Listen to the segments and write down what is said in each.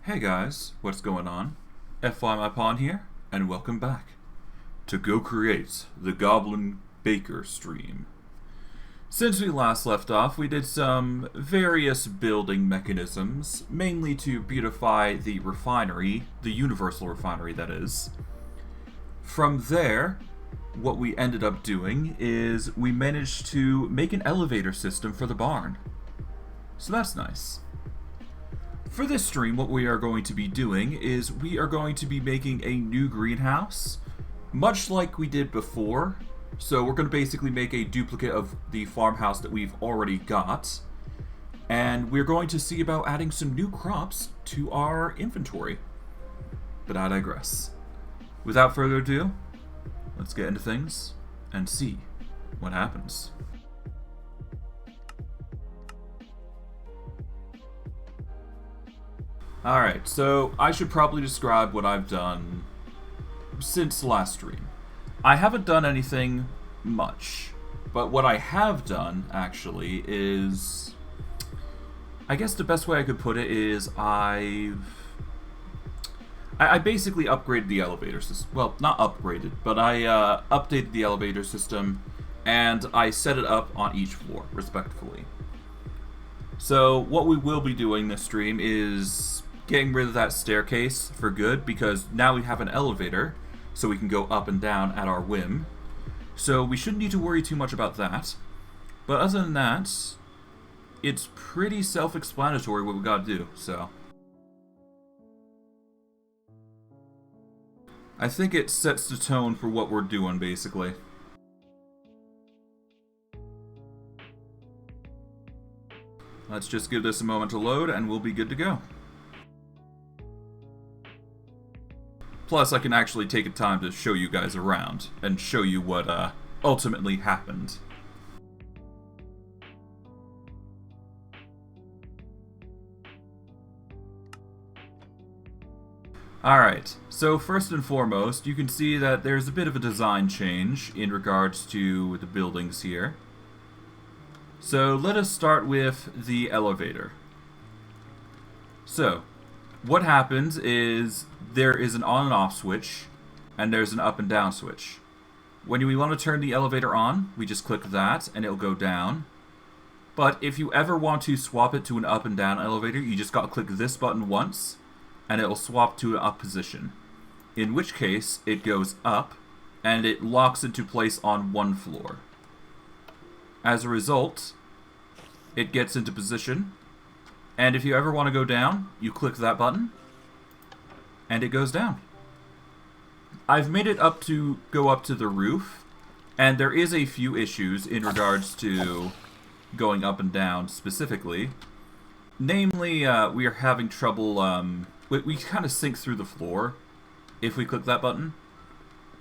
Hey guys, what's going on? FY My Pawn here, and welcome back to Go Create the Goblin Baker stream. Since we last left off, we did some various building mechanisms, mainly to beautify the refinery, the universal refinery that is. From there, what we ended up doing is we managed to make an elevator system for the barn. So that's nice. For this stream, what we are going to be doing is we are going to be making a new greenhouse, much like we did before. So we're going to basically make a duplicate of the farmhouse that we've already got. And we're going to see about adding some new crops to our inventory. But I digress. Without further ado, let's get into things and see what happens. Alright, so I should probably describe what I've done since last stream. I haven't done anything much, but what I have done, actually, is... I guess the best way I could put it is I basically upgraded the elevator system. Well, not upgraded, but I updated the elevator system, and I set it up on each floor, respectively. So, what we will be doing this stream is getting rid of that staircase for good, because now we have an elevator, so we can go up and down at our whim. So we shouldn't need to worry too much about that. But other than that, it's pretty self-explanatory what we gotta do, so. I think it sets the tone for what we're doing, basically. Let's just give this a moment to load, and we'll be good to go. Plus, I can actually take the time to show you guys around, and show you what ultimately happened. Alright, so first and foremost, you can see that there's a bit of a design change in regards to the buildings here. So let us start with the elevator. So, what happens is there is an on and off switch, and there's an up and down switch. When we want to turn the elevator on, we just click that, and it'll go down. But if you ever want to swap it to an up and down elevator, you just gotta click this button once, and it'll swap to an up position. In which case, it goes up, and it locks into place on one floor. As a result, it gets into position, and if you ever want to go down, you click that button, and it goes down. I've made it up to go up to the roof, and there is a few issues in regards to going up and down specifically. Namely, we are having trouble, we kind of sink through the floor if we click that button,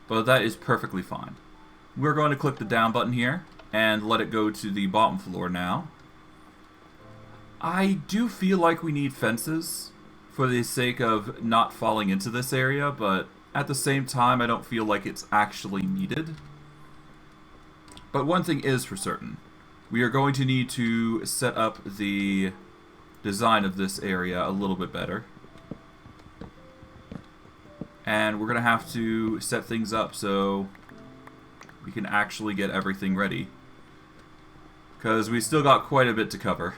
but that is perfectly fine. We're going to click the down button here, and let it go to the bottom floor now. I do feel like we need fences for the sake of not falling into this area, but at the same time, I don't feel like it's actually needed. But one thing is for certain. We are going to need to set up the design of this area a little bit better. And we're going to have to set things up so we can actually get everything ready. Because we still got quite a bit to cover.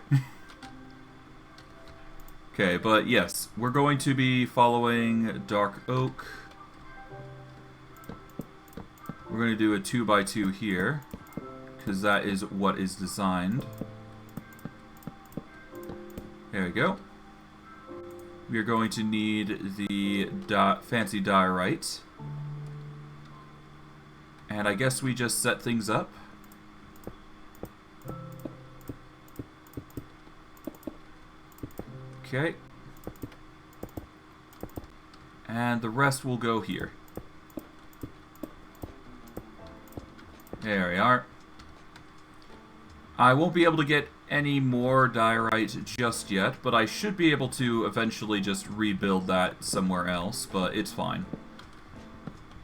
Okay, but yes, we're going to be following dark oak. We're going to do a 2x2 here, because that is what is designed. There we go. We are going to need the fancy diorite. And I guess we just set things up. Okay. And the rest will go here. There we are. I won't be able to get any more diorite just yet, but I should be able to eventually just rebuild that somewhere else, but it's fine.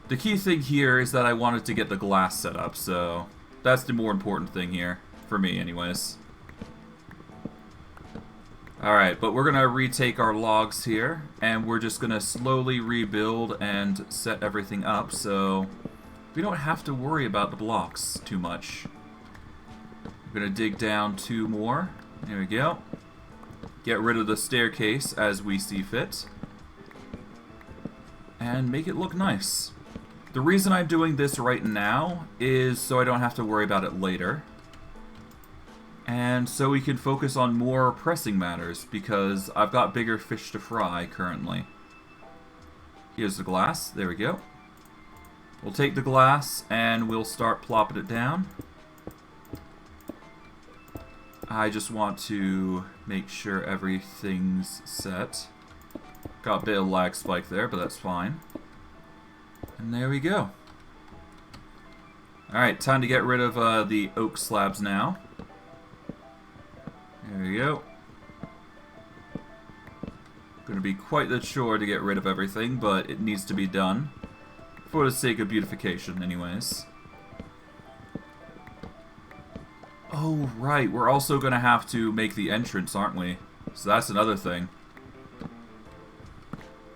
The key thing here is that I wanted to get the glass set up, so that's the more important thing here, for me anyways. Alright, but we're going to retake our logs here, and we're just going to slowly rebuild and set everything up, so we don't have to worry about the blocks too much. We're going to dig down 2 more. There we go. Get rid of the staircase as we see fit. And make it look nice. The reason I'm doing this right now is so I don't have to worry about it later. And so we can focus on more pressing matters, because I've got bigger fish to fry currently. Here's the glass. There we go. We'll take the glass and we'll start plopping it down. I just want to make sure everything's set. Got a bit of lag spike there, but that's fine. And there we go. Alright, time to get rid of the oak slabs now. There we go. Gonna be quite the chore to get rid of everything, but it needs to be done. For the sake of beautification, anyways. Oh, right. We're also gonna have to make the entrance, aren't we? So that's another thing.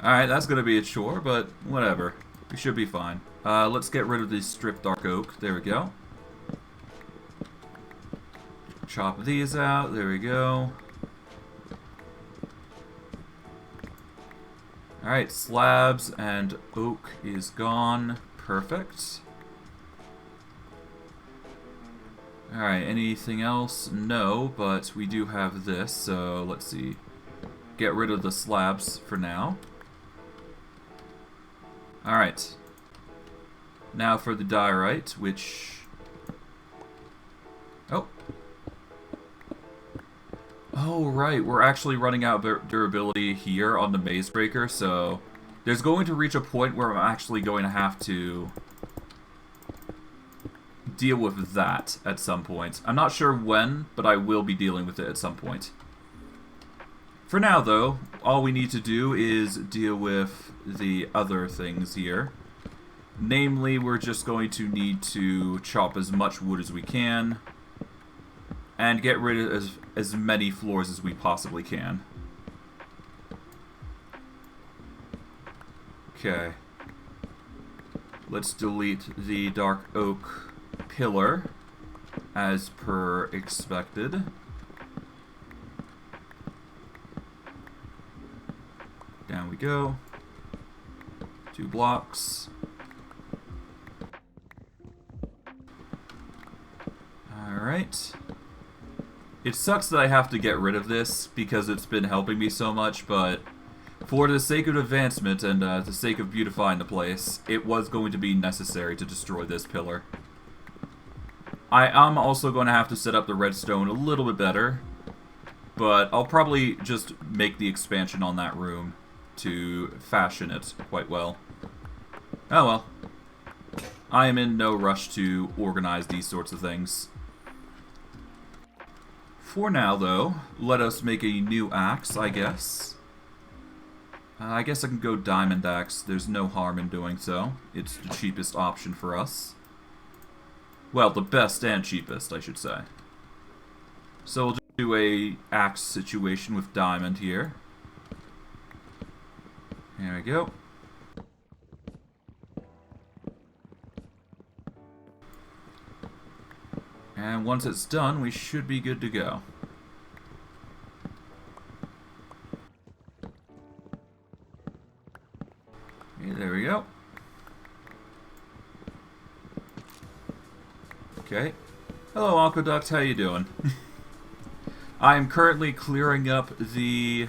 Alright, that's gonna be a chore, but whatever. We should be fine. Let's get rid of the stripped dark oak. There we go. Chop these out. There we go. Alright, slabs and oak is gone. Perfect. Alright, anything else? No, but we do have this, so let's see. Get rid of the slabs for now. Alright. Now for the diorite, which... Oh, right. We're actually running out of durability here on the Maze Breaker, so there's going to reach a point where I'm actually going to have to deal with that at some point. I'm not sure when, but I will be dealing with it at some point. For now, though, all we need to do is deal with the other things here. Namely, we're just going to need to chop as much wood as we can and get rid of as many floors as we possibly can. Okay. Let's delete the dark oak pillar as per expected. Down we go. 2 blocks. Alright. It sucks that I have to get rid of this because it's been helping me so much, but for the sake of advancement and the sake of beautifying the place, it was going to be necessary to destroy this pillar. I am also going to have to set up the redstone a little bit better, but I'll probably just make the expansion on that room to fashion it quite well. Oh well. I am in no rush to organize these sorts of things. For now, though, let us make a new axe, I guess. I guess I can go diamond axe. There's no harm in doing so. It's the cheapest option for us. Well, the best and cheapest, I should say. So we'll just do a axe situation with diamond here. There we go. And once it's done, we should be good to go. Okay, there we go. Okay. Hello, Aqueduct. How you doing? I am currently clearing up the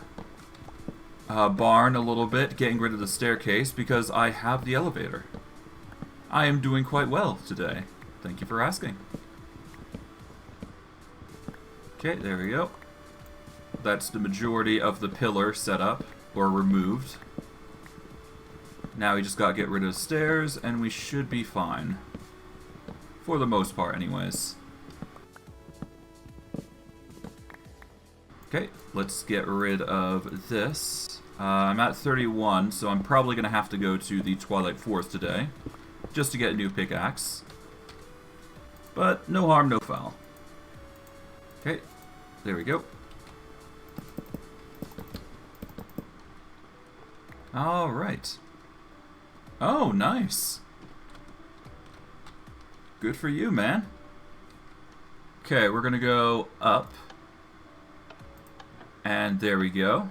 barn a little bit, getting rid of the staircase, because I have the elevator. I am doing quite well today. Thank you for asking. Okay, there we go. That's the majority of the pillar set up, or removed. Now we just gotta get rid of the stairs, and we should be fine. For the most part, anyways. Okay, let's get rid of this. I'm at 31, so I'm probably gonna have to go to the Twilight Forest today, just to get a new pickaxe. But no harm, no foul. Okay, there we go. Alright. Oh, nice. Good for you, man. Okay, we're gonna go up. And there we go.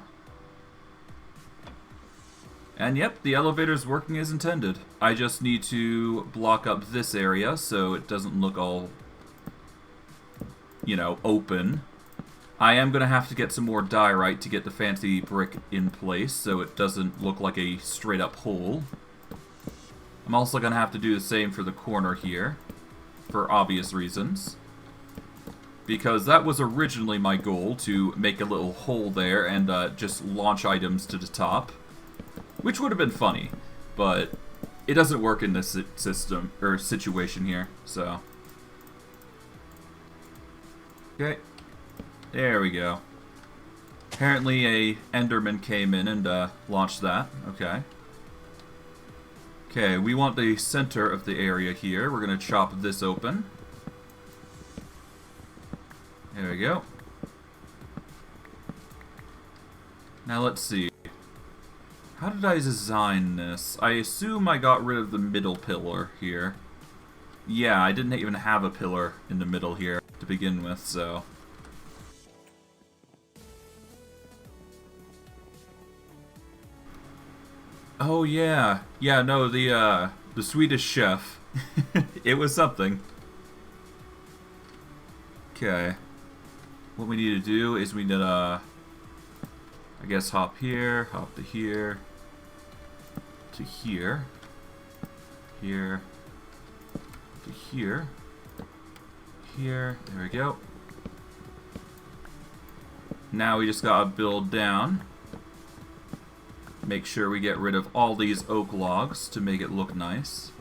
And yep, the elevator's working as intended. I just need to block up this area so it doesn't look all, you know, open. I am going to have to get some more diorite to get the fancy brick in place so it doesn't look like a straight up hole. I'm also going to have to do the same for the corner here, for obvious reasons. Because that was originally my goal, to make a little hole there and just launch items to the top. Which would have been funny, but it doesn't work in this system, or situation here, so. Okay. There we go. Apparently a Enderman came in and launched that. Okay. Okay, we want the center of the area here. We're going to chop this open. There we go. Now let's see. How did I design this? I assume I got rid of the middle pillar here. Yeah, I didn't even have a pillar in the middle here to begin with, so. Oh yeah. Yeah, no, the Swedish chef. It was something. Okay. What we need to do is we need to, I guess, hop here, hop to here, to here, here, to here, here, there we go. Now we just gotta build down. Make sure we get rid of all these oak logs to make it look nice.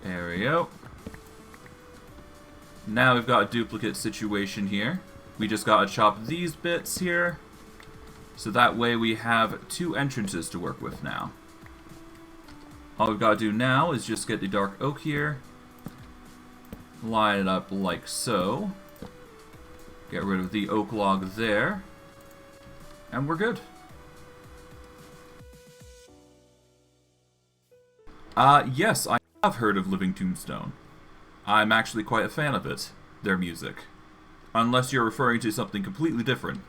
There we go. Now we've got a duplicate situation here. We just gotta chop these bits here. So that way we have two entrances to work with now. All we've gotta do now is just get the dark oak here. Line it up like so. Get rid of the oak log there. And we're good. Yes, I have heard of Living Tombstone. I'm actually quite a fan of it, their music. Unless you're referring to something completely different.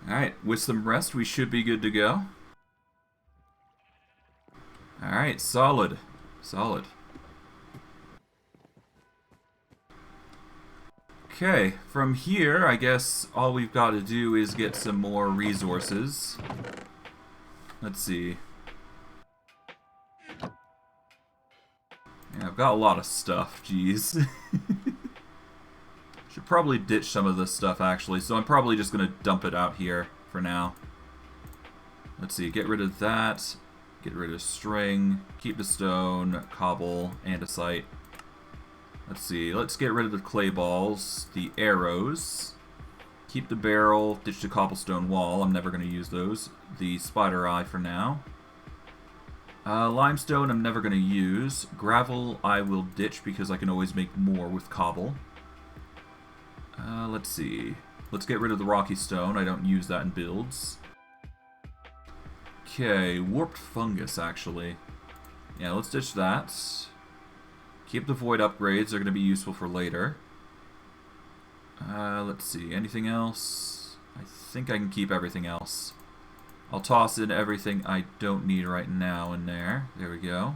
Alright, with some rest we should be good to go. Alright, solid. Solid. Okay, from here, I guess all we've got to do is get some more resources. Let's see. Yeah, I've got a lot of stuff, jeez. Should probably ditch some of this stuff, actually, so I'm probably just going to dump it out here for now. Let's see, get rid of that. Get rid of string. Keep the stone, cobble, andesite. Let's see, let's get rid of the clay balls, the arrows. Keep the barrel, ditch the cobblestone wall. I'm never going to use those. The spider eye for now. Limestone I'm never going to use. Gravel I will ditch because I can always make more with cobble. Let's see. Let's get rid of the rocky stone. I don't use that in builds. Okay, warped fungus actually. Yeah, let's ditch that. Keep the void upgrades. They're going to be useful for later. Let's see. Anything else? I think I can keep everything else. I'll toss in everything I don't need right now in there. There we go.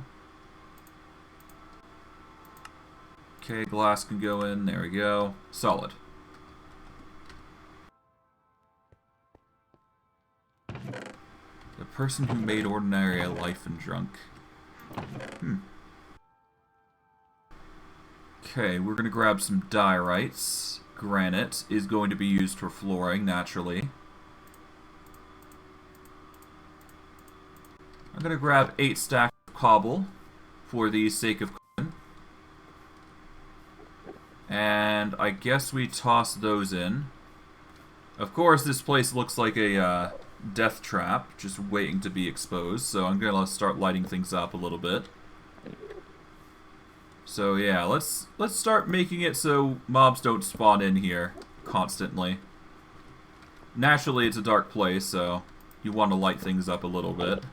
Okay, glass can go in. There we go. Solid. The person who made ordinary a life and drunk. Okay, we're going to grab some diorites. Granite is going to be used for flooring, naturally. I'm going to grab 8 stacks of cobble for the sake of cooking. And I guess we toss those in. Of course, this place looks like a death trap, just waiting to be exposed, so I'm going to start lighting things up a little bit. So yeah, let's start making it so mobs don't spawn in here constantly. Naturally, it's a dark place, so you want to light things up a little bit.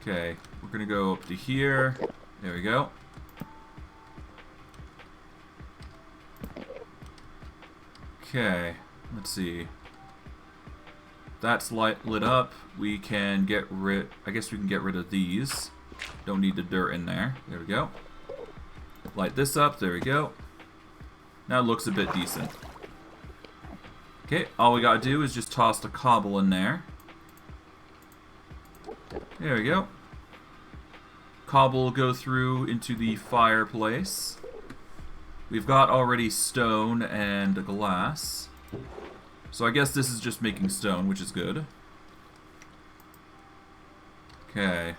Okay, we're gonna go up to here. There we go. Okay, let's see. That's lit up. We can get rid... I guess we can get rid of these. Don't need the dirt in there. There we go. Light this up. There we go. Now it looks a bit decent. Okay, all we gotta do is just toss the cobble in there. There we go. Cobble will go through into the fireplace. We've got already stone and glass. So I guess this is just making stone, which is good. Okay.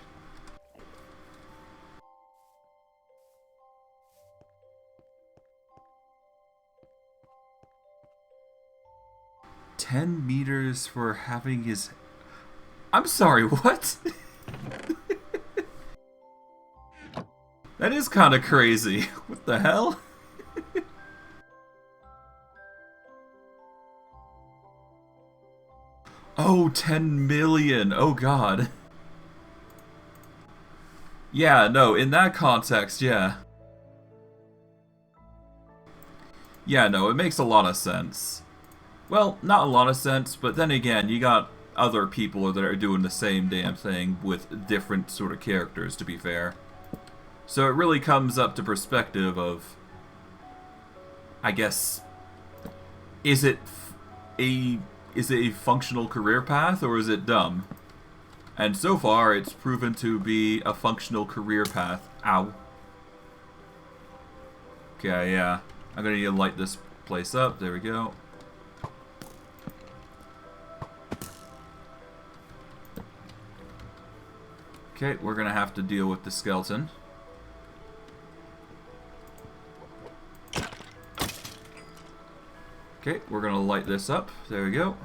$10 meters for having his... I'm sorry, what? That is kind of crazy. What the hell? Oh, 10 million. Oh, God. Yeah, no, in that context, yeah. Yeah, no, it makes a lot of sense. Well, not a lot of sense, but then again, you got other people that are doing the same damn thing with different sort of characters, to be fair. So it really comes up to perspective of, I guess, is it a functional career path, or is it dumb? And so far, it's proven to be a functional career path. Ow. Okay, yeah. I'm gonna need to light this place up. There we go. Okay, we're gonna have to deal with the skeleton. Okay, we're gonna light this up. There we go.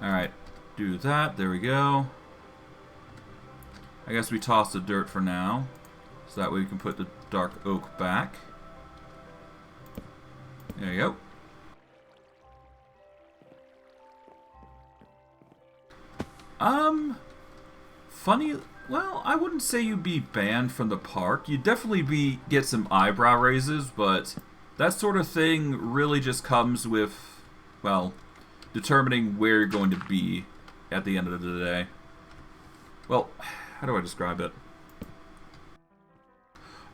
Alright, do that. There we go. I guess we toss the dirt for now, so that way we can put the dark oak back. There you go. Funny, well, I wouldn't say you'd be banned from the park. You'd definitely get some eyebrow raises, but that sort of thing really just comes with, well, determining where you're going to be at the end of the day. Well, how do I describe it?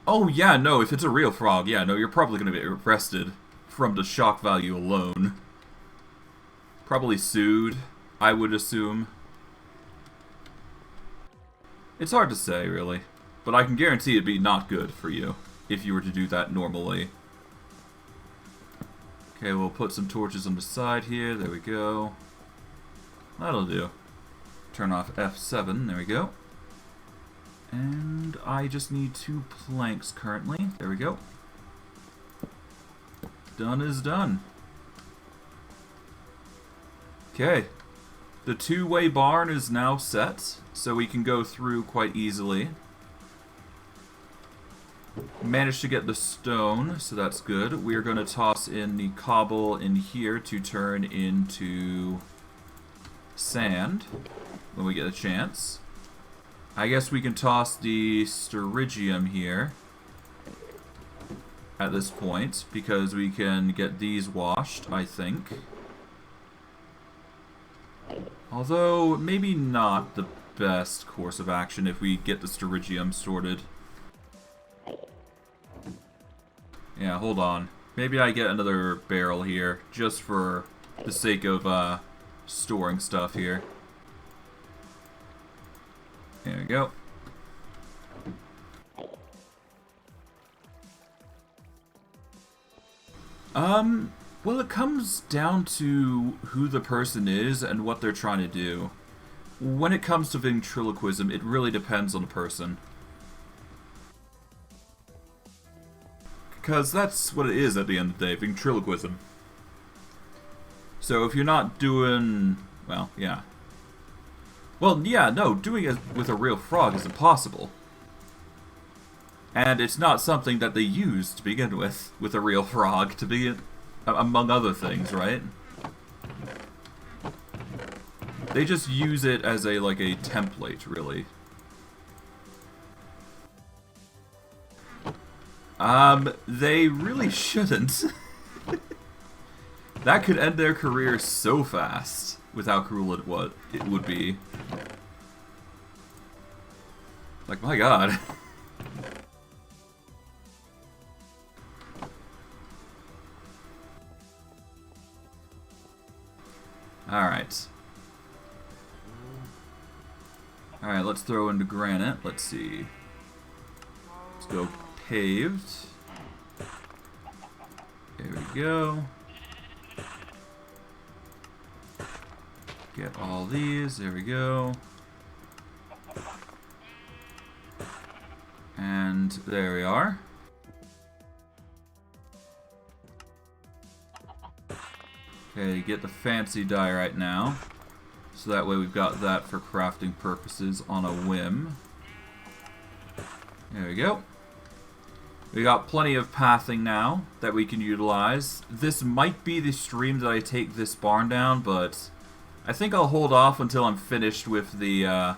Oh, yeah, no, if it's a real frog, yeah, no, you're probably going to be arrested from the shock value alone. Probably sued, I would assume. It's hard to say, really. But I can guarantee it'd be not good for you if you were to do that normally. Okay, we'll put some torches on the side here. There we go. That'll do. Turn off F7. There we go. And I just need 2 planks currently. There we go. Done is done. Okay. The 2-way barn is now set, so we can go through quite easily. Managed to get the stone, so that's good. We're going to toss in the cobble in here to turn into sand when we get a chance. I guess we can toss the styrigium here at this point, because we can get these washed, I think. Although, maybe not the best course of action if we get the styrigium sorted. Yeah, hold on. Maybe I get another barrel here, just for the sake of storing stuff here. There we go. Well, it comes down to who the person is and what they're trying to do. When it comes to ventriloquism, it really depends on the person. Because that's what it is at the end of the day, ventriloquism. So if you're not doing... well, yeah. Well, yeah, no, doing it with a real frog is impossible. And it's not something that they use to begin with a real frog, to begin... among other things, right? They just use it as a, like, a template, really. They really shouldn't. That could end their career so fast with how cruel it would be. Like, my god. Alright. Alright, let's throw into Granite. Let's see. Let's go paved. There we go. Get all these. There we go. And there we are. Okay, get the fancy dye right now. So that way we've got that for crafting purposes on a whim. There we go. We got plenty of pathing now that we can utilize. This might be the stream that I take this barn down, but I think I'll hold off until I'm finished with the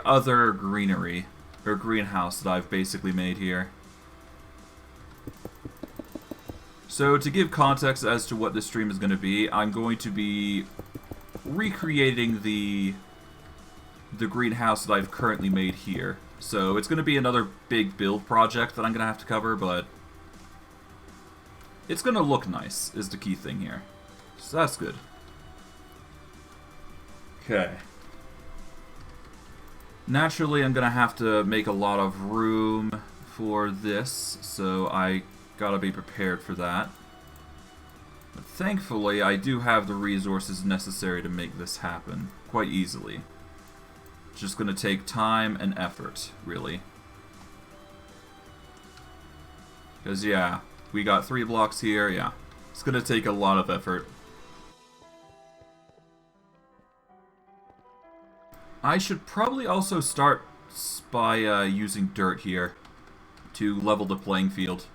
other greenery, or greenhouse that I've basically made here. So to give context as to what this stream is going to be, I'm going to be recreating the greenhouse that I've currently made here. So it's going to be another big build project that I'm going to have to cover, but it's going to look nice is the key thing here. So that's good. Okay. Naturally, I'm going to have to make a lot of room for this, so I gotta be prepared for that. But thankfully, I do have the resources necessary to make this happen quite easily. It's just gonna take time and effort, really. Because, yeah, we got 3 blocks here, yeah. It's gonna take a lot of effort. I should probably also start by using dirt here to level the playing field.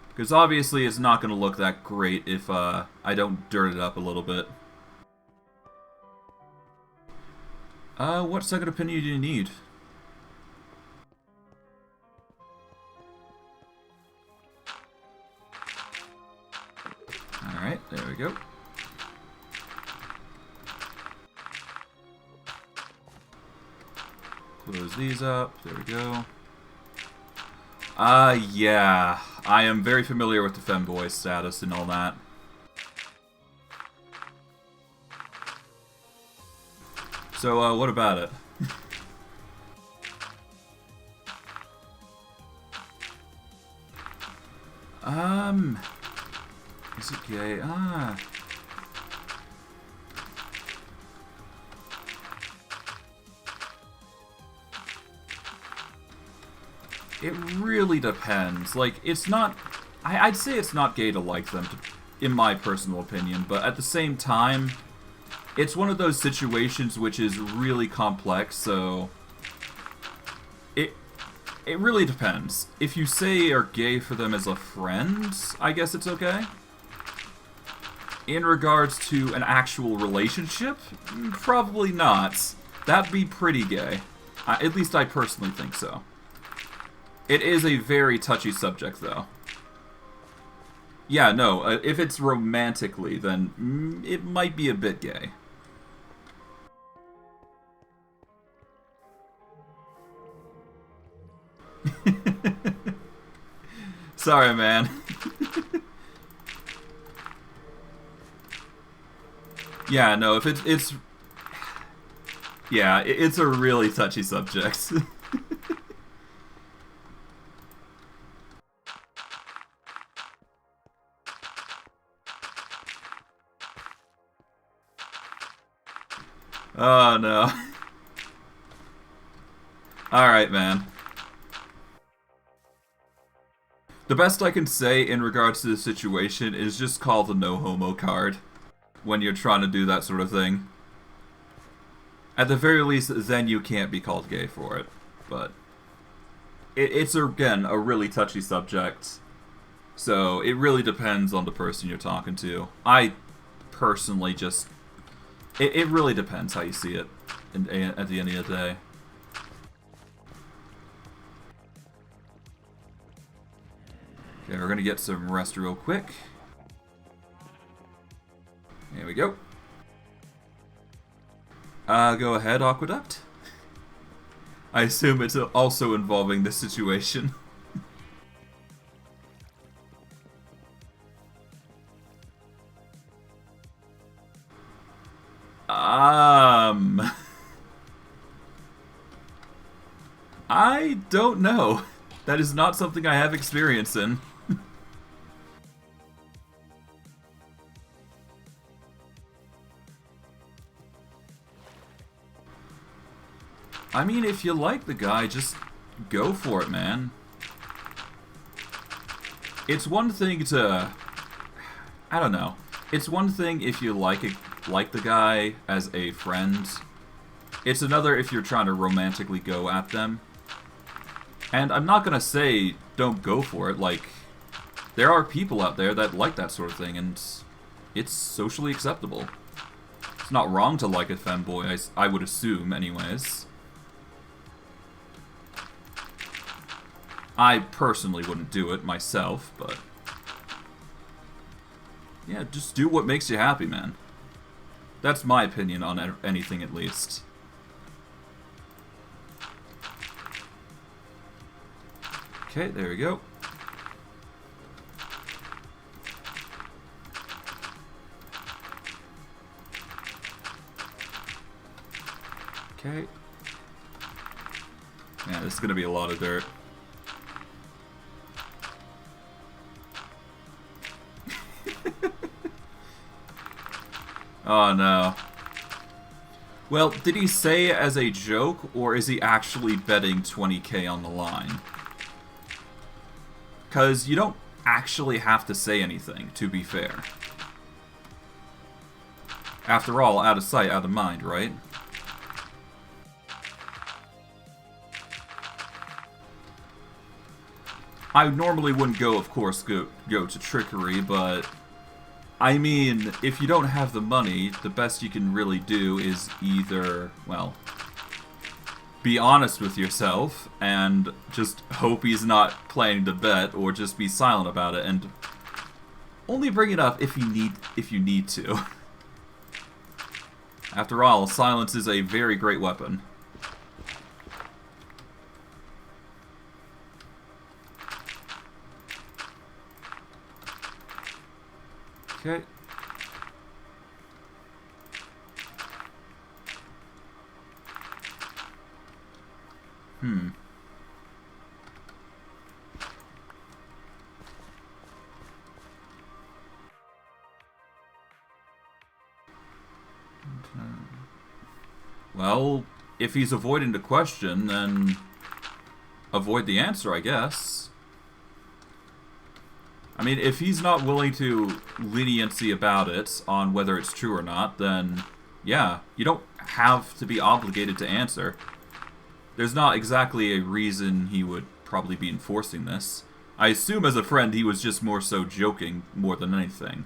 Because obviously it's not going to look that great if I don't dirt it up a little bit. What second opinion do you need? Alright, there we go. Close these up, there we go. Yeah. I am very familiar with the femboy status and all that. So, what about it? Is it gay? It really depends. Like, it's not... I'd say it's not gay to like them, in my personal opinion, but at the same time, it's one of those situations which is really complex, so... It really depends. If you say you're gay for them as a friend, I guess it's okay. In regards to an actual relationship, probably not. That'd be pretty gay. At least I personally think so. It is a very touchy subject, though. Yeah, no, if it's romantically, then it might be a bit gay. Sorry, man. Yeah, no, if it's... Yeah, it's a really touchy subject. Oh, no. Alright, man. The best I can say in regards to the situation is just call the no homo card when you're trying to do that sort of thing. At the very least, then you can't be called gay for it. But it's, again, a really touchy subject. So it really depends on the person you're talking to. I personally just... It really depends how you see it at the end of the day. Okay, we're gonna get some rest real quick. There we go. Go ahead, Aqueduct. I assume it's also involving this situation. I don't know. That is not something I have experience in. I mean, if you like the guy, just go for it, man. It's one thing to... I don't know. It's one thing if you like the guy as a friend. It's another if you're trying to romantically go at them. And I'm not gonna say don't go for it, like... There are people out there that like that sort of thing, and it's socially acceptable. It's not wrong to like a femboy, I would assume, anyways. I personally wouldn't do it myself, but... Yeah, just do what makes you happy, man. That's my opinion on anything, at least. Okay, there we go. Okay. Yeah, this is gonna be a lot of dirt. Oh no. Well, did he say it as a joke, or is he actually betting 20k on the line? Because you don't actually have to say anything, to be fair. After all, out of sight, out of mind, right? I normally wouldn't go, of course, go to trickery, but... I mean, if you don't have the money, the best you can really do is either, well... be honest with yourself, and just hope he's not planning to bet, or just be silent about it, and... only bring it up if you need to. After all, silence is a very great weapon. Okay. Well, if he's avoiding the question, then avoid the answer, I guess. I mean, if he's not willing to leniency about it on whether it's true or not, then yeah, you don't have to be obligated to answer. There's not exactly a reason he would probably be enforcing this. I assume as a friend he was just more so joking more than anything.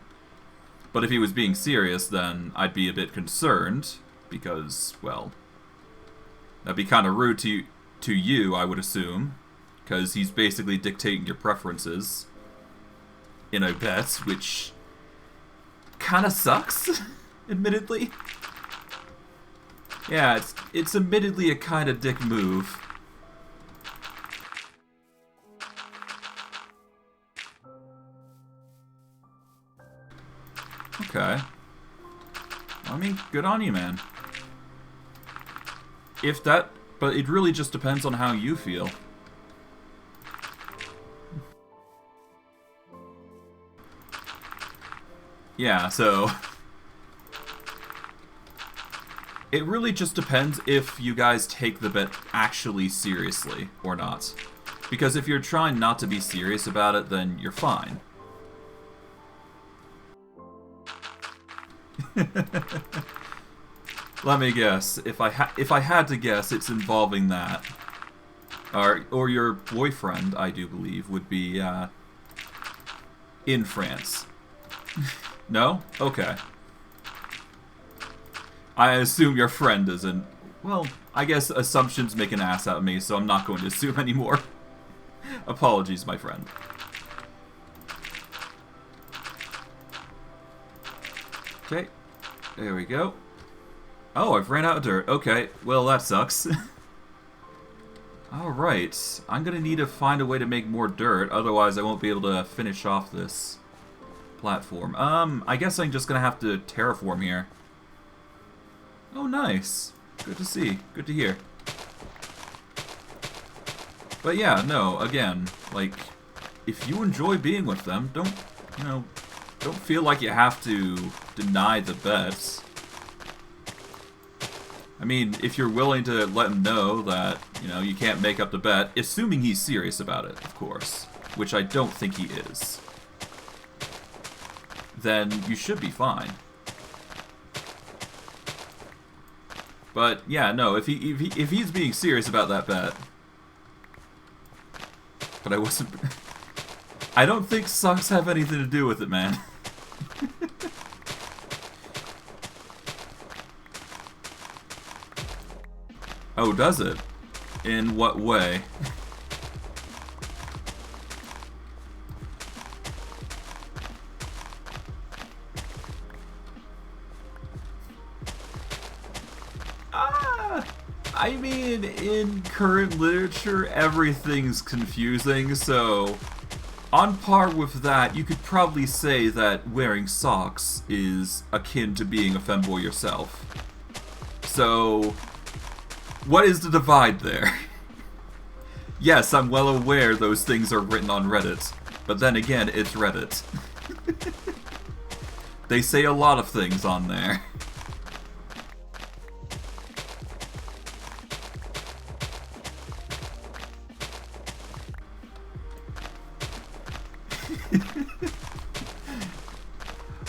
But if he was being serious, then I'd be a bit concerned, because, well, that'd be kind of rude to you, I would assume, because he's basically dictating your preferences in a bet, which kind of sucks, admittedly. Yeah, it's admittedly a kind of dick move. Okay. I mean, good on you, man. But it really just depends on how you feel. Yeah, so... it really just depends if you guys take the bet actually seriously or not. Because if you're trying not to be serious about it, then you're fine. Let me guess. If I had to guess, it's involving that. Or your boyfriend, I do believe, would be in France. No? Okay. I assume your friend isn't. Well, I guess assumptions make an ass out of me, so I'm not going to assume anymore. Apologies, my friend. Okay. There we go. Oh, I've ran out of dirt. Okay, well, that sucks. Alright, I'm gonna need to find a way to make more dirt, otherwise I won't be able to finish off this platform. I guess I'm just gonna have to terraform here. Oh, nice. Good to see. Good to hear. But yeah, no, again, like, if you enjoy being with them, don't, you know, don't feel like you have to deny the bets. I mean, if you're willing to let him know that, you know, you can't make up the bet, assuming he's serious about it, of course, which I don't think he is, then you should be fine. But yeah, no, if he's being serious about that bet, but I wasn't. I don't think socks have anything to do with it, man. Oh, does it? In what way? I mean, in current literature, everything's confusing, so on par with that, you could probably say that wearing socks is akin to being a femboy yourself. So, what is the divide there? Yes, I'm well aware those things are written on Reddit, but then again, it's Reddit. They say a lot of things on there.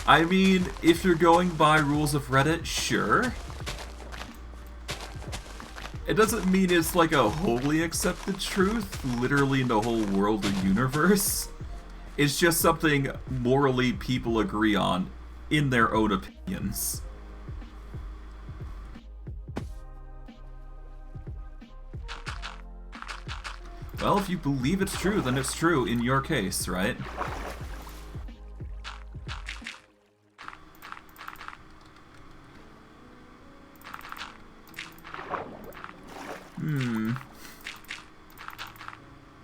I mean, if you're going by rules of Reddit, sure. It doesn't mean it's like a wholly accepted truth, literally in the whole world or universe. It's just something morally people agree on in their own opinions. Well, if you believe it's true, then it's true in your case, right?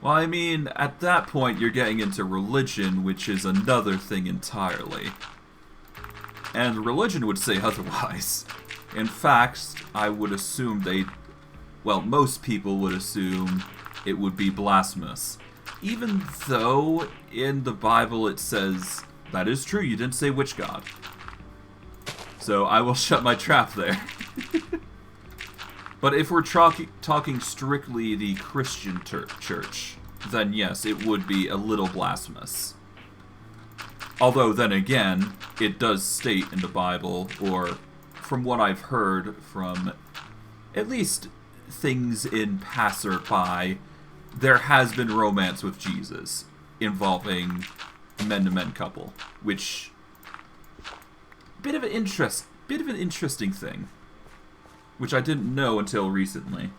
Well, I mean, at that point you're getting into religion, which is another thing entirely. And religion would say otherwise. In fact, I would assume well, most people would assume it would be blasphemous. Even though in the Bible it says, that is true, you didn't say which god. So I will shut my trap there. But if we're talking strictly the Christian church, then yes, it would be a little blasphemous. Although, then again, it does state in the Bible, or from what I've heard from at least things in passerby, there has been romance with Jesus involving men-to-men couple, which bit of an interesting thing, which I didn't know until recently.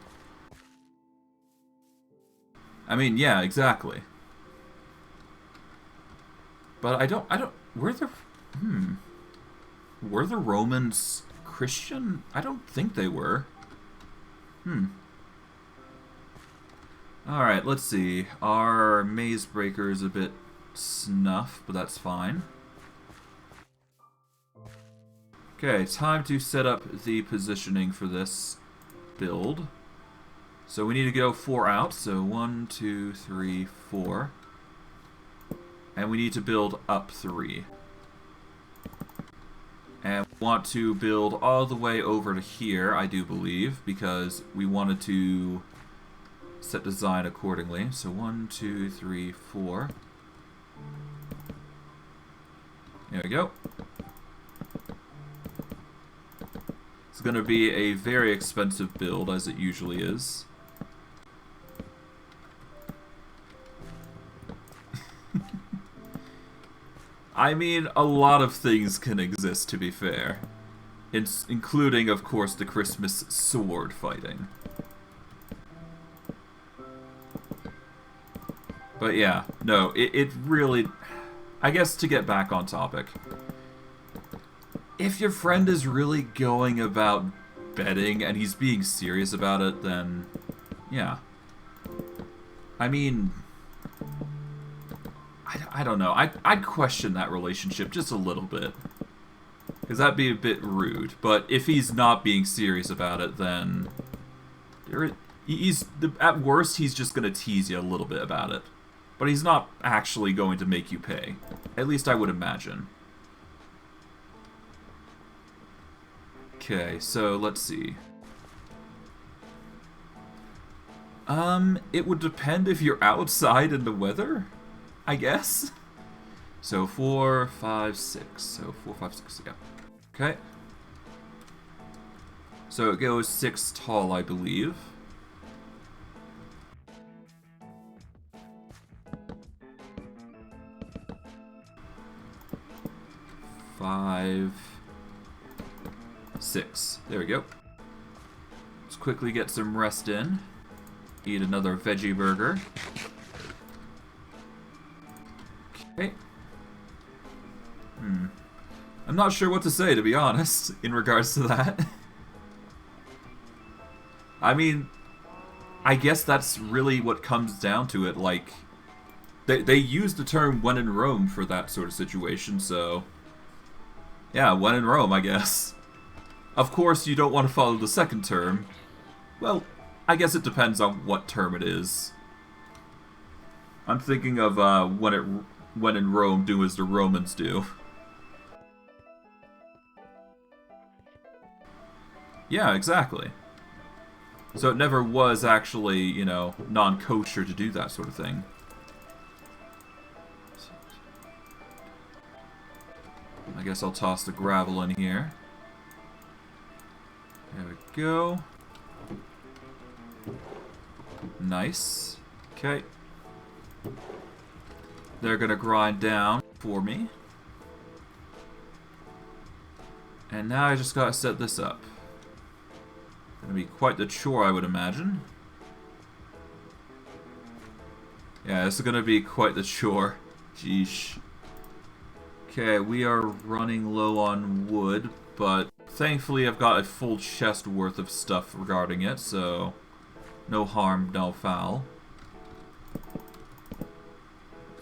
I mean, yeah, exactly. But I don't, were the Romans Christian? I don't think they were. Alright, let's see. Our maze breaker is a bit snuff, but that's fine. Okay, time to set up the positioning for this build. So we need to go 4 out, so 1, 2, 3, 4. And we need to build up 3. And we want to build all the way over to here, I do believe, because we wanted to set design accordingly. So 1, 2, 3, 4. There we go. It's going to be a very expensive build, as it usually is. I mean, a lot of things can exist, to be fair. Including, of course, the Christmas sword fighting. But yeah, no, it really... I guess to get back on topic. If your friend is really going about betting and he's being serious about it, then... yeah. I mean... I don't know. I'd question that relationship just a little bit. Because that'd be a bit rude. But if he's not being serious about it, then... at worst, he's just going to tease you a little bit about it. But he's not actually going to make you pay. At least I would imagine. Okay, so let's see. It would depend if you're outside in the weather, I guess. So 4, 5, 6. So 4, 5, 6, yeah. Okay. So it goes 6 tall, I believe. Five, 6. There we go. Let's quickly get some rest in. Eat another veggie burger. Okay. I'm not sure what to say, to be honest, in regards to that. I mean, I guess that's really what comes down to it. Like, they use the term when in Rome for that sort of situation, so... yeah, when in Rome, I guess. Of course, you don't want to follow the second term. Well, I guess it depends on what term it is. I'm thinking of when in Rome, do as the Romans do. Yeah, exactly. So it never was actually, you know, non-kosher to do that sort of thing. I guess I'll toss the gravel in here. There we go. Nice. Okay. They're gonna grind down for me. And now I just gotta set this up. Gonna be quite the chore, I would imagine. Yeah, this is gonna be quite the chore. Jeesh. Okay, we are running low on wood, but thankfully I've got a full chest worth of stuff regarding it, so no harm, no foul.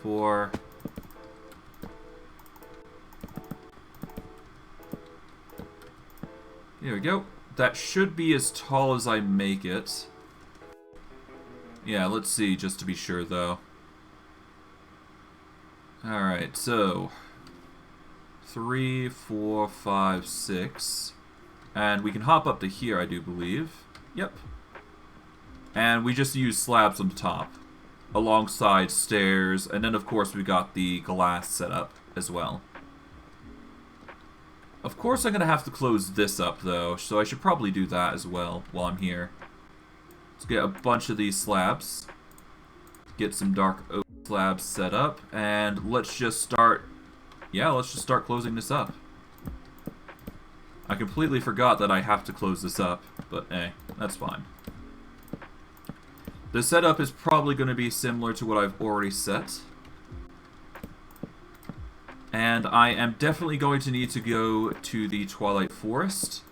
4. There we go. That should be as tall as I make it. Yeah, let's see, just to be sure, though. Alright, so... 3, 4, 5, 6. And we can hop up to here, I do believe. Yep. And we just use slabs on the top. Alongside stairs. And then, of course, we got the glass set up as well. Of course, I'm going to have to close this up, though. So I should probably do that as well while I'm here. Let's get a bunch of these slabs. Get some dark oak slabs set up. And let's just start... yeah, let's just start closing this up. I completely forgot that I have to close this up, but that's fine. The setup is probably going to be similar to what I've already set. And I am definitely going to need to go to the Twilight Forest,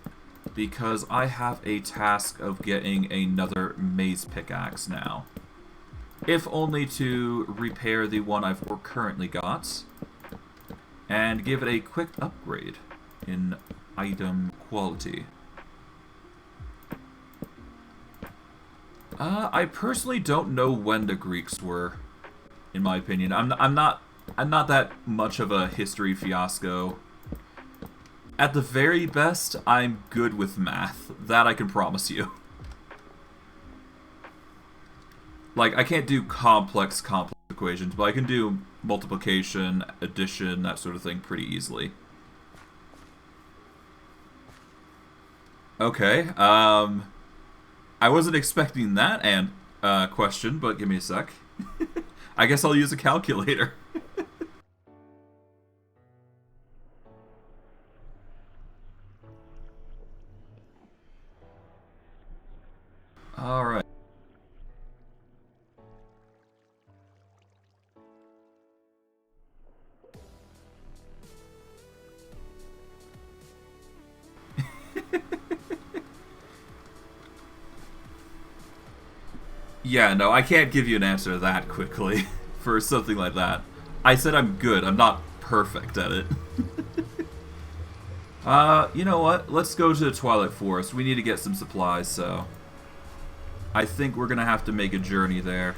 because I have a task of getting another Maze Pickaxe now. If only to repair the one I've currently got. And give it a quick upgrade in item quality. I personally don't know when the Greeks were, in my opinion. I'm not that much of a history fiasco. At the very best, I'm good with math. That I can promise you. Like, I can't do complex equations, but I can do multiplication, addition, that sort of thing pretty easily. Okay, I wasn't expecting that question, but give me a sec. I guess I'll use a calculator. Alright. Yeah, no, I can't give you an answer that quickly for something like that. I said I'm good, I'm not perfect at it. You know what? Let's go to the Twilight Forest. We need to get some supplies, so I think we're gonna have to make a journey there,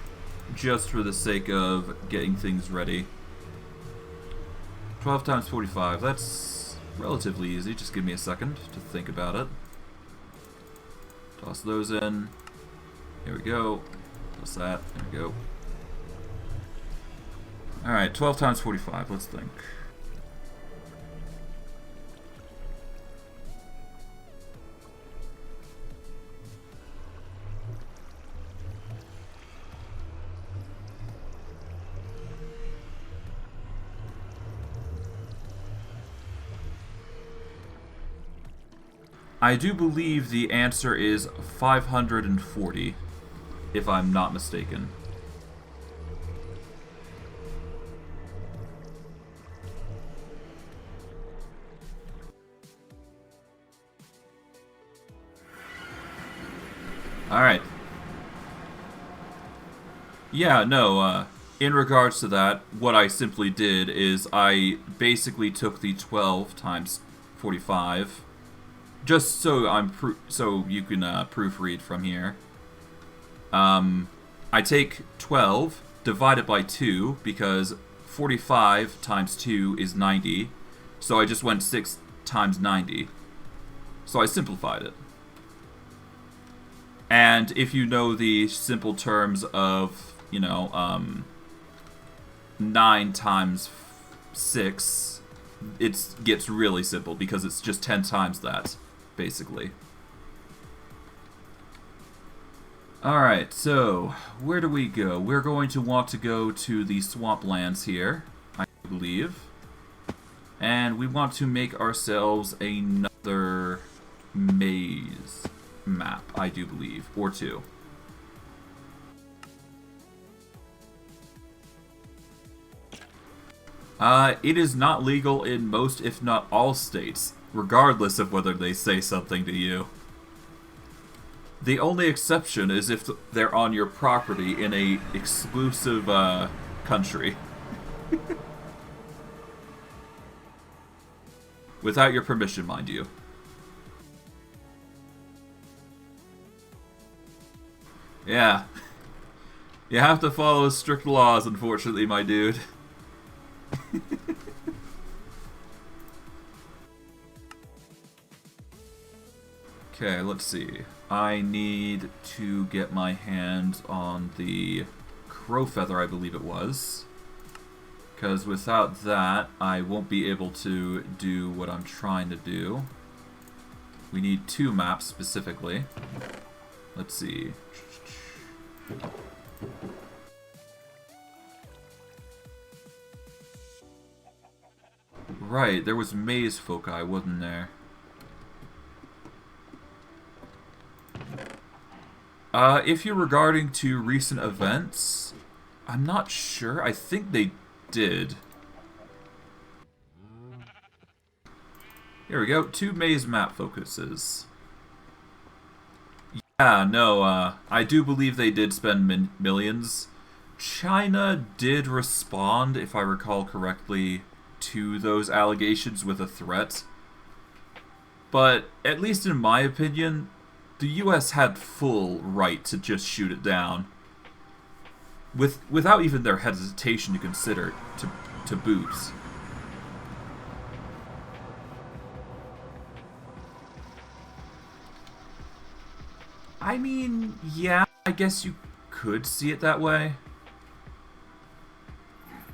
just for the sake of getting things ready. 12 times 45, that's relatively easy. Just give me a second to think about it. Toss those in. Here we go. Toss that. There we go. Alright, 12 times 45, let's think. I do believe the answer is 540, if I'm not mistaken. Alright. Yeah, no, in regards to that, what I simply did is I basically took the 12 times 45, just so so you can proofread from here. I take 12, divide it by 2, because 45 times 2 is 90, so I just went 6 times 90. So I simplified it. And if you know the simple terms of, you know, 9 times 6, it gets really simple because it's just 10 times that, basically. Alright, so where do we go? We're going to want to go to the swamplands here, I believe. And we want to make ourselves another maze map, I do believe, or two. It is not legal in most, if not all states, regardless of whether they say something to you. The only exception is if they're on your property in a exclusive, country. Without your permission, mind you. Yeah. You have to follow strict laws, unfortunately, my dude. Okay, let's see. I need to get my hands on the crow feather, I believe it was. Because without that, I won't be able to do what I'm trying to do. We need 2 maps specifically. Let's see. Right, there was maze foci, wasn't there? If you're regarding to recent events, I'm not sure. I think they did. Here we go. 2 maze map focuses. Yeah, no, I do believe they did spend millions. China did respond, if I recall correctly, to those allegations with a threat. But, at least in my opinion, the US had full right to just shoot it down. Without even their hesitation to consider to boot. I mean, yeah, I guess you could see it that way.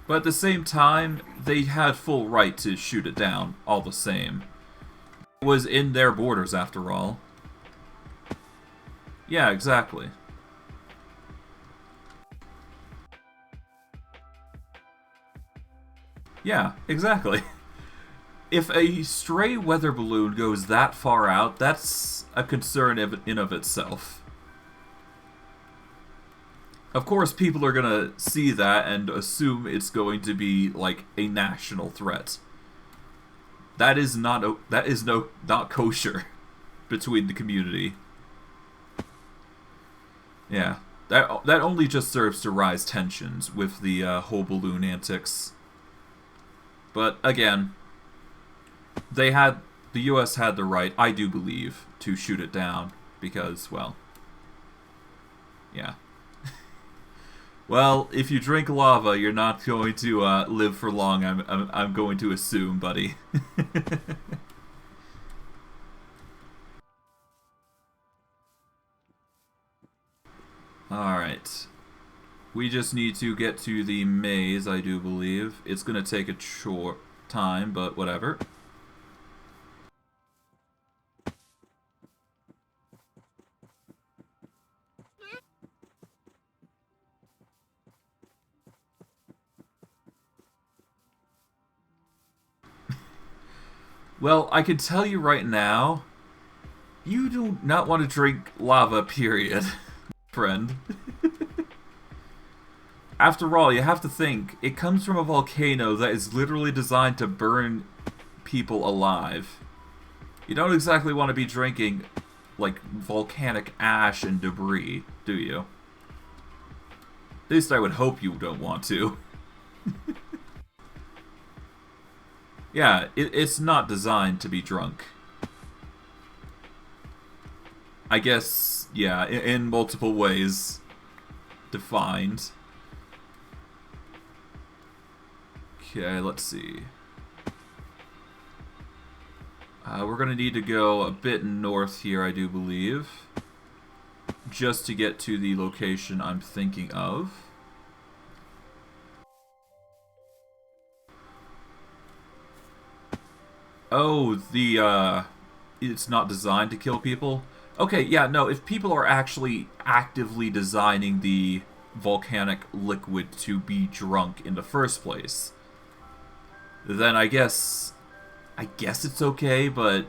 But at the same time, they had full right to shoot it down, all the same. It was in their borders, after all. Yeah, exactly. Yeah, exactly. If a stray weather balloon goes that far out, that's a concern in of itself. Of course, people are gonna see that and assume it's going to be like a national threat. That is not kosher between the community. Yeah, that only just serves to rise tensions with the whole balloon antics. But again, the U.S. had the right, I do believe, to shoot it down because, well, yeah. Well, if you drink lava, you're not going to live for long. I'm going to assume, buddy. All right. We just need to get to the maze, I do believe. It's going to take a short time, but whatever. Well, I can tell you right now, you do not want to drink lava, period, friend. After all, you have to think, it comes from a volcano that is literally designed to burn people alive. You don't exactly want to be drinking, like, volcanic ash and debris, do you? At least I would hope you don't want to. Yeah, it's not designed to be drunk. I guess, yeah, in multiple ways defined. Okay, let's see. We're going to need to go a bit north here, I do believe, just to get to the location I'm thinking of. Oh, it's not designed to kill people? Okay, yeah, no, if people are actually actively designing the volcanic liquid to be drunk in the first place, then I guess it's okay, but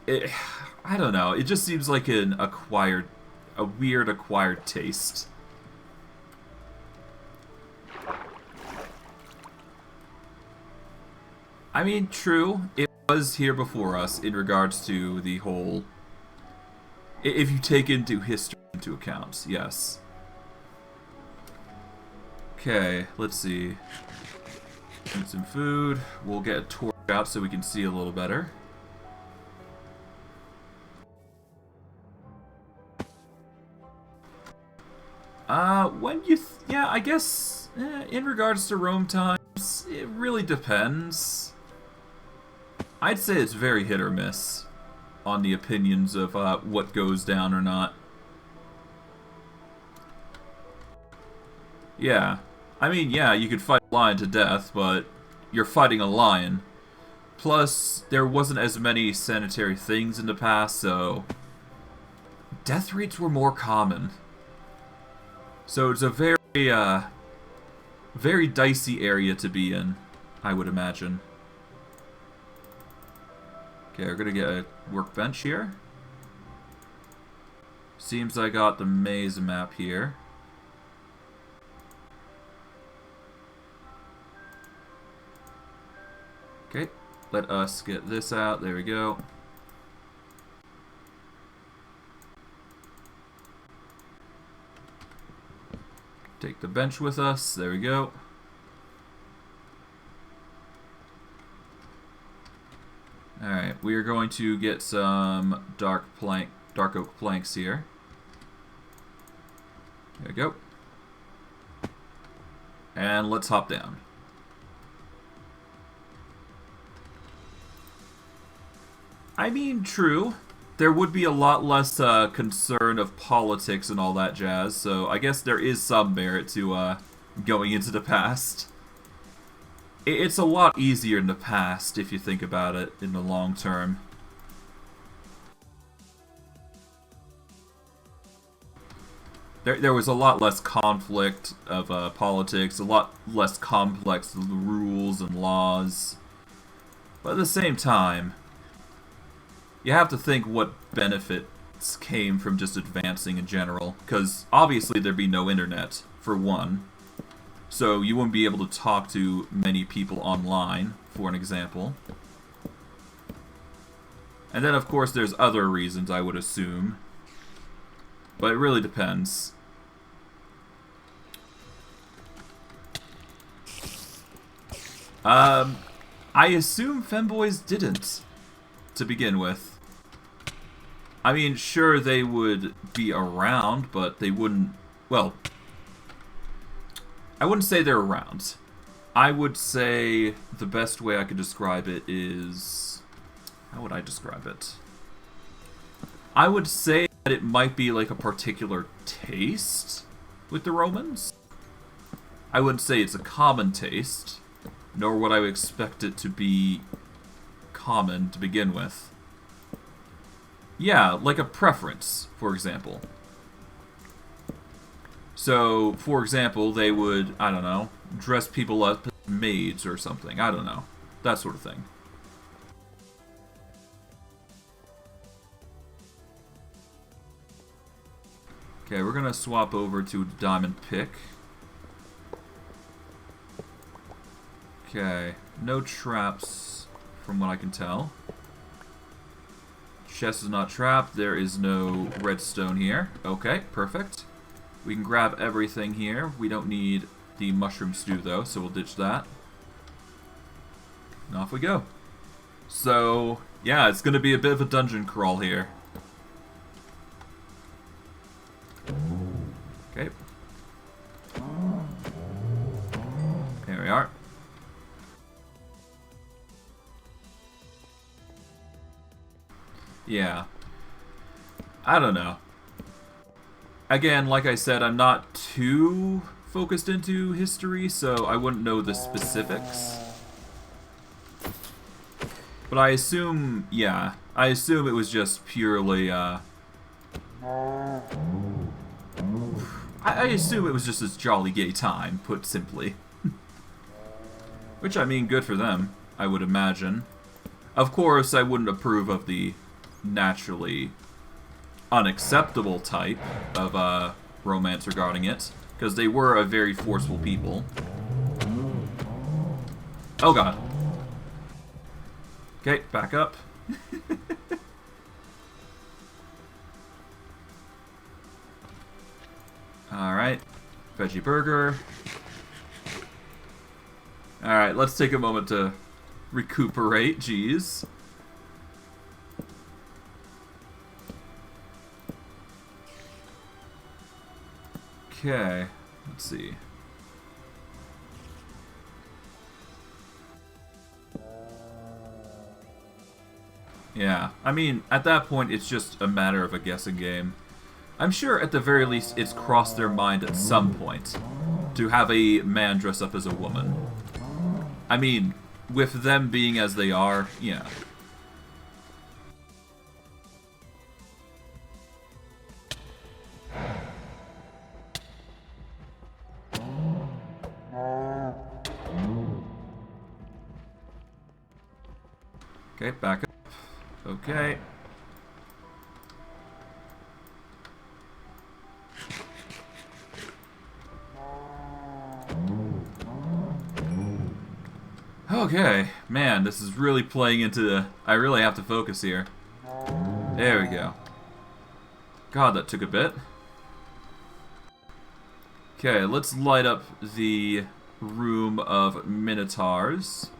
I don't know. It just seems like a weird acquired taste. I mean, true, it was here before us in regards to the whole... If you take history into account, yes. Okay, let's see. Get some food. We'll get a torch out so we can see a little better. yeah, I guess, in regards to roam times, it really depends. I'd say it's very hit or miss on the opinions of what goes down or not. Yeah. I mean, yeah, you could fight a lion to death, but you're fighting a lion. Plus, there wasn't as many sanitary things in the past, so death rates were more common. So it's a very, very dicey area to be in, I would imagine. Okay, we're gonna get a workbench here. Seems I got the maze map here. Okay, let us get this out. There we go. Take the bench with us. There we go. Alright, we are going to get some dark oak planks here. There we go. And let's hop down. I mean, true. there would be a lot less concern of politics and all that jazz, so I guess there is some merit to going into the past. It's a lot easier in the past if you think about it in the long term. There was a lot less conflict of politics, a lot less complex rules and laws. But at the same time, you have to think what benefits came from just advancing in general. Because obviously there'd be no internet, for one. So you wouldn't be able to talk to many people online, for an example. And then of course there's other reasons, I would assume. But it really depends. I assume femboys didn't, to begin with. I mean, sure, they would be around, but they wouldn't... Well, I wouldn't say they're around. I would say the best way I could describe it is... How would I describe it? I would say that it might be like a particular taste with the Romans. I wouldn't say it's a common taste, nor would I expect it to be common to begin with. Yeah, like a preference, for example. So, for example, they would, I don't know, dress people up as maids or something. I don't know. That sort of thing. Okay, we're gonna swap over to diamond pick. Okay, no traps from what I can tell. Chest is not trapped. There is no redstone here. Okay, perfect. We can grab everything here. We don't need the mushroom stew though, so we'll ditch that. And off we go. So, yeah, it's going to be a bit of a dungeon crawl here. Okay. Here we are. Yeah. I don't know. Again, like I said, I'm not too focused into history, so I wouldn't know the specifics. But I assume, yeah, I assume it was just purely, I assume it was just this jolly gay time, put simply. Which, I mean, good for them, I would imagine. Of course, I wouldn't approve of the naturally unacceptable type of romance regarding it, because they were a very forceful people. Oh god. Okay, back up. Alright, veggie burger. Alright, let's take a moment to recuperate, jeez. Okay, let's see. Yeah, I mean, at that point, it's just a matter of a guessing game. I'm sure at the very least it's crossed their mind at some point to have a man dress up as a woman. I mean, with them being as they are, yeah. Okay, back up. Okay. Okay, man, this is really playing into the... I really have to focus here. There we go. God, that took a bit. Okay, let's light up the room of minotaurs.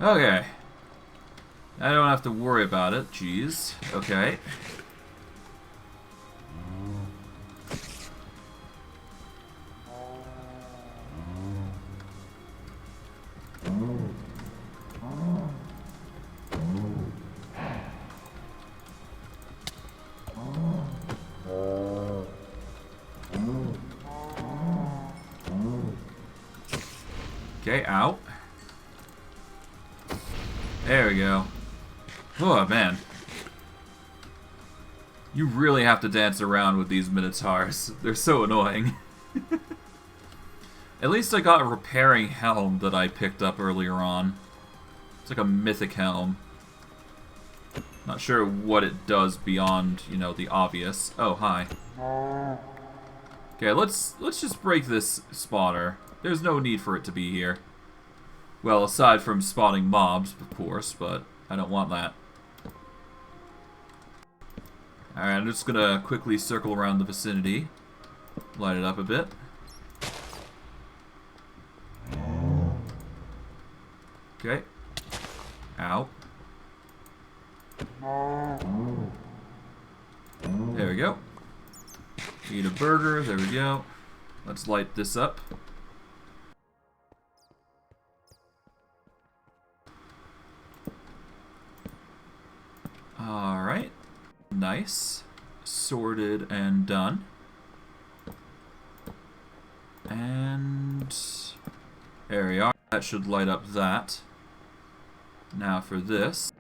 Okay. I don't have to worry about it. Jeez. Okay. Okay, out. There we go. Oh, man. You really have to dance around with these Minotaurs. They're so annoying. At least I got a repairing helm that I picked up earlier on. It's like a mythic helm. Not sure what it does beyond, you know, the obvious. Oh, hi. Okay, let's just break this spawner. There's no need for it to be here. Well, aside from spawning mobs, of course, but I don't want that. Alright, I'm just gonna quickly circle around the vicinity. Light it up a bit. Okay. Ow. There we go. Eat a burger, there we go. Let's light this up. Alright. Nice. Sorted and done. And there we are. That should light up that. Now for this.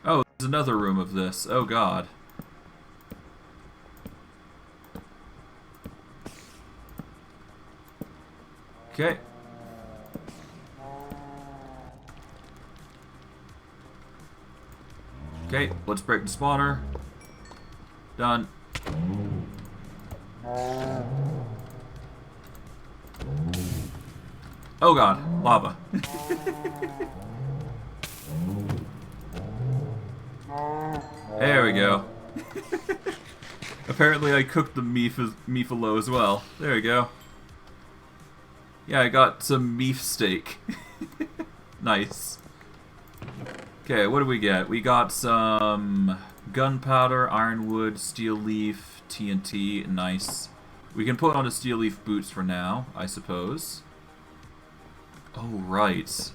Oh, there's another room of this. Oh god. Okay. Okay, let's break the spawner. Done. Oh god, lava. There we go. Apparently I cooked the meefalo as well. There we go. Yeah, I got some meef steak. Nice. Okay, what do we get? We got some gunpowder, ironwood, steel leaf, TNT. Nice. We can put on the steel leaf boots for now, I suppose. Oh, right.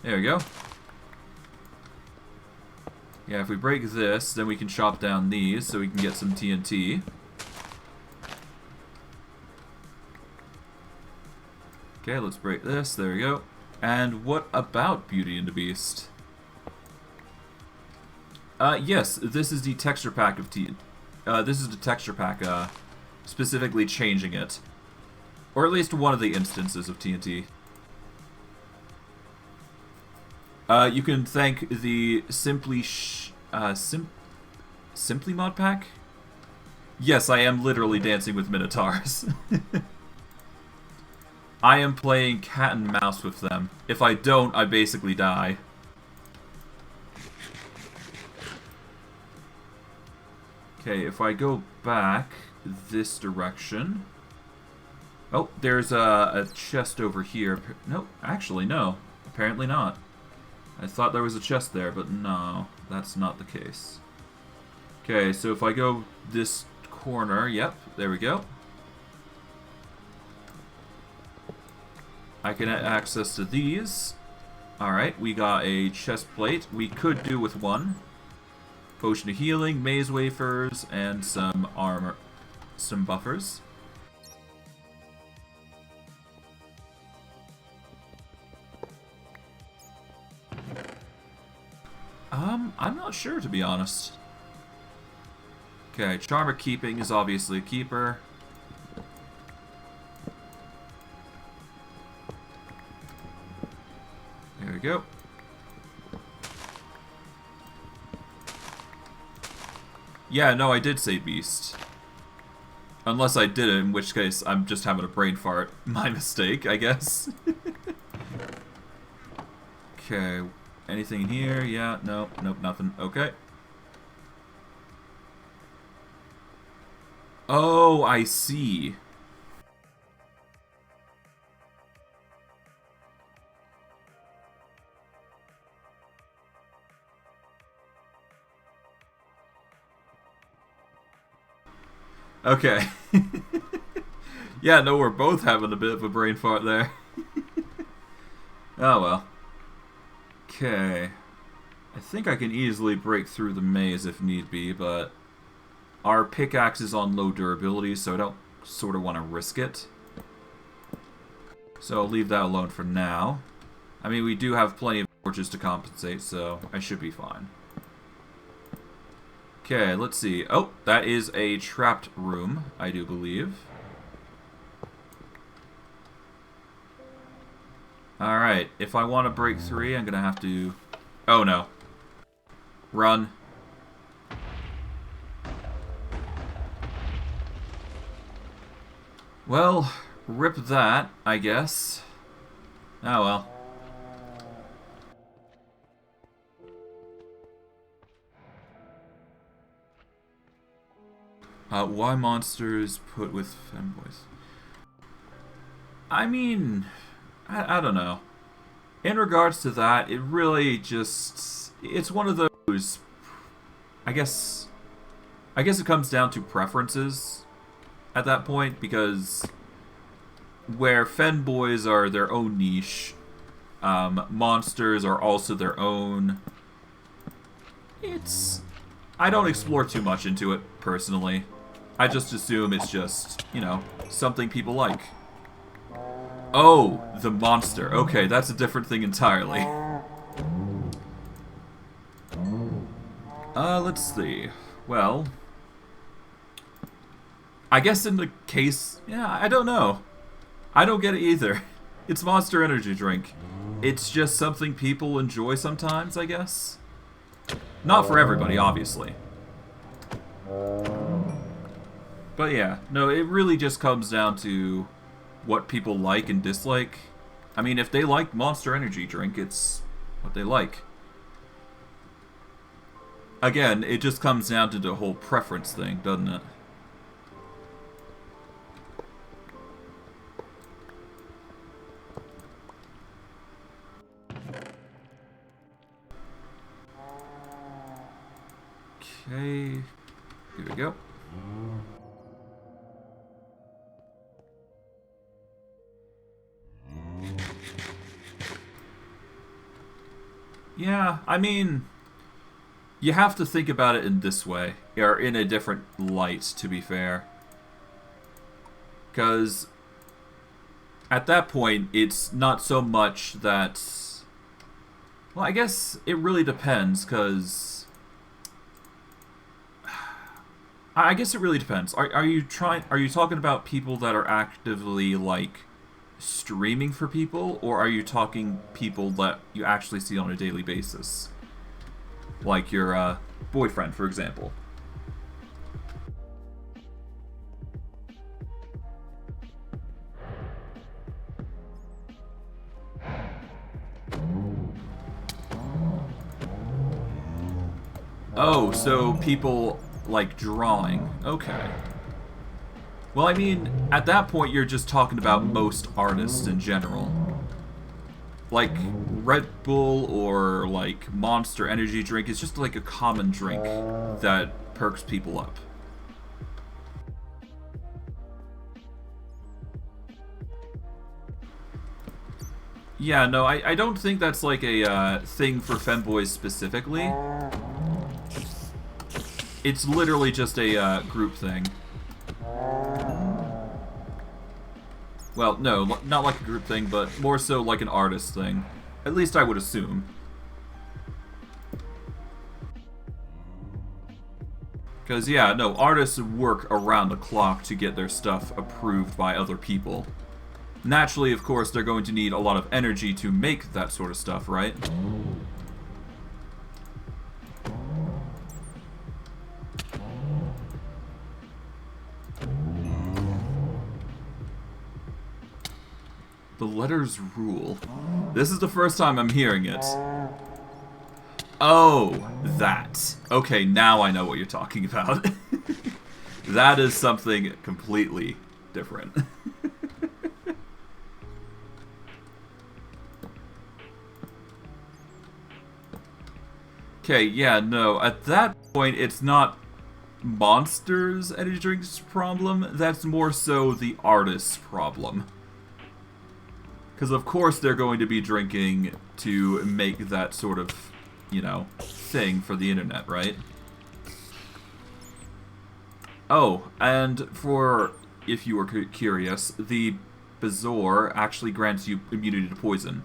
There we go. Yeah, if we break this, then we can chop down these so we can get some TNT. Okay, let's break this. There we go. And what about Beauty and the Beast? Yes, this is the texture pack of this is the texture pack, specifically changing it. Or at least one of the instances of TNT. You can thank the Simply mod pack? Yes, I am literally dancing with Minotaurs. I am playing cat and mouse with them. If I don't, I basically die. Okay, if I go back this direction... Oh, there's a chest over here. No, actually, no. Apparently not. I thought there was a chest there, but no, that's not the case. Okay, so if I go this corner, yep, there we go. I can get access to these. Alright, we got a chest plate. We could do with one. Potion of healing, maze wafers, and some armor. Some buffers. I'm not sure, to be honest. Okay, Charmer Keeping is obviously a keeper. There we go. Yeah, no, I did say beast. Unless I did it, in which case I'm just having a brain fart. My mistake, I guess. Okay, anything in here? Yeah, no, nope, nothing. Okay. Oh, I see. Okay. Yeah, no, we're both having a bit of a brain fart there. Oh well. Okay. I think I can easily break through the maze if need be, but our pickaxe is on low durability, so I don't sort of want to risk it. So I'll leave that alone for now. I mean, we do have plenty of torches to compensate, so I should be fine. Okay, let's see. Oh, that is a trapped room, I do believe. Alright, if I want to break 3, I'm going to have to... Oh, no. Run. Well, rip that, I guess. Oh, well. Why monsters put with femboys? I mean, I don't know. In regards to that, it really just... It's one of those... I guess it comes down to preferences at that point, because where femboys are their own niche, monsters are also their own... I don't explore too much into it, personally. I just assume it's just, you know, something people like. Oh, the monster. Okay, that's a different thing entirely. Let's see. Well, I guess in the case... Yeah, I don't know. I don't get it either. It's Monster Energy Drink. It's just something people enjoy sometimes, I guess. Not for everybody, obviously. But yeah, no, it really just comes down to what people like and dislike. I mean, if they like Monster Energy Drink, it's what they like. Again, it just comes down to the whole preference thing, doesn't it? Okay, here we go. Yeah, I mean, you have to think about it in this way, or in a different light, to be fair. Because at that point, it's not so much that... Well, I guess it really depends, because... I guess it really depends. Are you talking about people that are actively, like, streaming for people, or are you talking people that you actually see on a daily basis? Like your boyfriend, for example. Oh, so people like drawing. Okay. Well, I mean, at that point, you're just talking about most artists in general. Like, Red Bull or, like, Monster Energy Drink is just like a common drink that perks people up. Yeah, no, I don't think that's like a thing for femboys specifically. It's literally just a group thing. Well, no, not like a group thing, but more so like an artist thing. At least I would assume. Because, yeah, no, artists work around the clock to get their stuff approved by other people. Naturally, of course, they're going to need a lot of energy to make that sort of stuff, right? The letters rule. This is the first time I'm hearing it. Oh, that. Okay, now I know what you're talking about. That is something completely different. Okay, yeah, no. At that point, it's not Monsters Energy Drink's problem. That's more so the artist's problem. Because of course they're going to be drinking to make that sort of, you know, thing for the internet, right? Oh, and for if you were curious, the Bazaar actually grants you immunity to poison.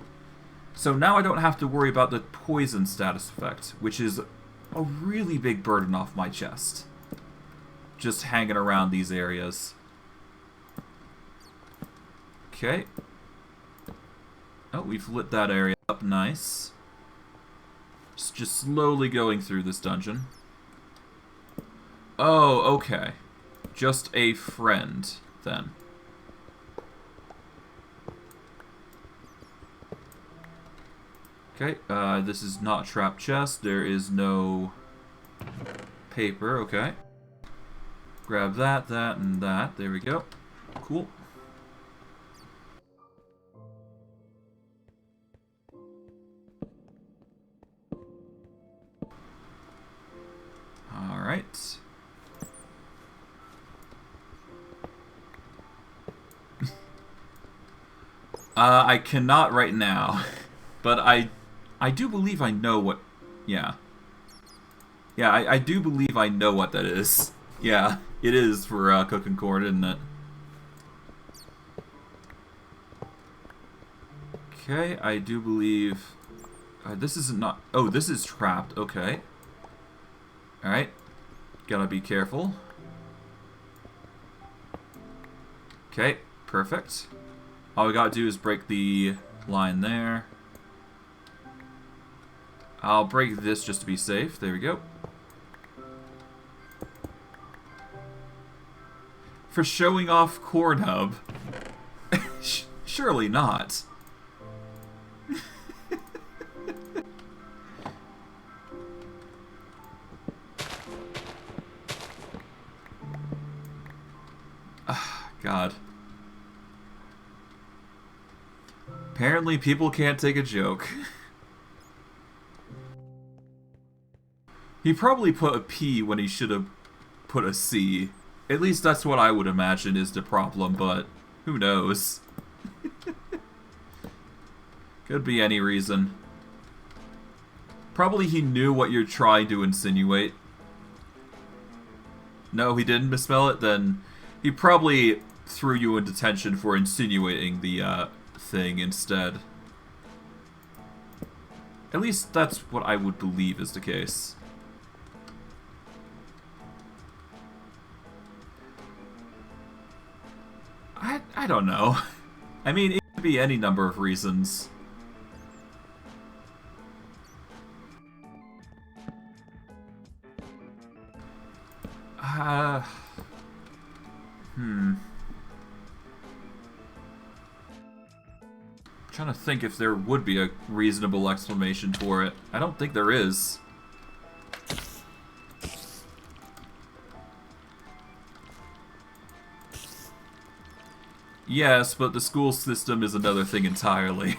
So now I don't have to worry about the poison status effect, which is a really big burden off my chest. Just hanging around these areas. Okay. Oh, we've lit that area up nice. Just slowly going through this dungeon. Oh, okay. Just a friend, then. Okay, this is not a trap chest. There is no paper, okay. Grab that, that, and that. There we go. Cool. Alright. I cannot right now, but I do believe I know what... Yeah. Yeah, I do believe I know what that is. Yeah, it is for cooking corn, isn't it? Okay, I do believe... this is not... Oh, this is trapped. Okay. Alright. Gotta be careful. Okay, perfect. All we gotta do is break the line there. I'll break this just to be safe. There we go. For showing off Corn Hub? Surely not. God. Apparently people can't take a joke. He probably put a P when he should have put a C. At least that's what I would imagine is the problem, but who knows? Could be any reason. Probably he knew what you're trying to insinuate. No, he didn't misspell it? Then he probably threw you in detention for insinuating the thing instead. At least that's what I would believe is the case. I don't know. I mean, it could be any number of reasons. Trying to think if there would be a reasonable explanation for it. I don't think there is. Yes, but the school system is another thing entirely.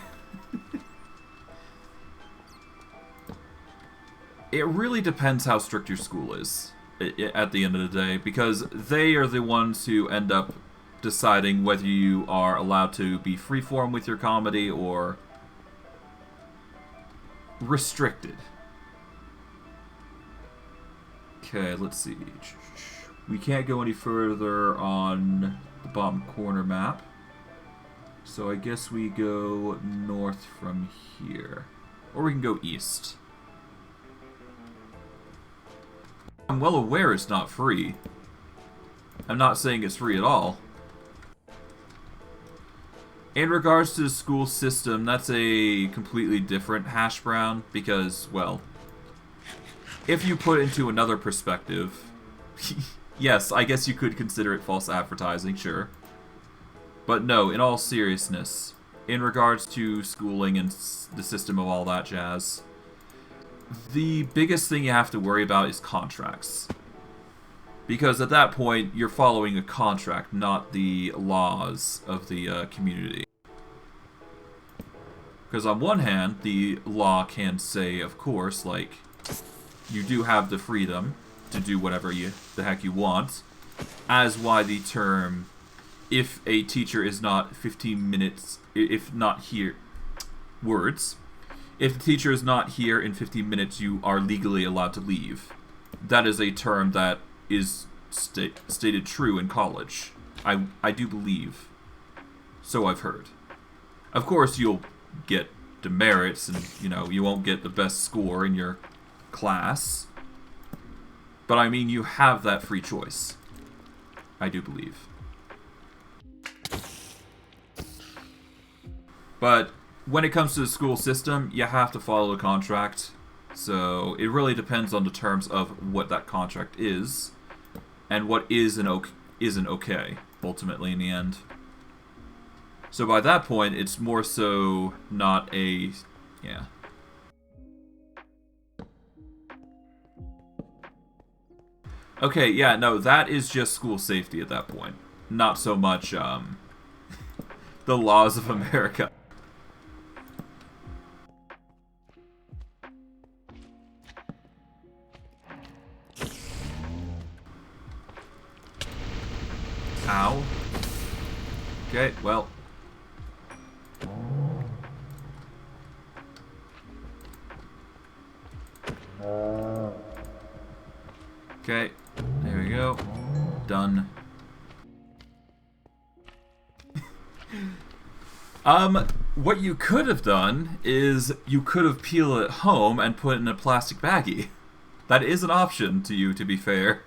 It really depends how strict your school is at the end of the day, because they are the ones who end up deciding whether you are allowed to be freeform with your comedy or restricted. Okay, let's see. We can't go any further on the bottom corner map, so I guess we go north from here, or we can go east. I'm well aware it's not free. I'm not saying it's free at all. In regards to the school system, that's a completely different hash brown because, well, if you put it into another perspective, yes, I guess you could consider it false advertising, sure. But no, in all seriousness, in regards to schooling and the system of all that jazz, the biggest thing you have to worry about is contracts. Because at that point, you're following a contract, not the laws of the community. Because on one hand, the law can say, of course, like, you do have the freedom to do whatever the heck you want, as why the term, if a teacher is not 15 minutes, if not here, words, if the teacher is not here in 15 minutes, you are legally allowed to leave. That is a term that is stated true in college. I do believe. So I've heard. Of course, you'll get demerits, and, you know, you won't get the best score in your class. But, I mean, you have that free choice. I do believe. But when it comes to the school system, you have to follow a contract. So it really depends on the terms of what that contract is, and what isn't okay, ultimately, in the end. So by that point, it's more so not a... yeah. Okay, yeah, no, that is just school safety at that point. Not so much, the laws of America. Ow. Okay, well. Okay, there we go. Done. What you could have done is you could have peeled it home and put it in a plastic baggie. That is an option to you, to be fair.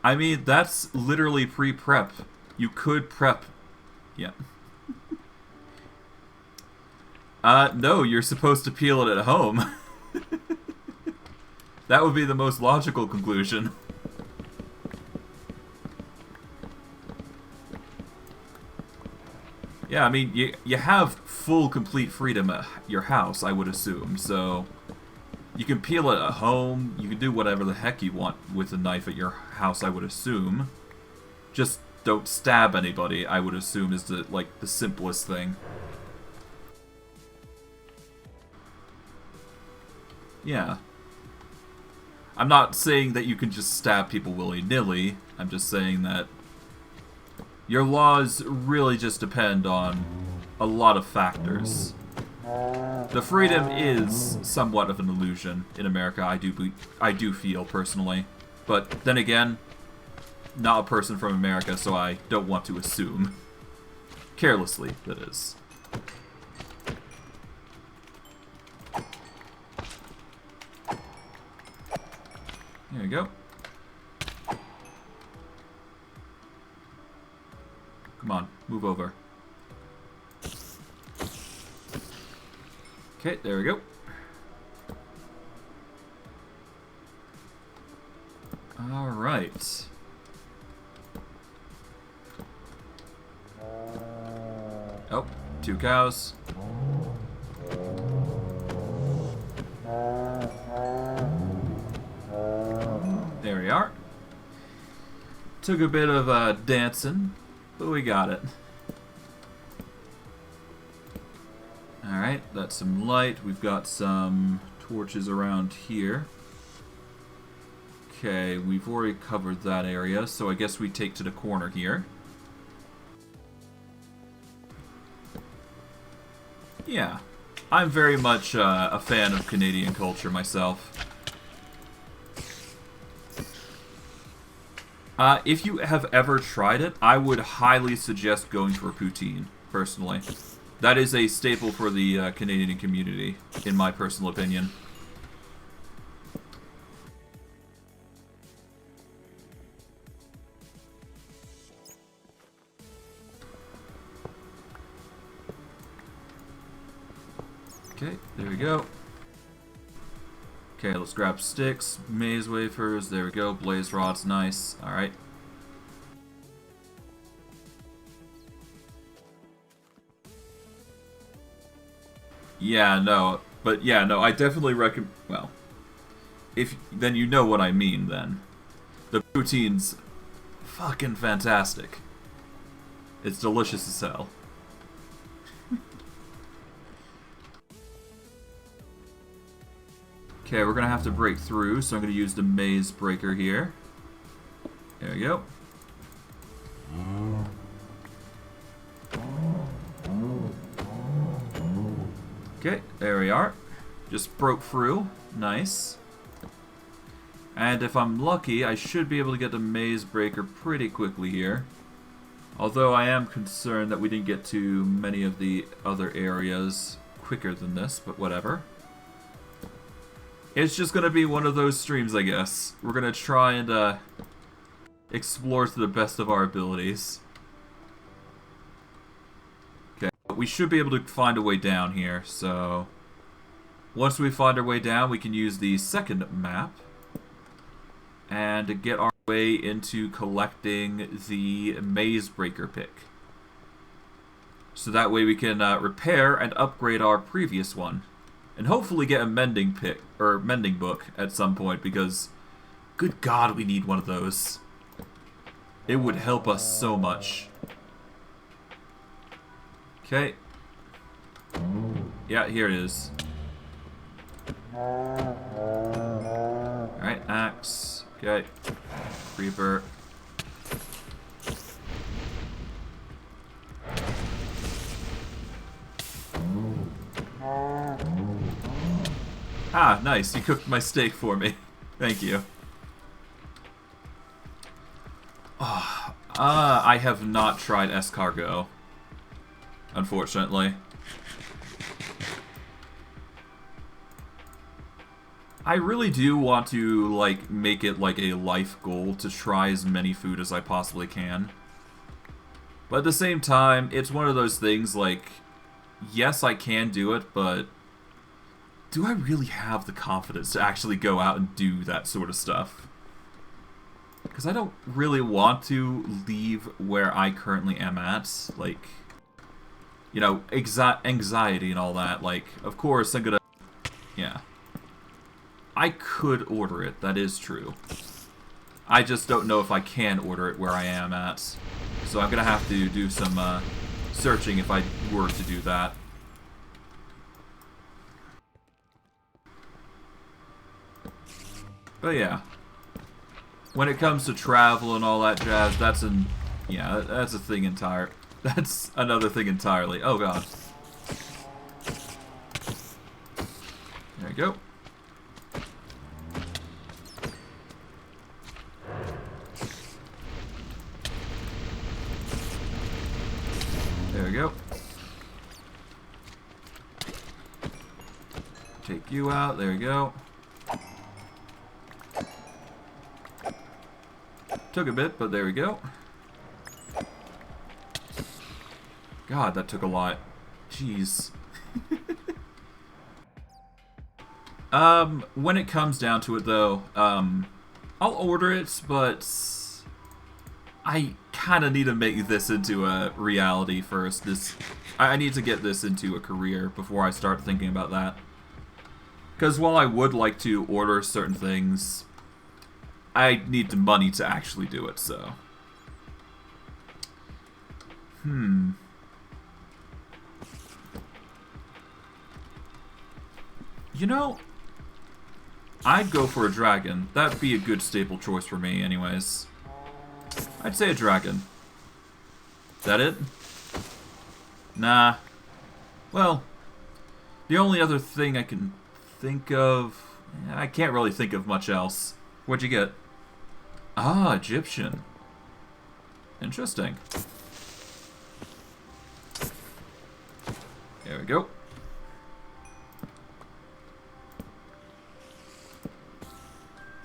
I mean, that's literally pre-prep. You could prep. Yeah. No, you're supposed to peel it at home. That would be the most logical conclusion. Yeah, I mean, you have full, complete freedom at your house, I would assume, so... You can peel it at home, you can do whatever the heck you want with a knife at your house, I would assume. Just don't stab anybody, I would assume, is the simplest thing. Yeah. I'm not saying that you can just stab people willy-nilly, I'm just saying that your laws really just depend on a lot of factors. The freedom is somewhat of an illusion in America, I do feel, personally. But then again, not a person from America, so I don't want to assume. Carelessly, that is. There we go. Come on, move over. Okay, there we go. Alright. Oh, 2 cows. There we are. Took a bit of dancing, but we got it. Alright, that's some light. We've got some torches around here. Okay, we've already covered that area, so I guess we take to the corner here. Yeah, I'm very much a fan of Canadian culture myself. If you have ever tried it, I would highly suggest going for a poutine, personally. That is a staple for the Canadian community, in my personal opinion. Okay, there we go. Okay, let's grab sticks, maze wafers, there we go, blaze rods, nice, alright. Yeah, no, but yeah, no, I definitely recommend, well, then you know what I mean, then. The poutine's fucking fantastic. It's delicious as hell. Okay, we're gonna have to break through, so I'm gonna use the maze breaker here. There we go. Okay, there we are. Just broke through. Nice. And if I'm lucky, I should be able to get the Maze Breaker pretty quickly here. Although I am concerned that we didn't get to many of the other areas quicker than this, but whatever. It's just going to be one of those streams, I guess. We're going to try and explore to the best of our abilities. Okay, we should be able to find a way down here, so... Once we find our way down, we can use the second map and to get our way into collecting the Maze Breaker pick. So that way we can repair and upgrade our previous one. And hopefully get a mending pick, or mending book at some point, because good God, we need one of those. It would help us so much. Okay. Yeah, here it is. Alright, axe. Okay. Creeper. Ah, nice. You cooked my steak for me. Thank you. Oh, I have not tried escargot. Unfortunately. I really do want to, like, make it like a life goal to try as many food as I possibly can. But at the same time, it's one of those things, like, yes, I can do it, but do I really have the confidence to actually go out and do that sort of stuff? Because I don't really want to leave where I currently am at, like, you know, anxiety and all that. Like, of course, I'm gonna, yeah. I could order it, that is true. I just don't know if I can order it where I am at. So I'm gonna have to do some searching if I were to do that. But yeah. When it comes to travel and all that jazz, that's that's a thing entire. That's another thing entirely. Oh god. There we go. There we go. Take you out. There we go. Took a bit, but there we go. God, that took a lot. Jeez. When it comes down to it, though, I'll order it, but I kind of need to make this into a reality first. I need to get this into a career before I start thinking about that. Because while I would like to order certain things, I need the money to actually do it, so. You know, I'd go for a dragon. That'd be a good staple choice for me, anyways. I'd say a dragon. Is that it? Nah. Well, the only other thing I can think of... I can't really think of much else. What'd you get? Ah, Egyptian. Interesting. There we go.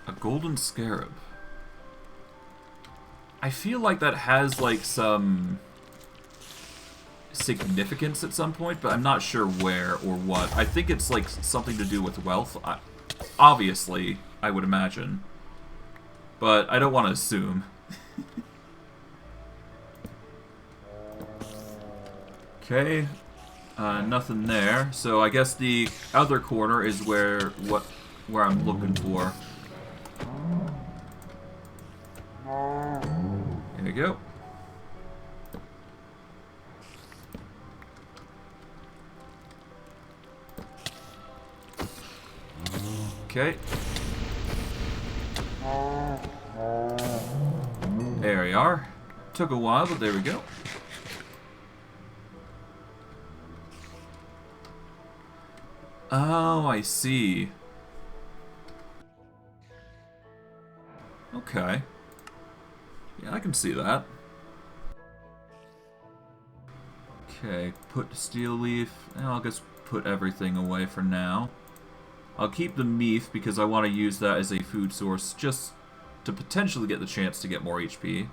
A golden scarab. I feel like that has, like, some significance at some point, but I'm not sure where or what. I think it's, like, something to do with wealth. Obviously, I would imagine. But I don't want to assume. Okay. Nothing there. So I guess the other corner is where I'm looking for. There you go. Okay. There we are. Took a while, but there we go. Oh, I see. Okay. Yeah, I can see that. Okay, put steel leaf. I'll just put everything away for now. I'll keep the meat because I want to use that as a food source just to potentially get the chance to get more HP.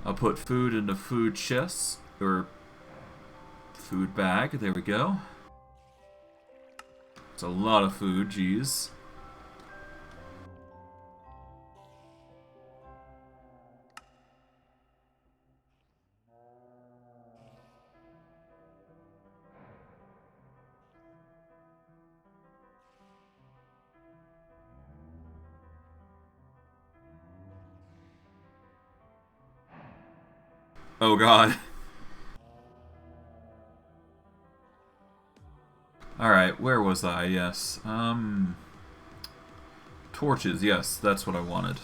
I'll put food in the food chest, or food bag, there we go. It's a lot of food, geez. Oh god. Alright, where was I? Yes. Torches, yes, that's what I wanted.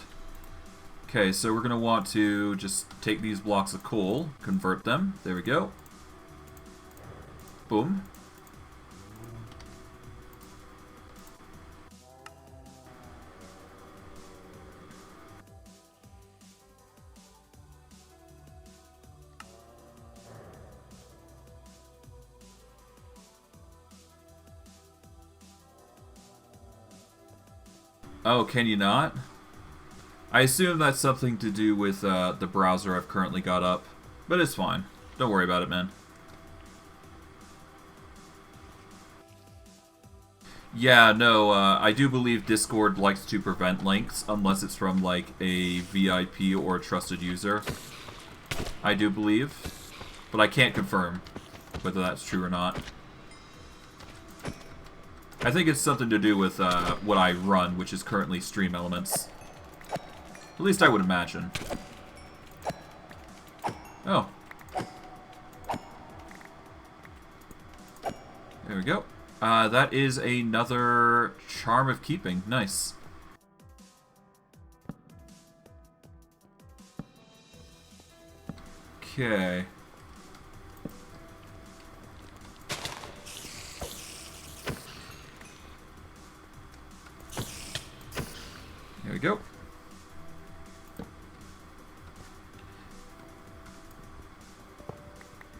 Okay, so we're going to want to just take these blocks of coal, convert them. There we go. Boom. Oh, can you not? I assume that's something to do with the browser I've currently got up. But it's fine. Don't worry about it, man. Yeah, no, I do believe Discord likes to prevent links, unless it's from, like, a VIP or a trusted user. I do believe. But I can't confirm whether that's true or not. I think it's something to do with what I run, which is currently Stream Elements. At least I would imagine. Oh. There we go. That is another Charm of Keeping. Nice. Okay. There we go.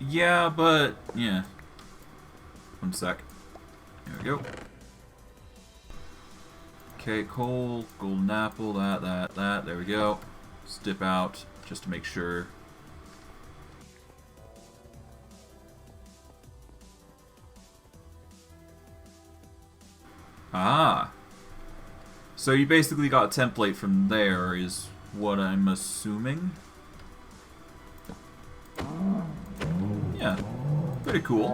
Yeah, but... yeah. One sec. There we go. Okay, coal, golden apple, that. There we go. Stip out, just to make sure. Ah. So you basically got a template from there, is what I'm assuming. Yeah. Pretty cool.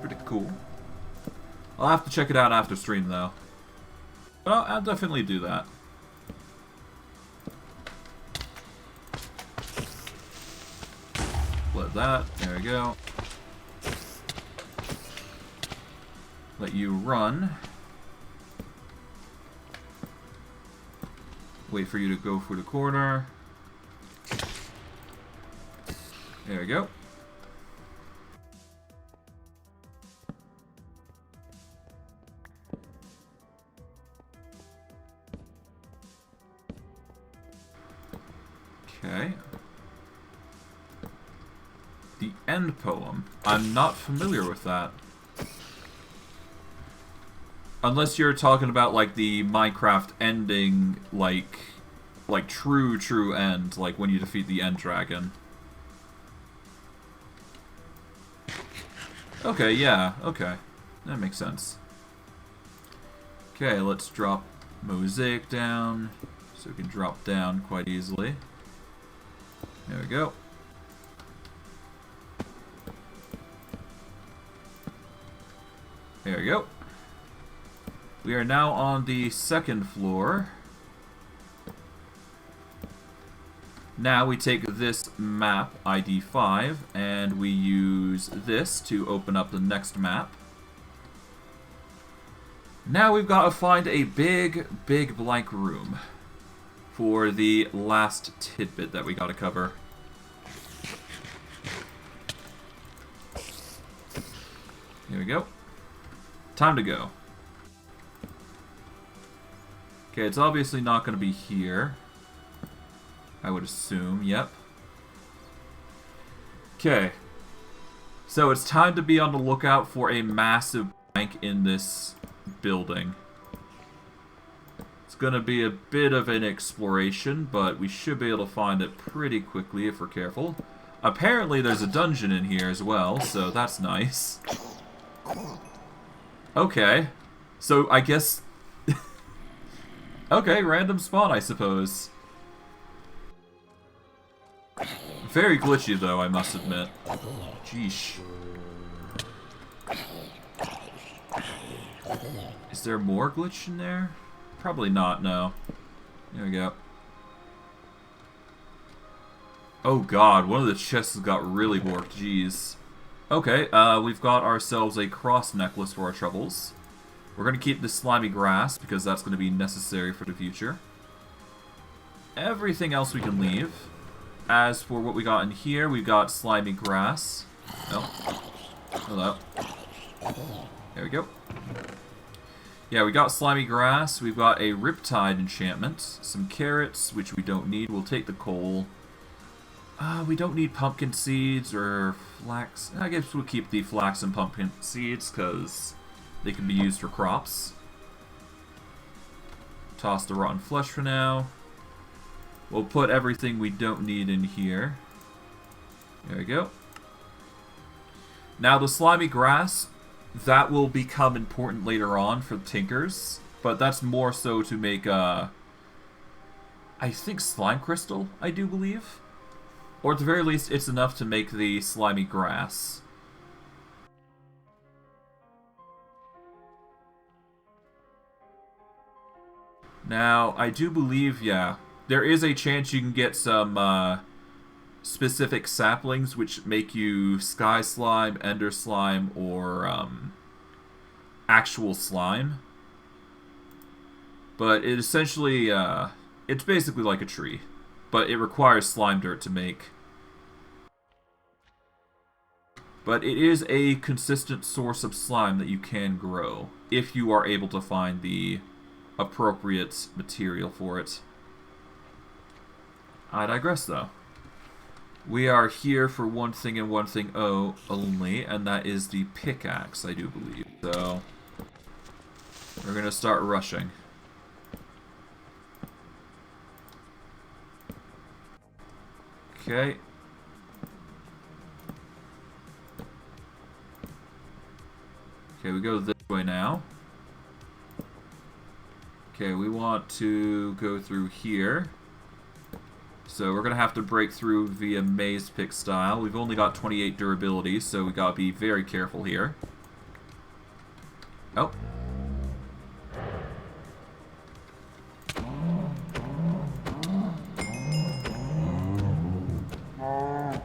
Pretty cool. I'll have to check it out after stream, though. But I'll definitely do that. Let that. There we go. Let you run. Wait for you to go through the corner. There we go. Okay. The end poem. I'm not familiar with that. Unless you're talking about, like, the Minecraft ending, like true end, like when you defeat the end dragon. Okay, yeah, okay. That makes sense. Okay, let's drop Mosaic down, so we can drop down quite easily. There we go. There we go. We are now on the second floor. Now we take this map, ID 5, and we use this to open up the next map. Now we've got to find a big blank room for the last tidbit that we got to cover. Here we go. Time to go. Okay, it's obviously not going to be here. I would assume, yep. Okay. So it's time to be on the lookout for a massive blank in this building. It's going to be a bit of an exploration, but we should be able to find it pretty quickly if we're careful. Apparently there's a dungeon in here as well, so that's nice. Okay. So I guess... okay, random spawn, I suppose. Very glitchy, though, I must admit. Jeesh. Is there more glitch in there? Probably not, no. There we go. Oh god, one of the chests got really warped, jeez. Okay, we've got ourselves a cross necklace for our troubles. We're going to keep the slimy grass, because that's going to be necessary for the future. Everything else we can leave. As for what we got in here, we've got slimy grass. Oh. Hello. There we go. Yeah, we got slimy grass. We've got a riptide enchantment. Some carrots, which we don't need. We'll take the coal. We don't need pumpkin seeds or flax. I guess we'll keep the flax and pumpkin seeds, because they can be used for crops. Toss the rotten flesh for now. We'll put everything we don't need in here. There we go. Now the slimy grass, that will become important later on for tinkers. But that's more so to make, I think slime crystal, I do believe. Or at the very least, it's enough to make the slimy grass. Now, I do believe, yeah, there is a chance you can get some specific saplings which make you sky slime, ender slime, or actual slime. But it essentially, it's basically like a tree. But it requires slime dirt to make. But it is a consistent source of slime that you can grow, if you are able to find the appropriate material for it. I digress, though. We are here for one thing and one thing only, and that is the pickaxe, I do believe. So, we're going to start rushing. Okay. Okay, we go this way now. Okay, we want to go through here. So we're going to have to break through via Maze Pick style. We've only got 28 durability, so we got to be very careful here. Oh.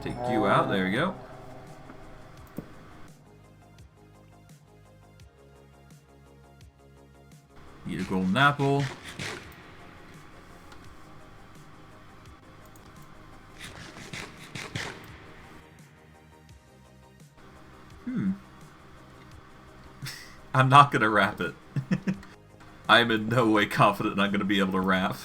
Take you out, there you go. Eat a golden apple. I'm not gonna wrap it. I'm in no way confident I'm gonna be able to wrap.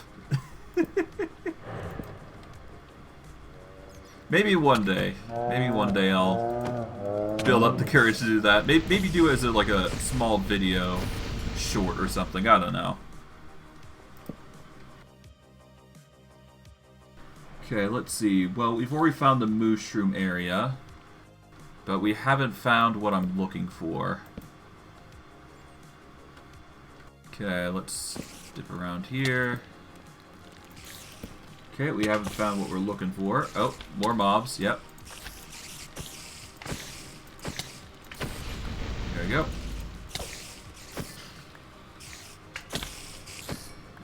Maybe one day. Maybe one day I'll build up the courage to do that. Maybe do it as like a small video short or something. I don't know. Okay, let's see. Well, we've already found the mushroom area, but we haven't found what I'm looking for. Okay, let's dip around here. Okay, we haven't found what we're looking for. Oh, more mobs, yep. There we go.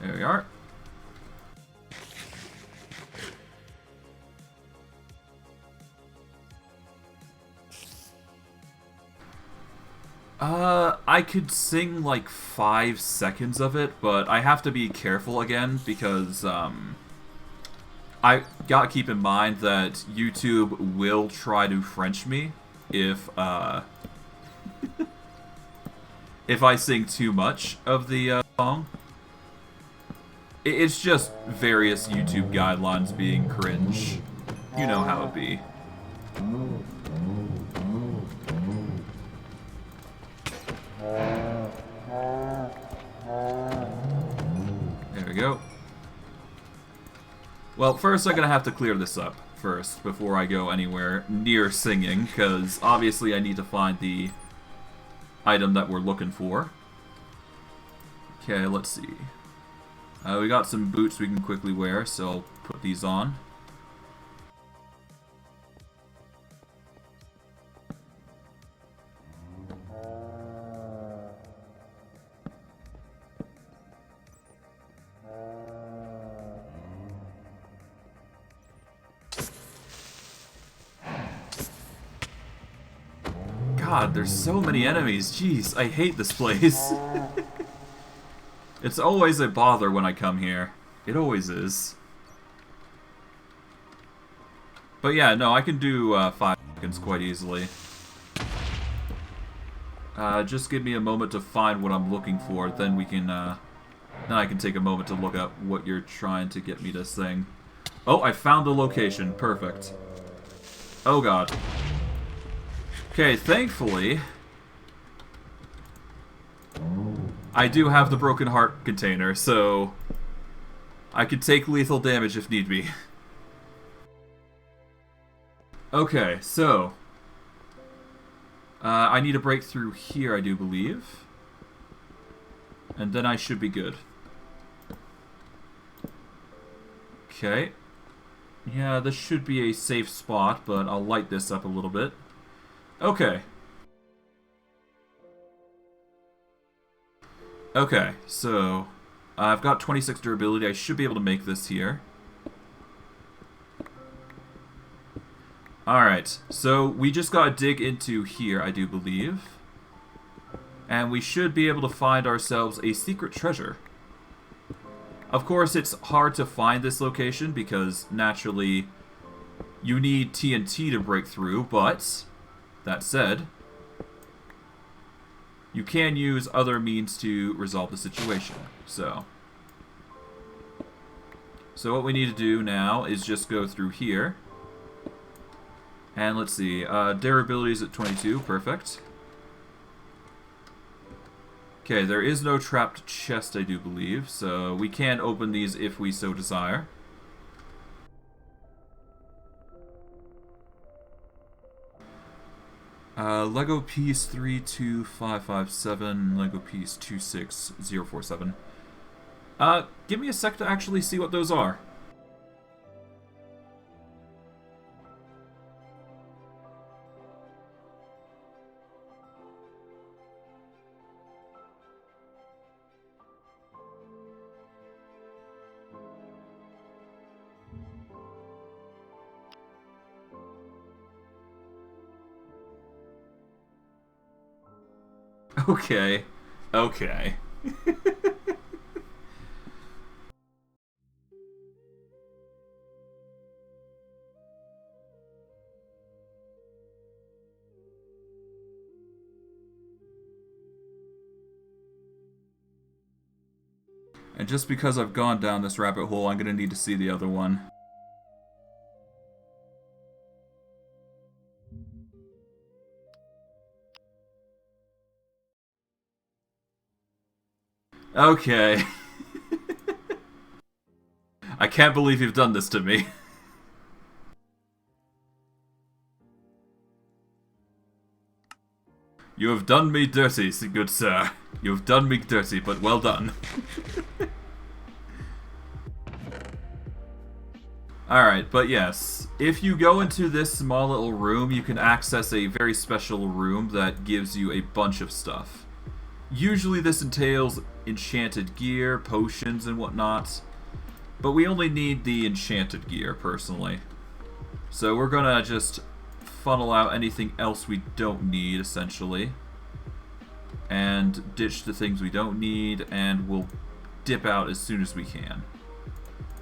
There we are. I could sing like 5 seconds of it, but I have to be careful again because, I gotta keep in mind that YouTube will try to French me if if I sing too much of the song. It's just various YouTube guidelines being cringe. You know how it be. There we go. Well, first I'm gonna have to clear this up first before I go anywhere near singing, because obviously I need to find the item that we're looking for. Okay, let's see. We got some boots we can quickly wear, so I'll put these on. God, there's so many enemies. Jeez, I hate this place. It's always a bother when I come here. It always is. But yeah, no, I can do 5 seconds quite easily. Just give me a moment to find what I'm looking for, then we can, then I can take a moment to look up what you're trying to get me to sing. Oh, I found the location. Perfect. Oh god. Okay, thankfully, I do have the broken heart container, so I can take lethal damage if need be. Okay, so I need to break through here, I do believe, and then I should be good. Okay. Yeah, this should be a safe spot, but I'll light this up a little bit. Okay. Okay, so I've got 26 durability. I should be able to make this here. Alright, so we just gotta dig into here, I do believe. And we should be able to find ourselves a secret treasure. Of course, it's hard to find this location because, naturally, you need TNT to break through, but that said, you can use other means to resolve the situation. So what we need to do now is just go through here. And let's see, durability is at 22, perfect. Okay, there is no trapped chest, I do believe, so we can open these if we so desire. Lego piece 32557, Lego piece 26047. Give me a sec to actually see what those are. Okay. Okay. And just because I've gone down this rabbit hole, I'm gonna need to see the other one. Okay. I can't believe you've done this to me. You have done me dirty, good sir. You have done me dirty, but well done. Alright, but yes. If you go into this small little room, you can access a very special room that gives you a bunch of stuff. Usually this entails enchanted gear, potions, and whatnot. But we only need the enchanted gear, personally. So we're gonna just funnel out anything else we don't need, essentially. And ditch the things we don't need, and we'll dip out as soon as we can.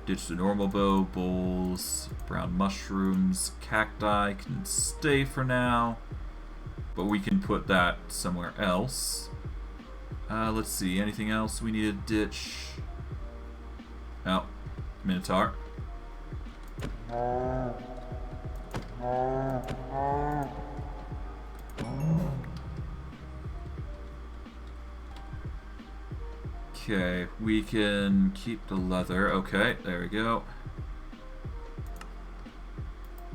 Ditch the normal bow, bowls, brown mushrooms, cacti can stay for now. But we can put that somewhere else. Let's see, anything else we need to ditch? Oh, Minotaur. Okay, we can keep the leather. Okay, there we go.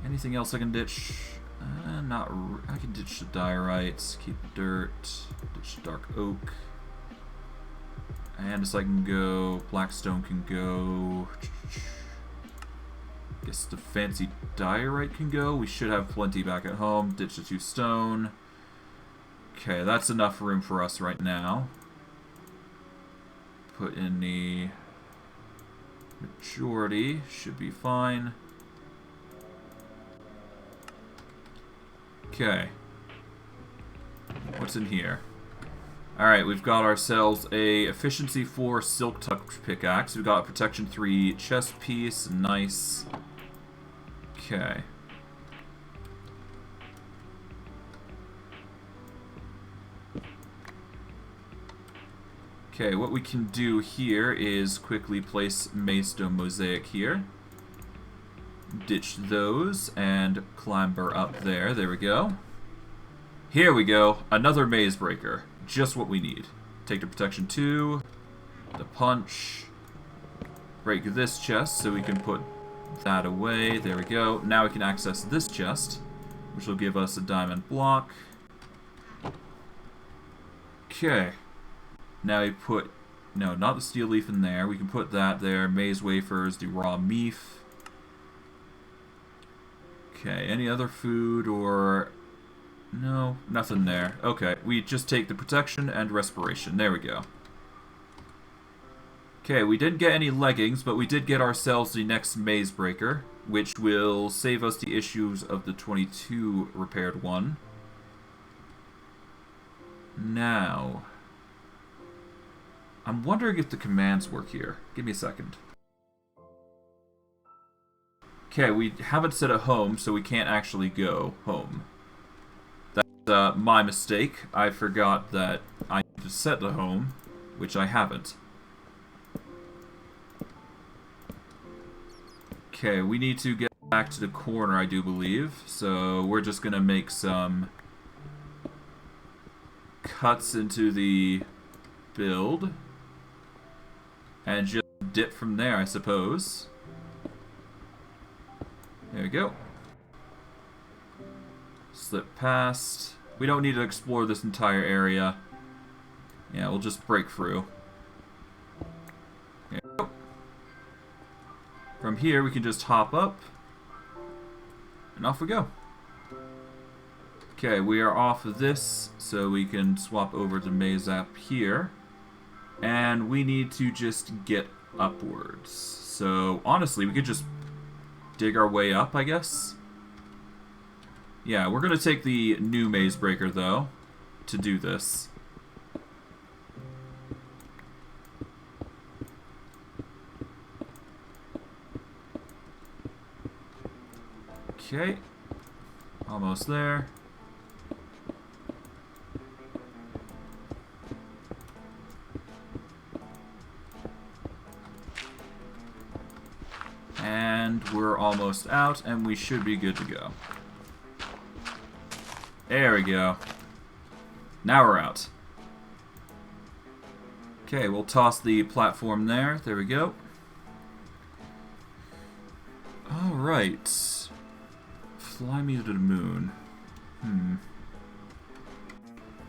Anything else I can ditch? I can ditch the diorites, keep the dirt, ditch the dark oak. Andesite can go, blackstone can go. Guess the fancy diorite can go. We should have plenty back at home. Ditch the 2 stone. Okay, that's enough room for us right now. Put in the majority. Should be fine. Okay. What's in here? Alright, we've got ourselves a efficiency 4 silk touch pickaxe. We've got a protection 3 chest piece. Nice. Okay. Okay, what we can do here is quickly place Maze Stone Mosaic here. Ditch those and clamber up there. There we go. Here we go. Another Maze Breaker. Just what we need. Take the protection 2. The punch. Break this chest so we can put that away. There we go. Now we can access this chest, which will give us a diamond block. Okay. Now we put... No, not the steel leaf in there. We can put that there. Maze wafers, the raw meat. Okay, any other food or... No, nothing there. Okay, we just take the protection and respiration. There we go. Okay, we didn't get any leggings, but we did get ourselves the next Maze Breaker, which will save us the issues of the 22 repaired one. Now... I'm wondering if the commands work here. Give me a second. Okay, we haven't set a home, so we can't actually go home. That's my mistake. I forgot that I need to set the home, which I haven't. Okay, we need to get back to the corner, I do believe. So we're just gonna make some cuts into the build. And just dip from there, I suppose. There we go. Slip past. We don't need to explore this entire area. Yeah, we'll just break through. There we go. From here, we can just hop up. And off we go. Okay, we are off of this, so we can swap over to Maze app here. And we need to just get upwards. So, honestly, we could just dig our way up, I guess. Yeah, we're going to take the new Maze Breaker, though, to do this. Okay. Almost there. And we're almost out, and we should be good to go. There we go. Now we're out. Okay, we'll toss the platform there. There we go. Alright. Fly me to the moon.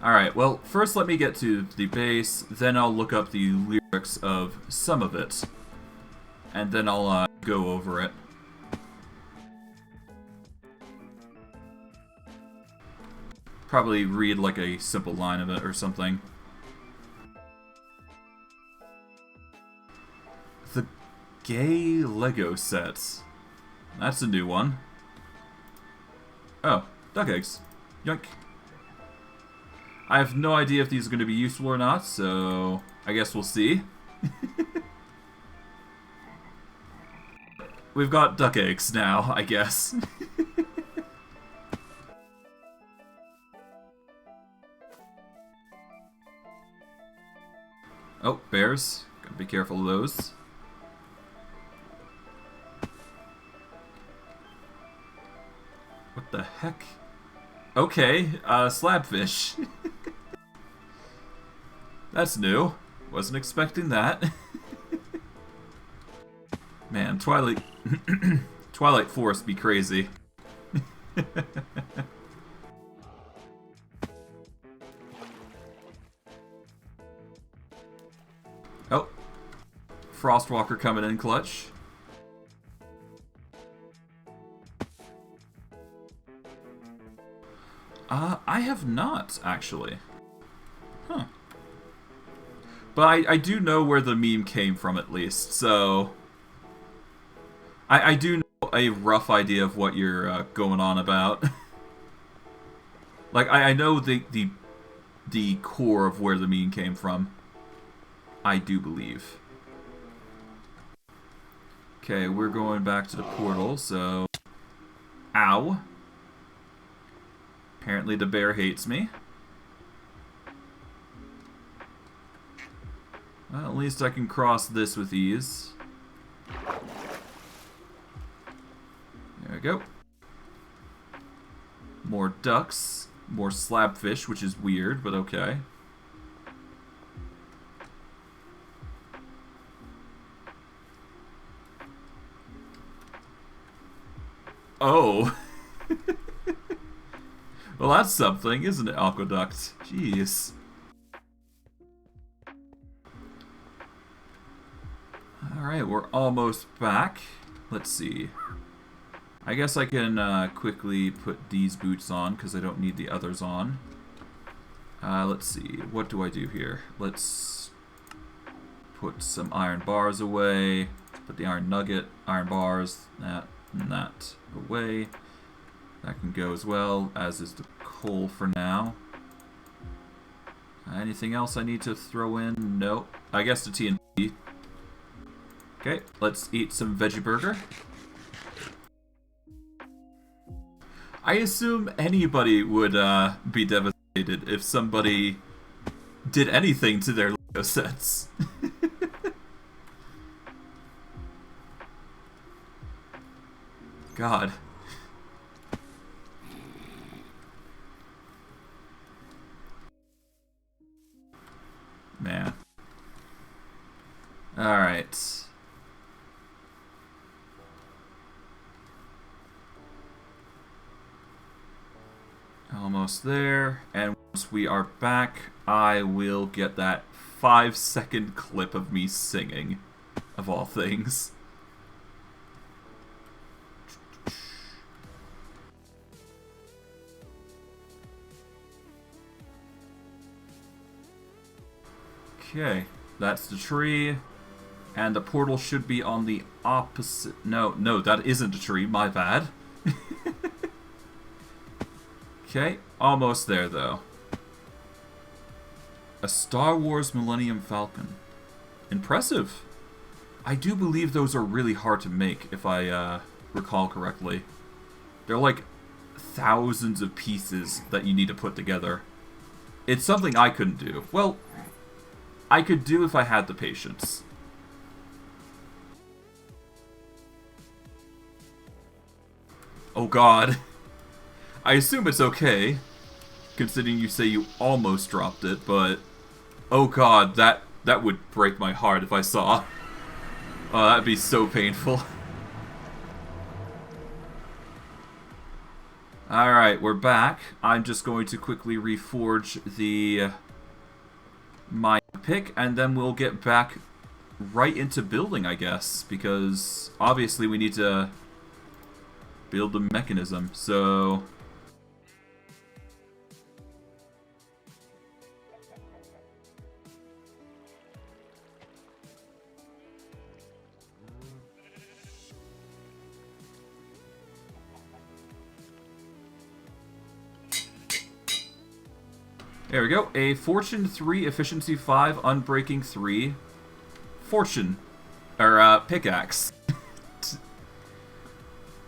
Alright, well, first let me get to the base, then I'll look up the lyrics of some of it. And then I'll go over it. Probably read like a simple line of it or something. The gay Lego sets. That's a new one. Oh, duck eggs. Yoink. I have no idea if these are going to be useful or not, so I guess we'll see. We've got duck eggs now, I guess. Oh, bears. Gotta be careful of those. The heck? Okay, slabfish. That's new. Wasn't expecting that. Man, Twilight Forest be crazy. Oh. Frostwalker coming in clutch. I have not, actually. Huh. But I do know where the meme came from, at least, so... I do know a rough idea of what you're going on about. Like, I know the core of where the meme came from. I do believe. Okay, we're going back to the portal, so... Ow. Apparently the bear hates me. Well, at least I can cross this with ease. There we go. More ducks. More slabfish, which is weird, but okay. Oh. Well, that's something, isn't it, Aqueduct? Jeez. Alright, we're almost back. Let's see. I guess I can quickly put these boots on, because I don't need the others on. Let's see. What do I do here? Let's put some iron bars away. Put the iron nugget, iron bars, that, and that away. That can go as well, as is the coal for now. Anything else I need to throw in? Nope. I guess the TNT. Okay, let's eat some veggie burger. I assume anybody would be devastated if somebody did anything to their Lego sets. God. Man. Alright. Almost there. And once we are back, I will get that 5-second clip of me singing, of all things. Okay, that's the tree, and the portal should be on the opposite... No, that isn't a tree, my bad. Okay, almost there, though. A Star Wars Millennium Falcon. Impressive. I do believe those are really hard to make, if I recall correctly. They're like thousands of pieces that you need to put together. It's something I couldn't do. Well, I could do if I had the patience. Oh god. I assume it's okay, considering you say you almost dropped it, but... Oh god, that would break my heart if I saw. Oh, that'd be so painful. Alright, we're back. I'm just going to quickly reforge the... my pick, and then we'll get back right into building, I guess, because obviously we need to build the mechanism, so... There we go. A Fortune 3, Efficiency 5, Unbreaking 3. Fortune. Or, Pickaxe.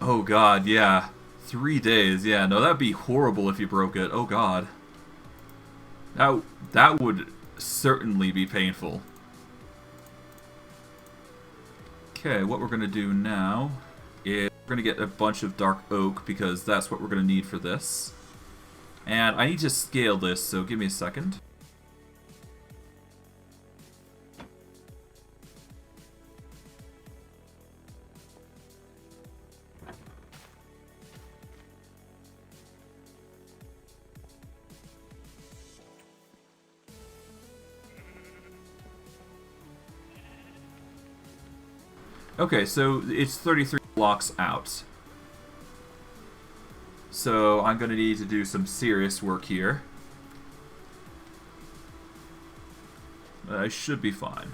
Oh god, yeah. 3 days, yeah. No, that'd be horrible if you broke it. Oh god. That would certainly be painful. Okay, what we're gonna do now is we're We're going to get a bunch of dark oak because that's what we're going to need for this. And I need to scale this, so give me a second. Okay, so it's 33 blocks out. So I'm going to need to do some serious work here. I should be fine.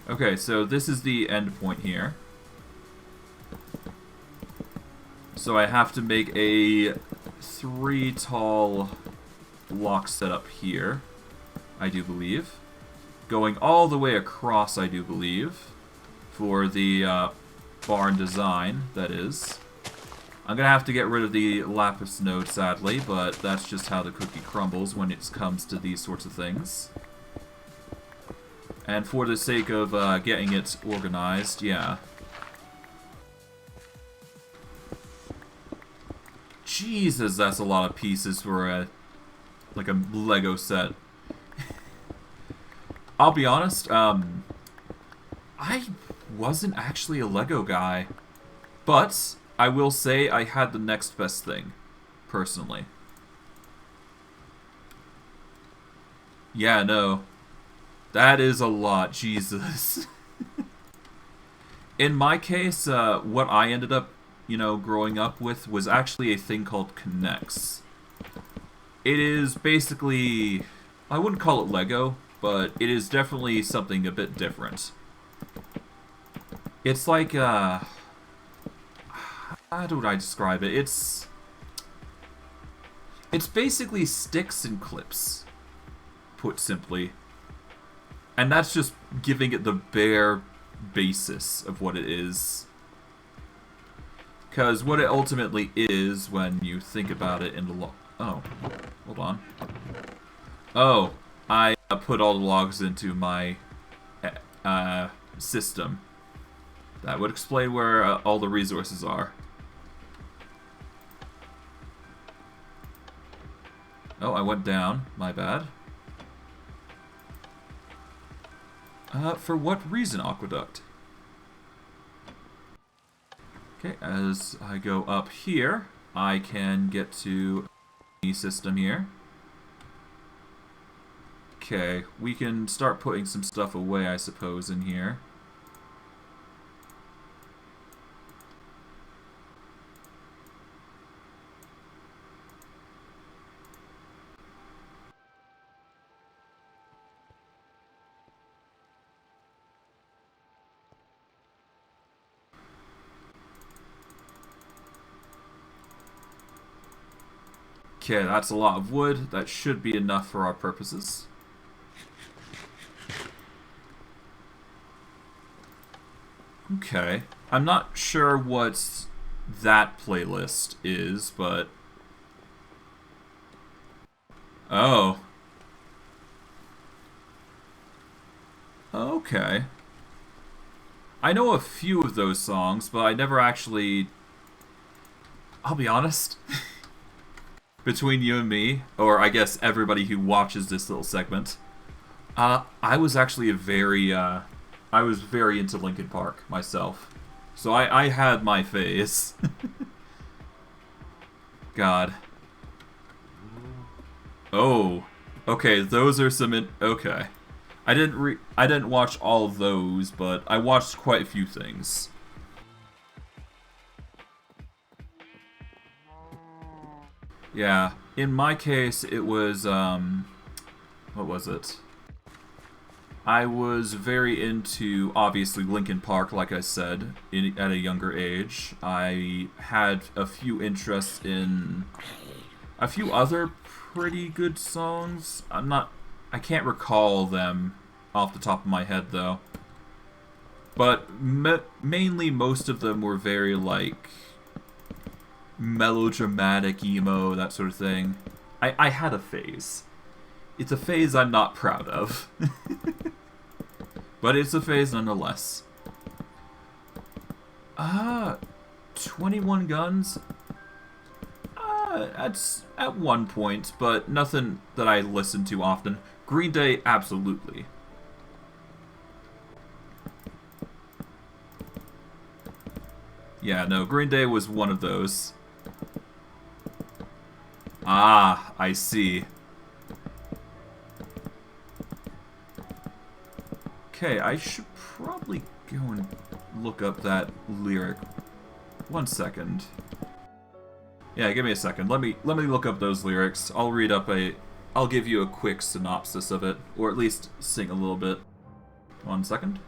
Okay, so this is the end point here. So I have to make a 3 tall block setup here, I do believe. Going all the way across, I do believe, for the barn design, that is. I'm going to have to get rid of the lapis node, sadly, but that's just how the cookie crumbles when it comes to these sorts of things. And for the sake of getting it organized, yeah. Jesus, that's a lot of pieces for a like a Lego set. I'll be honest, I wasn't actually a Lego guy, but I will say I had the next best thing, personally. Yeah, no. That is a lot, Jesus. In my case, what I ended up, growing up with was actually a thing called Connects. It is basically, I wouldn't call it Lego, but it is definitely something a bit different. It's like, how do I describe it? It's basically sticks and clips, put simply. And that's just giving it the bare basis of what it is. Because what it ultimately is, when you think about it in the oh, hold on. Oh, I put all the logs into my system. That would explain where all the resources are. Oh, I went down. My bad. For what reason, Aqueduct? Okay, as I go up here, I can get to the system here. Okay, we can start putting some stuff away, I suppose, in here. Okay, that's a lot of wood. That should be enough for our purposes. Okay. I'm not sure what that playlist is, but... Oh. Okay. I know a few of those songs, but I never actually... I'll be honest. Between you and me, or I guess everybody who watches this little segment, I was actually I was very into Linkin Park myself. So I had my phase. God. Oh. Okay, those are some okay. I didn't watch all of those, but I watched quite a few things. Yeah, in my case, it was, what was it? I was very into, obviously, Linkin Park, like I said, at a younger age. I had a few interests in a few other pretty good songs. I can't recall them off the top of my head, though. But mainly, most of them were very, like, melodramatic emo, that sort of thing. I had a phase. It's a phase I'm not proud of. But it's a phase nonetheless. 21 guns? At one point, but nothing that I listen to often. Green Day, absolutely. Yeah, no, Green Day was one of those. Ah, I see. Okay, I should probably go and look up that lyric. 1 second. Yeah, give me a second. Let me look up those lyrics. I'll give you a quick synopsis of it, or at least sing a little bit. 1 second.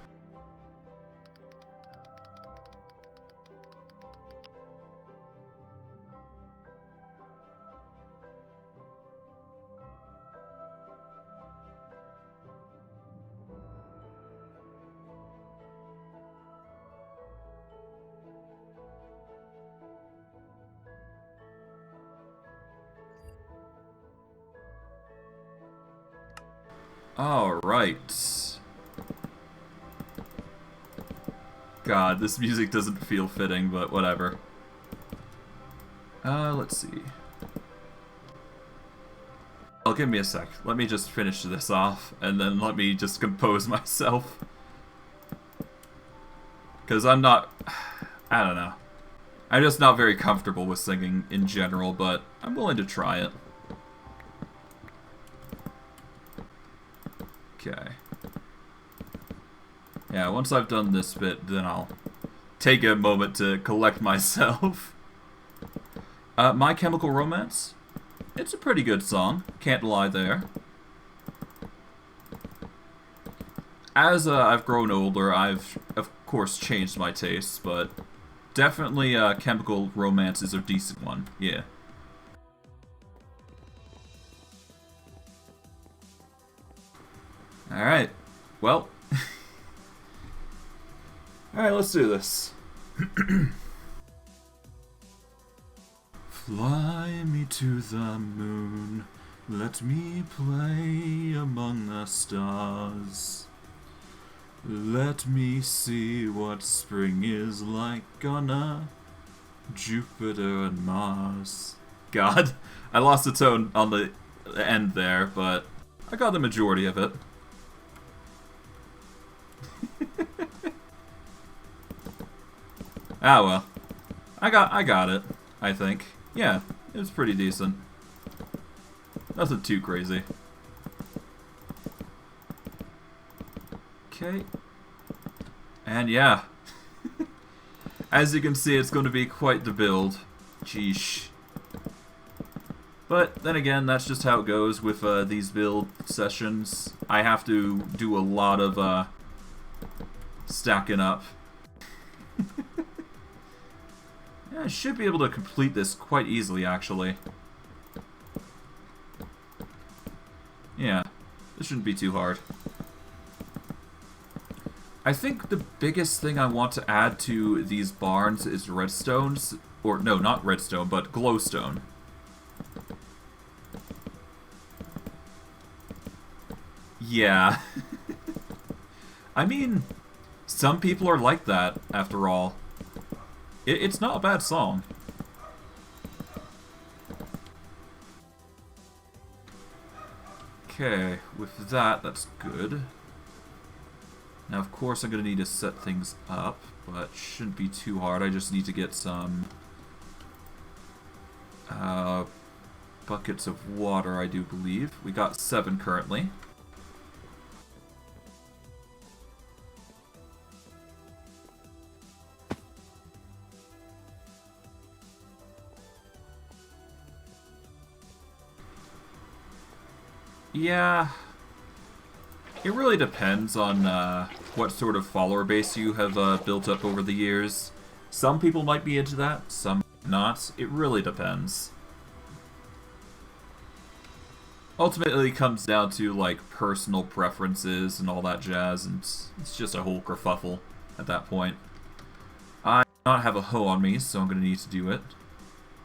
Alright. God, this music doesn't feel fitting, but whatever. Let's see. Oh, give me a sec. Let me just finish this off, and then let me just compose myself. Because I'm not... I don't know. I'm just not very comfortable with singing in general, but I'm willing to try it. Okay. Yeah, once I've done this bit, then I'll take a moment to collect myself. My Chemical Romance? It's a pretty good song, can't lie there. As I've grown older, I've, of course, changed my tastes, but definitely Chemical Romance is a decent one, yeah. Alright, well. Alright, let's do this. Fly me to the moon, let me play among the stars. Let me see what spring is like on Jupiter and Mars. God, I lost the tone on the end there, but I got the majority of it. Ah well. I got it, I think. Yeah, it was pretty decent. Nothing too crazy. Okay. And yeah. As you can see, it's going to be quite the build. Sheesh. But then again, that's just how it goes with these build sessions. I have to do a lot of stacking up. Yeah, I should be able to complete this quite easily, actually. Yeah, this shouldn't be too hard. I think the biggest thing I want to add to these barns is redstones. Or, no, not redstone, but glowstone. Yeah. I mean, some people are like that, after all. It's not a bad song. Okay, with that, that's good. Now, of course, I'm going to need to set things up, but shouldn't be too hard. I just need to get some buckets of water, I do believe. We got 7 currently. Yeah, it really depends on what sort of follower base you have built up over the years. Some people might be into that, some not. It really depends. Ultimately, it comes down to like personal preferences and all that jazz, and it's just a whole kerfuffle at that point. I do not have a hoe on me, so I'm going to need to do it.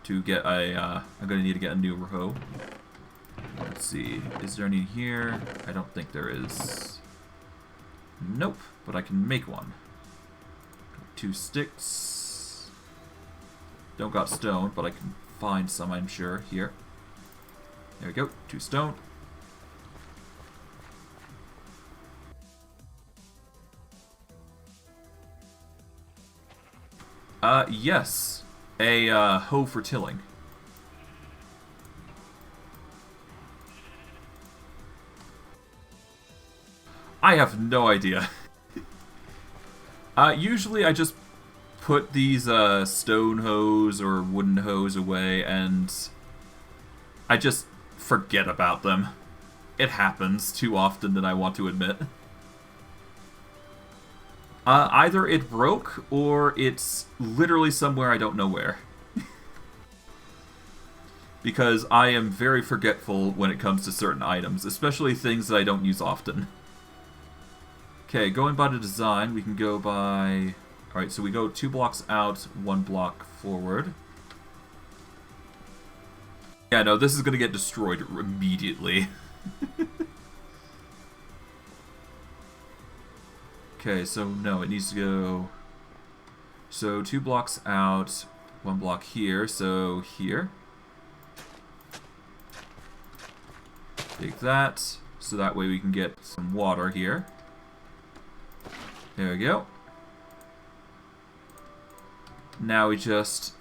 to get a, I'm gonna need to get a new hoe. Let's see, is there any here? I don't think there is. Nope, but I can make one. 2 sticks. Don't got stone, but I can find some, I'm sure, here. There we go, 2 stone. Yes. A, hoe for tilling. I have no idea. Usually I just put these, stone hoes or wooden hoes away and I just forget about them. It happens too often than I want to admit. Either it broke, or it's literally somewhere I don't know where. Because I am very forgetful when it comes to certain items, especially things that I don't use often. Okay, going by the design, we can go by... Alright, so we go 2 blocks out, 1 block forward. Yeah, no, this is gonna get destroyed immediately. Okay, so no, it needs to go... So 2 blocks out, 1 block here, so here. Take that, so that way we can get some water here. There we go. Now we just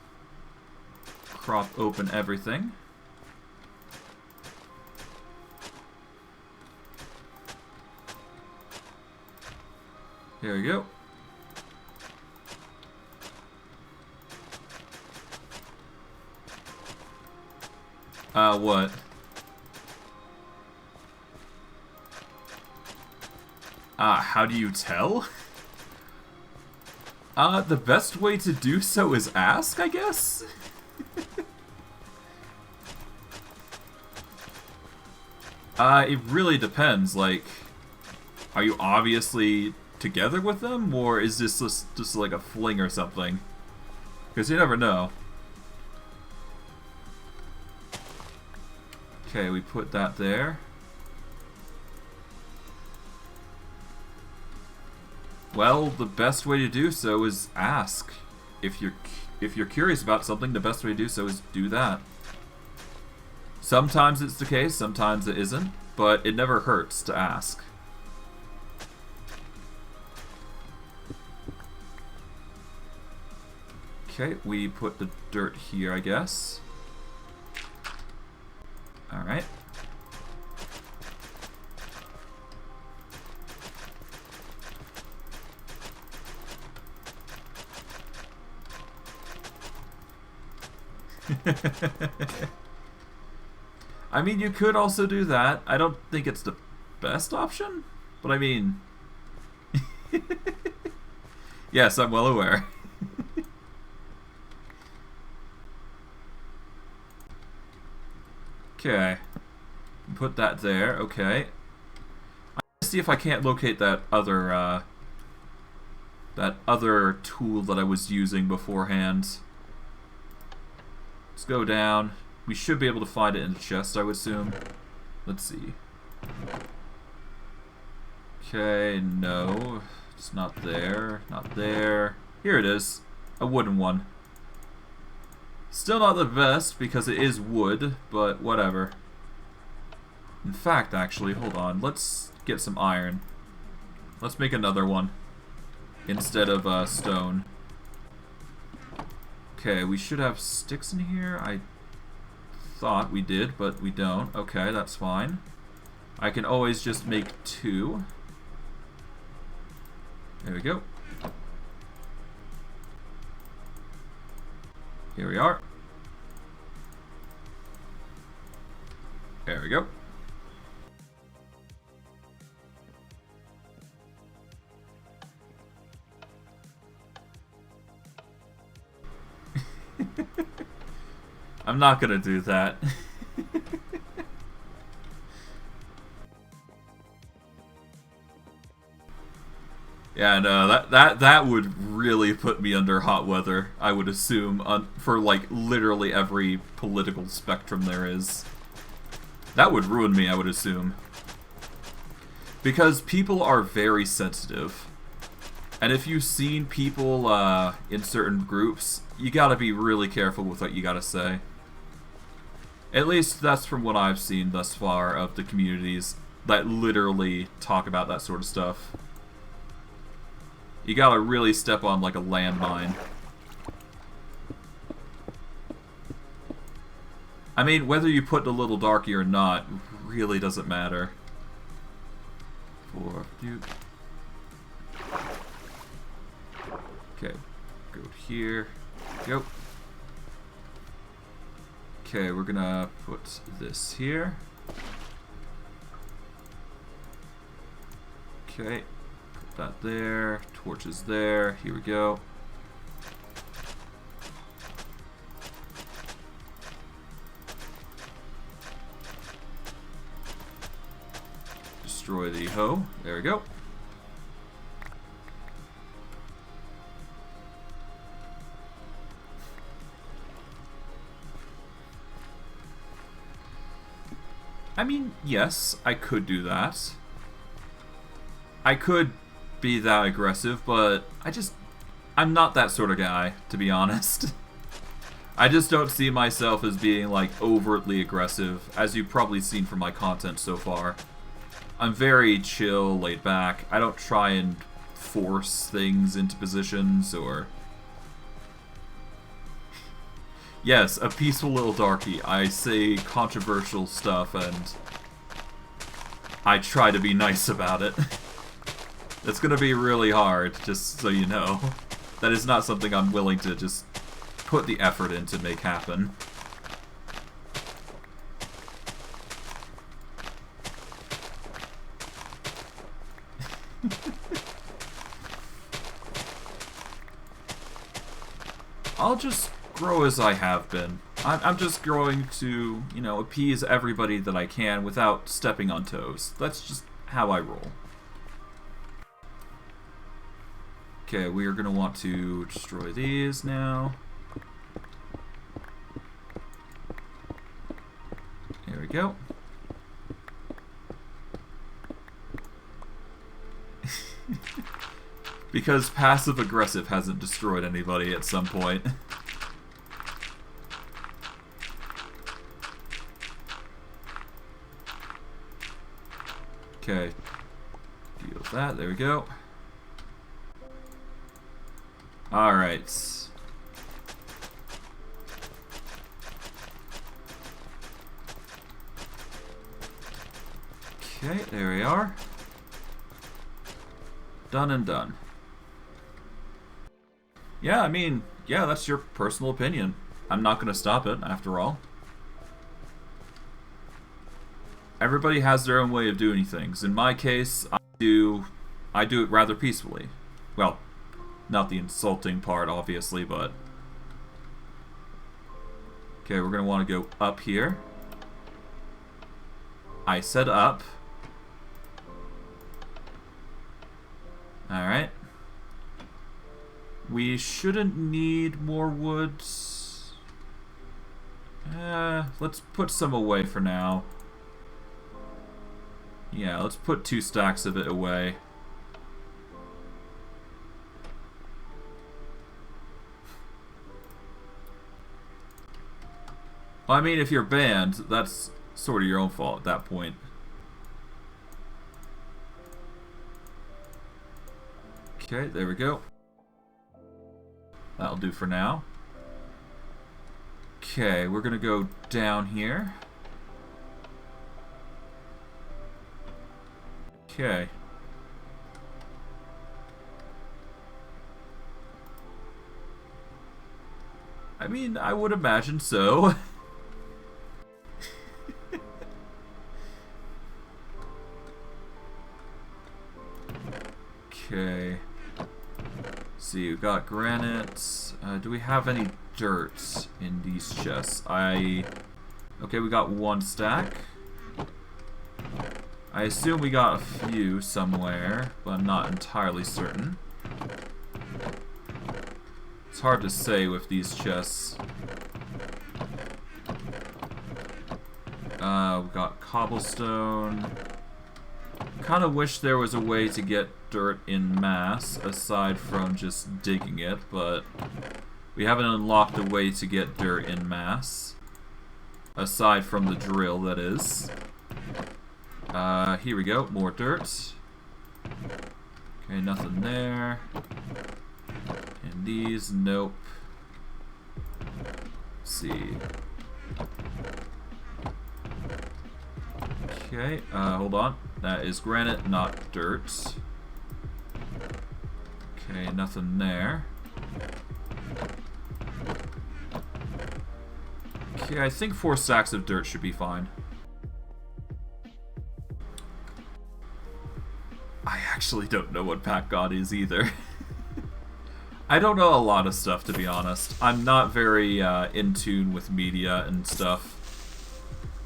crop open everything. There we go. What? How do you tell? The best way to do so is ask, I guess? It really depends, like, are you obviously together with them, or is this just like a fling or something? Because you never know. Okay, we put that there. Well, the best way to do so is ask. If you're curious about something, the best way to do so is do that. Sometimes it's the case, sometimes it isn't, but it never hurts to ask. Okay, we put the dirt here, I guess. Alright. I mean, you could also do that. I don't think it's the best option, but I mean... Yes, I'm well aware. Okay. Put that there, okay. I'm gonna see if I can't locate that other tool that I was using beforehand. Let's go down. We should be able to find it in the chest, I would assume. Let's see. Okay, no. It's not there. Not there. Here it is. A wooden one. Still not the best, because it is wood, but whatever. In fact, actually, hold on. Let's get some iron. Let's make another one. Instead of stone. Okay, we should have sticks in here. I thought we did, but we don't. Okay, that's fine. I can always just make 2. There we go. Here we are. There we go. I'm not gonna do that. Yeah, no, that would really put me under hot weather, I would assume, for, like, literally every political spectrum there is. That would ruin me, I would assume. Because people are very sensitive. And if you've seen people in certain groups, you gotta be really careful with what you gotta say. At least that's from what I've seen thus far of the communities that literally talk about that sort of stuff. You gotta really step on like a landmine. I mean, whether you put it a little darky or not really doesn't matter. Okay, go here. Go. Okay, we're gonna put this here. Okay. That there, torches there, here we go. Destroy the hoe, there we go. I mean, yes, I could do that. I could be that aggressive, but I'm not that sort of guy, to be honest. I just don't see myself as being, like, overtly aggressive, as you've probably seen from my content so far. I'm very chill, laid back. I don't try and force things into positions, or... Yes, a peaceful little darky. I say controversial stuff, and I try to be nice about it. It's gonna be really hard, just so you know. That is not something I'm willing to just put the effort in to make happen. I'll just grow as I have been. I'm just growing to, you know, appease everybody that I can without stepping on toes. That's just how I roll. Okay, we are going to want to destroy these now. There we go. Because passive-aggressive hasn't destroyed anybody at some point. Okay. Deal with that. There we go. Alright. Okay, there we are. Done and done. Yeah, I mean, yeah, that's your personal opinion. I'm not going to stop it, after all. Everybody has their own way of doing things. In my case, I do it rather peacefully. Well, not the insulting part, obviously, but... Okay, we're going to want to go up here. I said up. Alright. We shouldn't need more wood. Let's put some away for now. Yeah, let's put 2 stacks of it away. Well, I mean, if you're banned, that's sort of your own fault at that point. Okay, there we go. That'll do for now. Okay, we're gonna go down here. Okay. I mean, I would imagine so. Okay. See, we got granite. Do we have any dirt in these chests? Okay, we got 1 stack. I assume we got a few somewhere, but I'm not entirely certain. It's hard to say with these chests. We got cobblestone. Kind of wish there was a way to get dirt in mass, aside from just digging it, but we haven't unlocked a way to get dirt in mass. Aside from the drill, that is. Here we go, more dirt. Okay, nothing there. And these, nope. Let's see. Okay, hold on. That is granite, not dirt. Okay, nothing there. Okay, I think 4 sacks of dirt should be fine. I actually don't know what Pack God is either. I don't know a lot of stuff, to be honest. I'm not very in tune with media and stuff.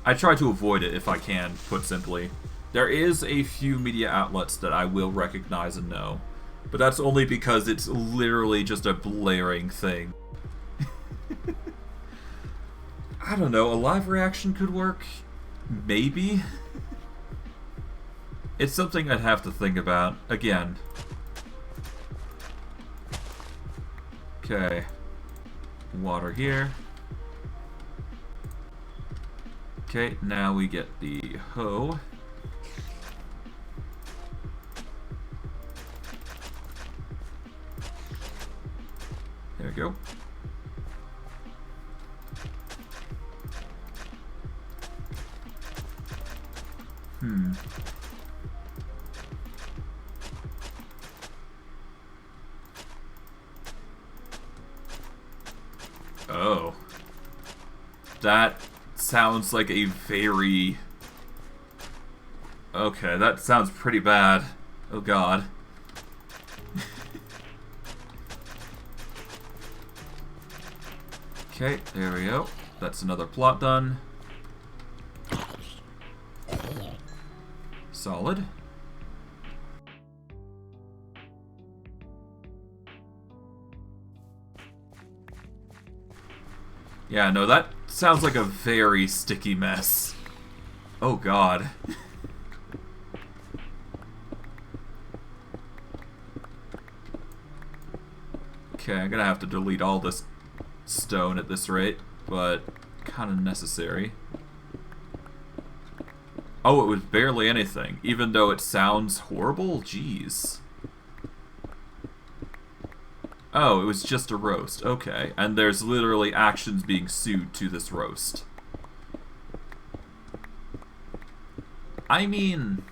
I try to avoid it if I can, put simply. There is a few media outlets that I will recognize and know, but that's only because it's literally just a blaring thing. I don't know, a live reaction could work? Maybe? It's something I'd have to think about. Again. Okay. Water here. Okay, now we get the hoe. There we go. Oh. That sounds like a very... Okay, that sounds pretty bad. Oh god. Okay, there we go. That's another plot done. Solid. Yeah, no, that sounds like a very sticky mess. Oh god. Okay, I'm gonna have to delete all this stone at this rate, but kind of necessary. Oh, it was barely anything, even though it sounds horrible? Jeez. Oh, it was just a roast. Okay, and there's literally actions being sued to this roast. I mean...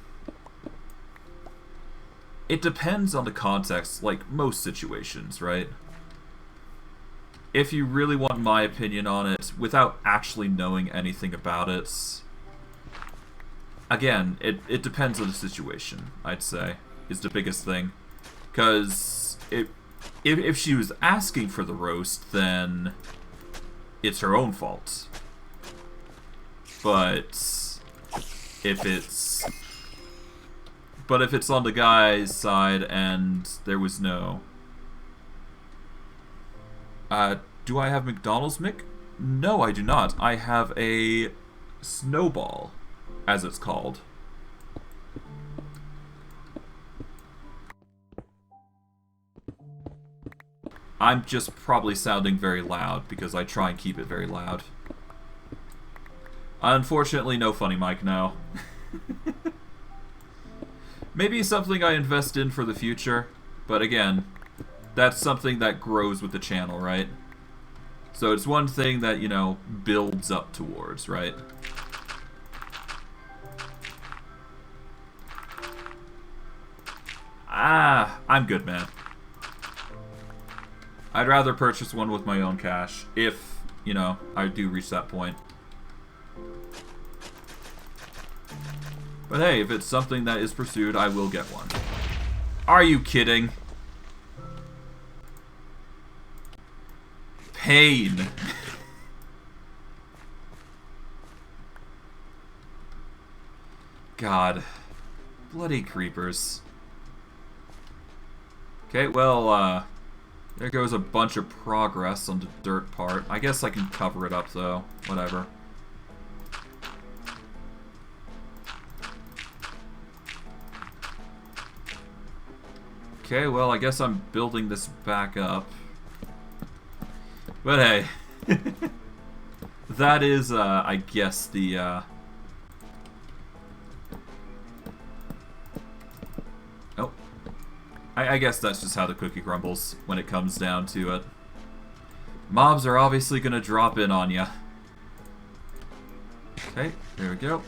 It depends on the context, like most situations, right? If you really want my opinion on it, without actually knowing anything about it... Again, it depends on the situation, I'd say, is the biggest thing. Because if she was asking for the roast, then it's her own fault. But if it's on the guy's side and there was no... do I have McDonald's, Mick? No, I do not. I have a snowball, as it's called. I'm just probably sounding very loud because I try and keep it very loud. Unfortunately, no funny mic now. Maybe something I invest in for the future, but again, that's something that grows with the channel, right? So it's one thing that, you know, builds up towards, right? Ah, I'm good, man. I'd rather purchase one with my own cash, if, you know, I do reach that point. But hey, if it's something that is pursued, I will get one. Are you kidding? Pain. God. Bloody creepers. Okay, well, there goes a bunch of progress on the dirt part. I guess I can cover it up, though. Whatever. Okay, well, I guess I'm building this back up. But hey. That is, I guess, the, Oh. I guess that's just how the cookie crumbles when it comes down to it. Mobs are obviously gonna drop in on ya. Okay, there we go.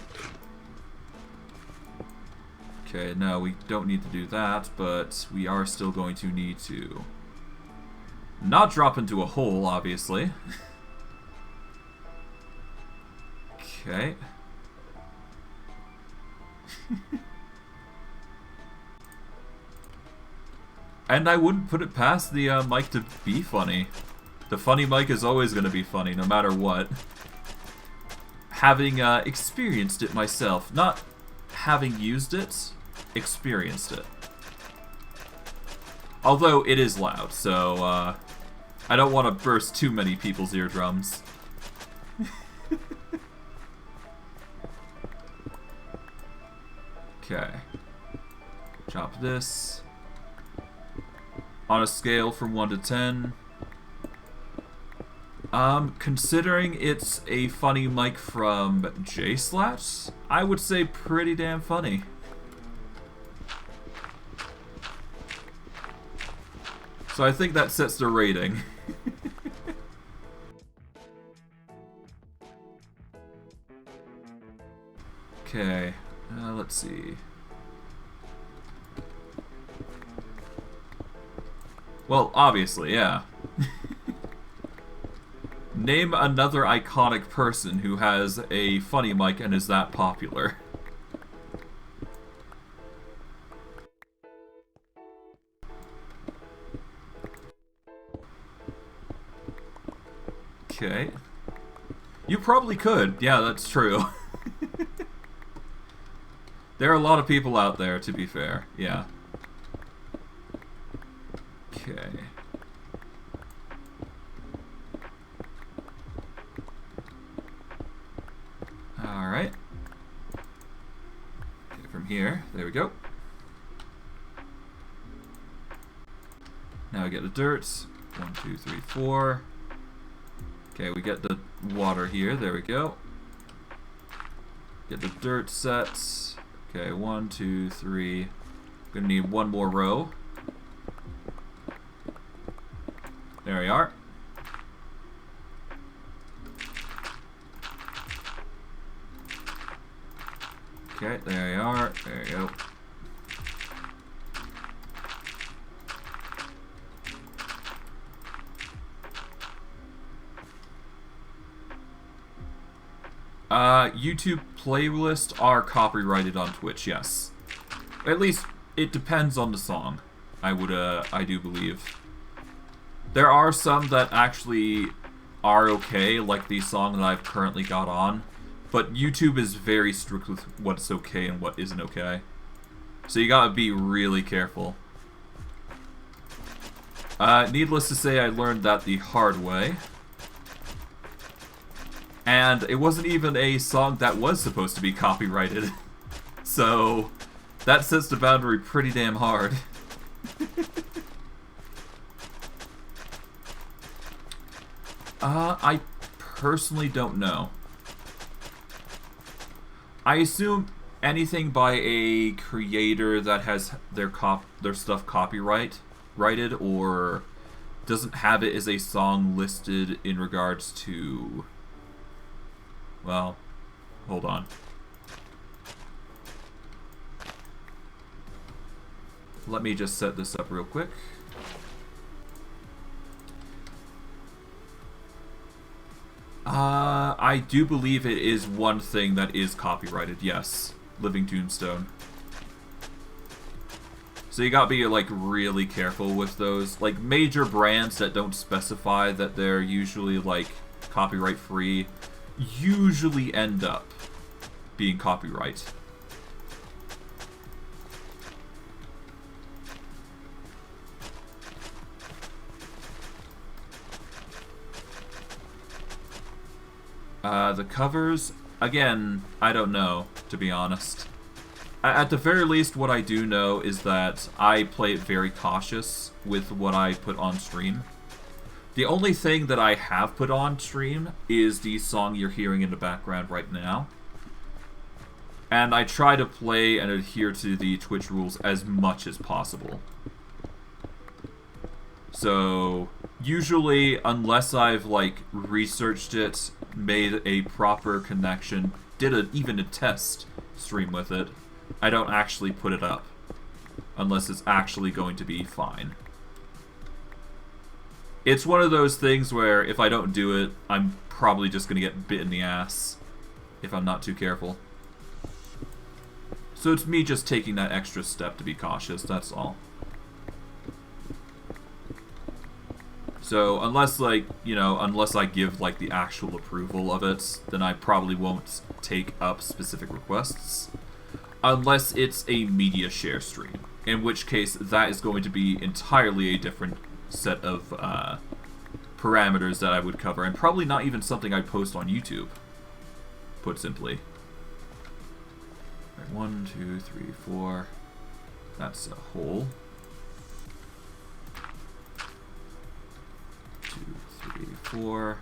Okay, no, we don't need to do that, but we are still going to need to not drop into a hole, obviously. Okay. And I wouldn't put it past the mic to be funny. The funny mic is always going to be funny, no matter what. Having experienced it myself, not having used it, experienced it. Although it is loud, so I don't want to burst too many people's eardrums. Okay. Chop this. On a scale from 1 to 10. Considering it's a funny mic from J-Slash, I would say pretty damn funny. So I think that sets the rating. Okay, let's see. Well, obviously, yeah. Name another iconic person who has a funny mic and is that popular. Okay. You probably could. Yeah, that's true. There are a lot of people out there, to be fair. Yeah. Okay. Alright. Okay, from here. There we go. Now we get the dirt. 1, 2, 3, 4. Okay, we get the water here. There we go. Get the dirt set. Okay, 1, 2, 3. Gonna need one more row. There we are. Okay, there we are. There you go. YouTube playlists are copyrighted on Twitch, yes. At least it depends on the song. I do believe. There are some that actually are okay, like the song that I've currently got on, but YouTube is very strict with what's okay and what isn't okay. So you gotta be really careful. Needless to say, I learned that the hard way. And it wasn't even a song that was supposed to be copyrighted. So, that sets the boundary pretty damn hard. I personally don't know. I assume anything by a creator that has their stuff copyrighted or doesn't have it as a song listed in regards to... Well, hold on. Let me just set this up real quick. I do believe it is one thing that is copyrighted, yes. Living Tombstone. So you gotta be, like, really careful with those. Like, major brands that don't specify that they're usually, like, copyright free usually end up being copyright. The covers, again, I don't know, to be honest. At the very least, what I do know is that I play it very cautious with what I put on stream. The only thing that I have put on stream is the song you're hearing in the background right now. And I try to play and adhere to the Twitch rules as much as possible. So, usually, unless I've, like, researched it, made a proper connection, did even a test stream with it, I don't actually put it up. Unless it's actually going to be fine. It's one of those things where if I don't do it, I'm probably just going to get bit in the ass if I'm not too careful. So it's me just taking that extra step to be cautious, that's all. So unless, like, you know, unless I give, like, the actual approval of it, then I probably won't take up specific requests. Unless it's a media share stream, in which case that is going to be entirely a different set of parameters that I would cover, and probably not even something I'd post on YouTube, put simply. Right, 1, 2, 3, 4. That's a hole. 2, 3, 4.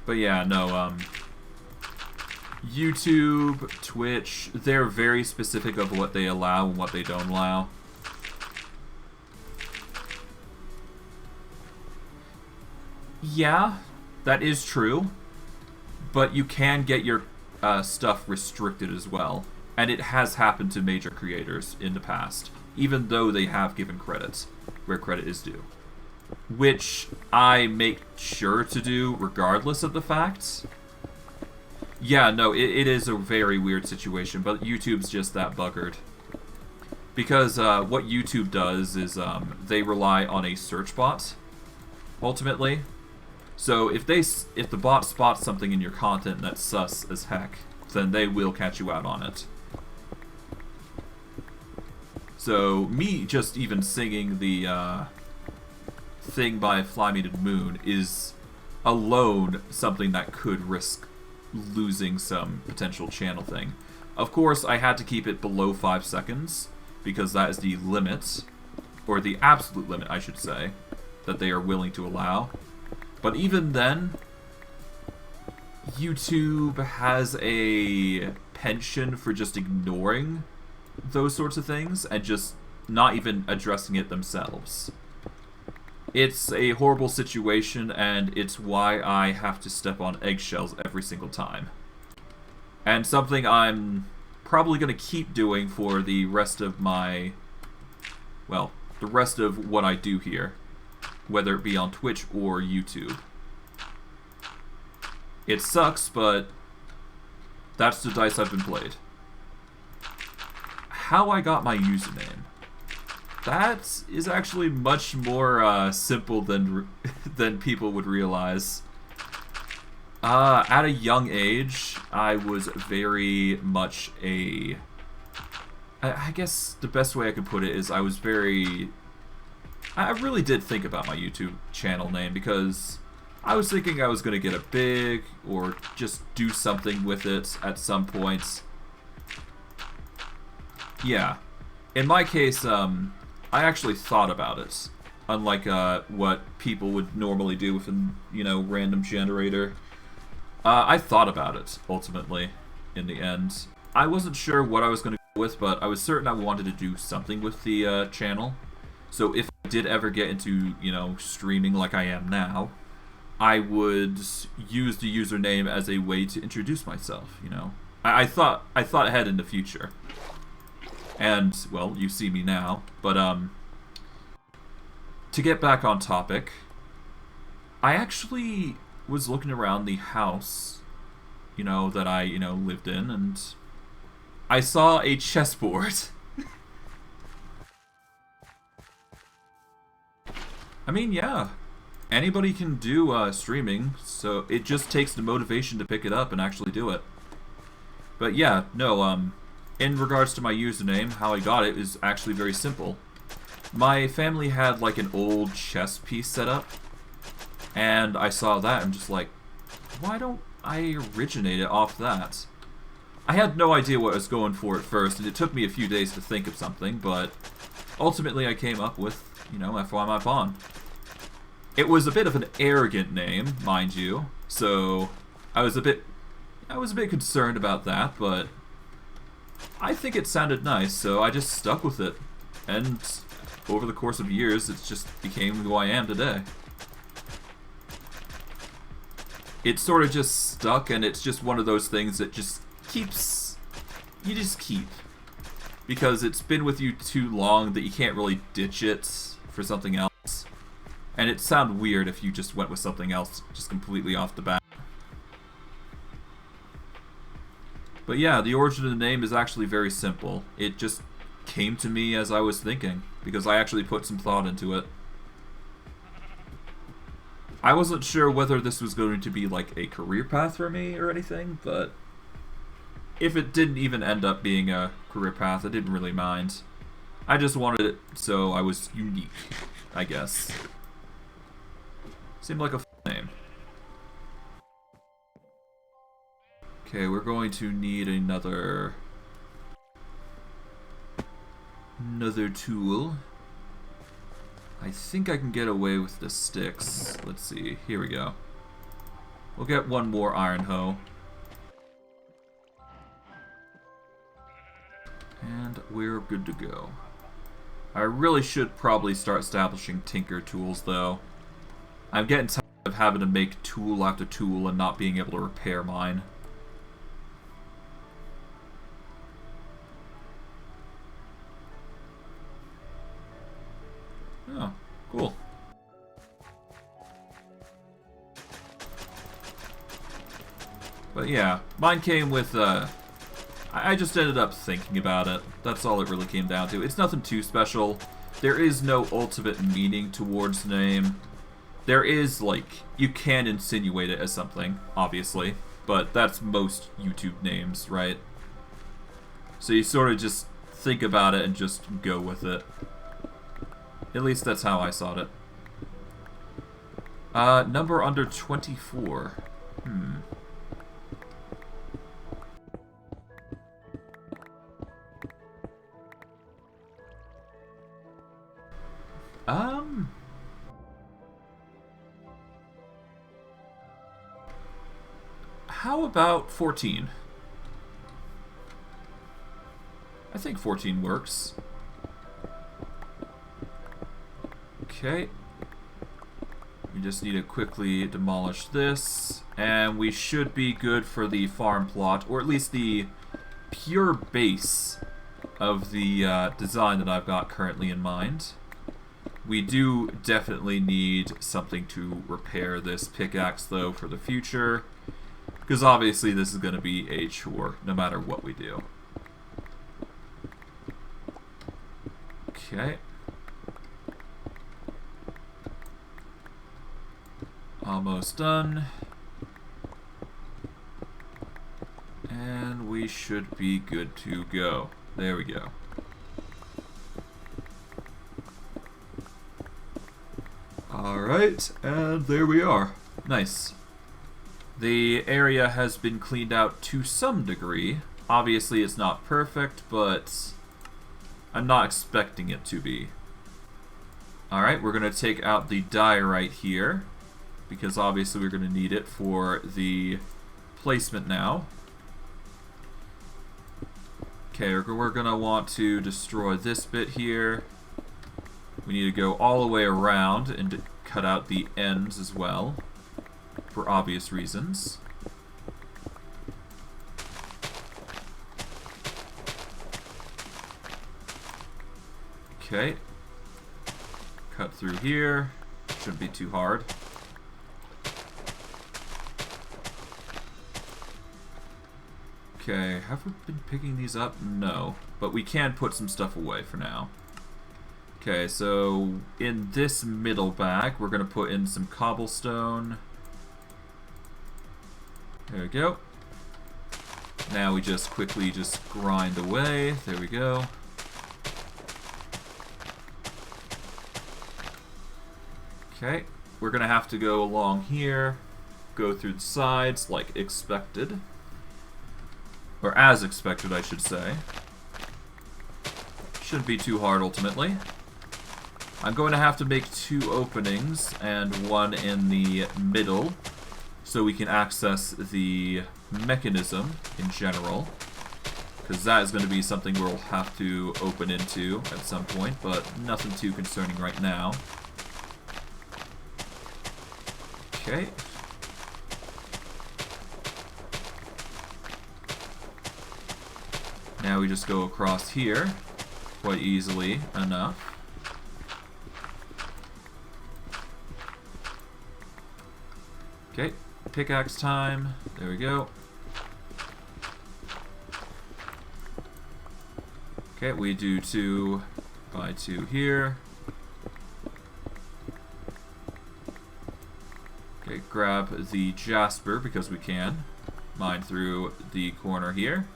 But yeah, no, YouTube, Twitch, they're very specific of what they allow and what they don't allow. Yeah, that is true. But you can get your stuff restricted as well. And it has happened to major creators in the past, even though they have given credit where credit is due. Which I make sure to do regardless of the fact. Yeah, no, it is a very weird situation, but YouTube's just that buggered. Because what YouTube does is they rely on a search bot, ultimately. So if the bot spots something in your content that's sus as heck, then they will catch you out on it. So me just even singing the thing by Fly Me to the Moon is alone something that could risk losing some potential channel thing. Of course, I had to keep it below 5 seconds, because that is the limit, or the absolute limit, I should say, that they are willing to allow. But even then, YouTube has a penchant for just ignoring those sorts of things, and just not even addressing it themselves. It's a horrible situation, and it's why I have to step on eggshells every single time. And something I'm probably going to keep doing for the rest of my... well, the rest of what I do here. Whether it be on Twitch or YouTube. It sucks, but that's the dice I've been played. How I got my username. That is actually much more simple than people would realize. At a young age, I was very much a... I guess the best way I could put it is I was very... I really did think about my YouTube channel name, because I was thinking I was going to get it big, or just do something with it at some point. Yeah. In my case, I actually thought about it, unlike what people would normally do with a, you know, random generator. I thought about it, ultimately, in the end. I wasn't sure what I was going to go with, but I was certain I wanted to do something with the channel. So if I did ever get into, you know, streaming like I am now, I would use the username as a way to introduce myself, you know. I thought ahead in the future. And, well, you see me now. But, to get back on topic, I actually was looking around the house, you know, that I, you know, lived in, and I saw a chessboard. I mean, yeah, anybody can do streaming, so it just takes the motivation to pick it up and actually do it. But yeah, no, in regards to my username, how I got it is actually very simple. My family had like an old chess piece set up, And I saw that, I'm just like, why don't I originate it off that? I had no idea what I was going for at first, and it took me a few days to think of something, but ultimately I came up with, you know, FY My Pawn. It was a bit of an arrogant name, mind you, so I was a bit concerned about that, but I think it sounded nice, so I just stuck with it. And over the course of years, it just became who I am today. It sort of just stuck, and it's just one of those things that just keeps... You just keep. Because it's been with you too long that you can't really ditch it for something else. And it'd sound weird if you just went with something else just completely off the bat. But yeah, the origin of the name is actually very simple. It just came to me as I was thinking, because I actually put some thought into it. I wasn't sure whether this was going to be like a career path for me or anything, but if it didn't even end up being a career path, I didn't really mind. I just wanted it so I was unique, I guess. Seemed like a name. Okay, we're going to need another tool. I think I can get away with the sticks. Let's see. Here we go. We'll get one more iron hoe. And we're good to go. I really should probably start establishing tinker tools, though. I'm getting tired of having to make tool after tool and not being able to repair mine. Oh, cool. But yeah, mine came with, I just ended up thinking about it. That's all it really came down to. It's nothing too special. There is no ultimate meaning towards the name. There is, like, you can insinuate it as something, obviously. But that's most YouTube names, right? So you sort of just think about it and just go with it. At least that's how I saw it. Number under 24. How about 14? I think 14 works. Okay. We just need to quickly demolish this, and we should be good for the farm plot, or at least the pure base of the design that I've got currently in mind. We do definitely need something to repair this pickaxe, though, for the future, because obviously this is going to be a chore, no matter what we do. Okay. Almost done. And we should be good to go. There we go. Alright, and there we are. Nice. The area has been cleaned out to some degree. Obviously it's not perfect, but I'm not expecting it to be. Alright, we're going to take out the diorite here, because obviously we're going to need it for the placement now. Okay, we're going to want to destroy this bit here. We need to go all the way around and to cut out the ends as well, for obvious reasons. Okay. Cut through here. Shouldn't be too hard. Okay, have we been picking these up? No. But we can put some stuff away for now. Okay, so in this middle bag, we're going to put in some cobblestone. There we go. Now we just quickly just grind away. There we go. Okay, we're going to have to go along here, go through the sides like expected. Or as expected, I should say. Shouldn't be too hard, ultimately. I'm going to have to make 2 openings and 1 in the middle so we can access the mechanism in general. Because that is going to be something we'll have to open into at some point, but nothing too concerning right now. Okay. Now we just go across here quite easily enough. Okay, pickaxe time. There we go. Okay, we do 2 by 2 here. Okay, grab the jasper because we can. Mine through the corner here.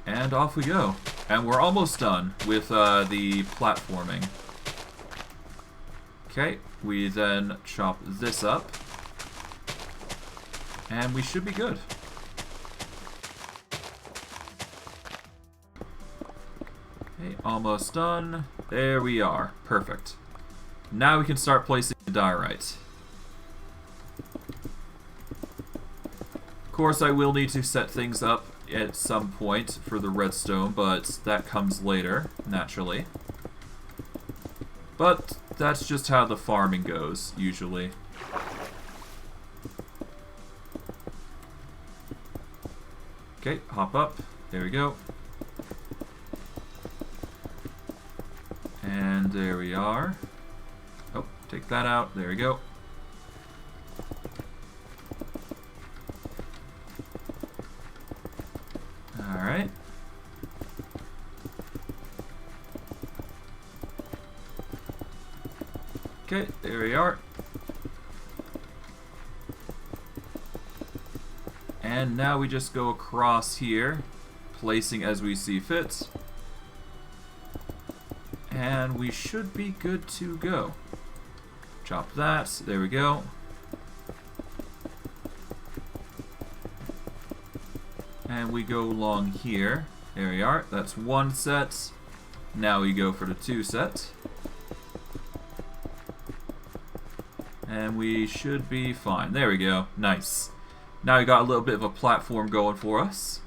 And off we go. And we're almost done with the platforming. Okay, we then chop this up. And we should be good. Okay, almost done. There we are. Perfect. Now we can start placing the diorite. Of course, I will need to set things up at some point for the redstone, but that comes later, naturally. But that's just how the farming goes, usually. Okay, hop up. There we go. And there we are. Oh, take that out. There we go. Alright. Okay, there we are. And now we just go across here, placing as we see fit. And we should be good to go. Chop that. There we go. And we go along here. There we are. That's 1 set. Now we go for the 2 set. And we should be fine. There we go. Nice. Now we got a little bit of a platform going for us.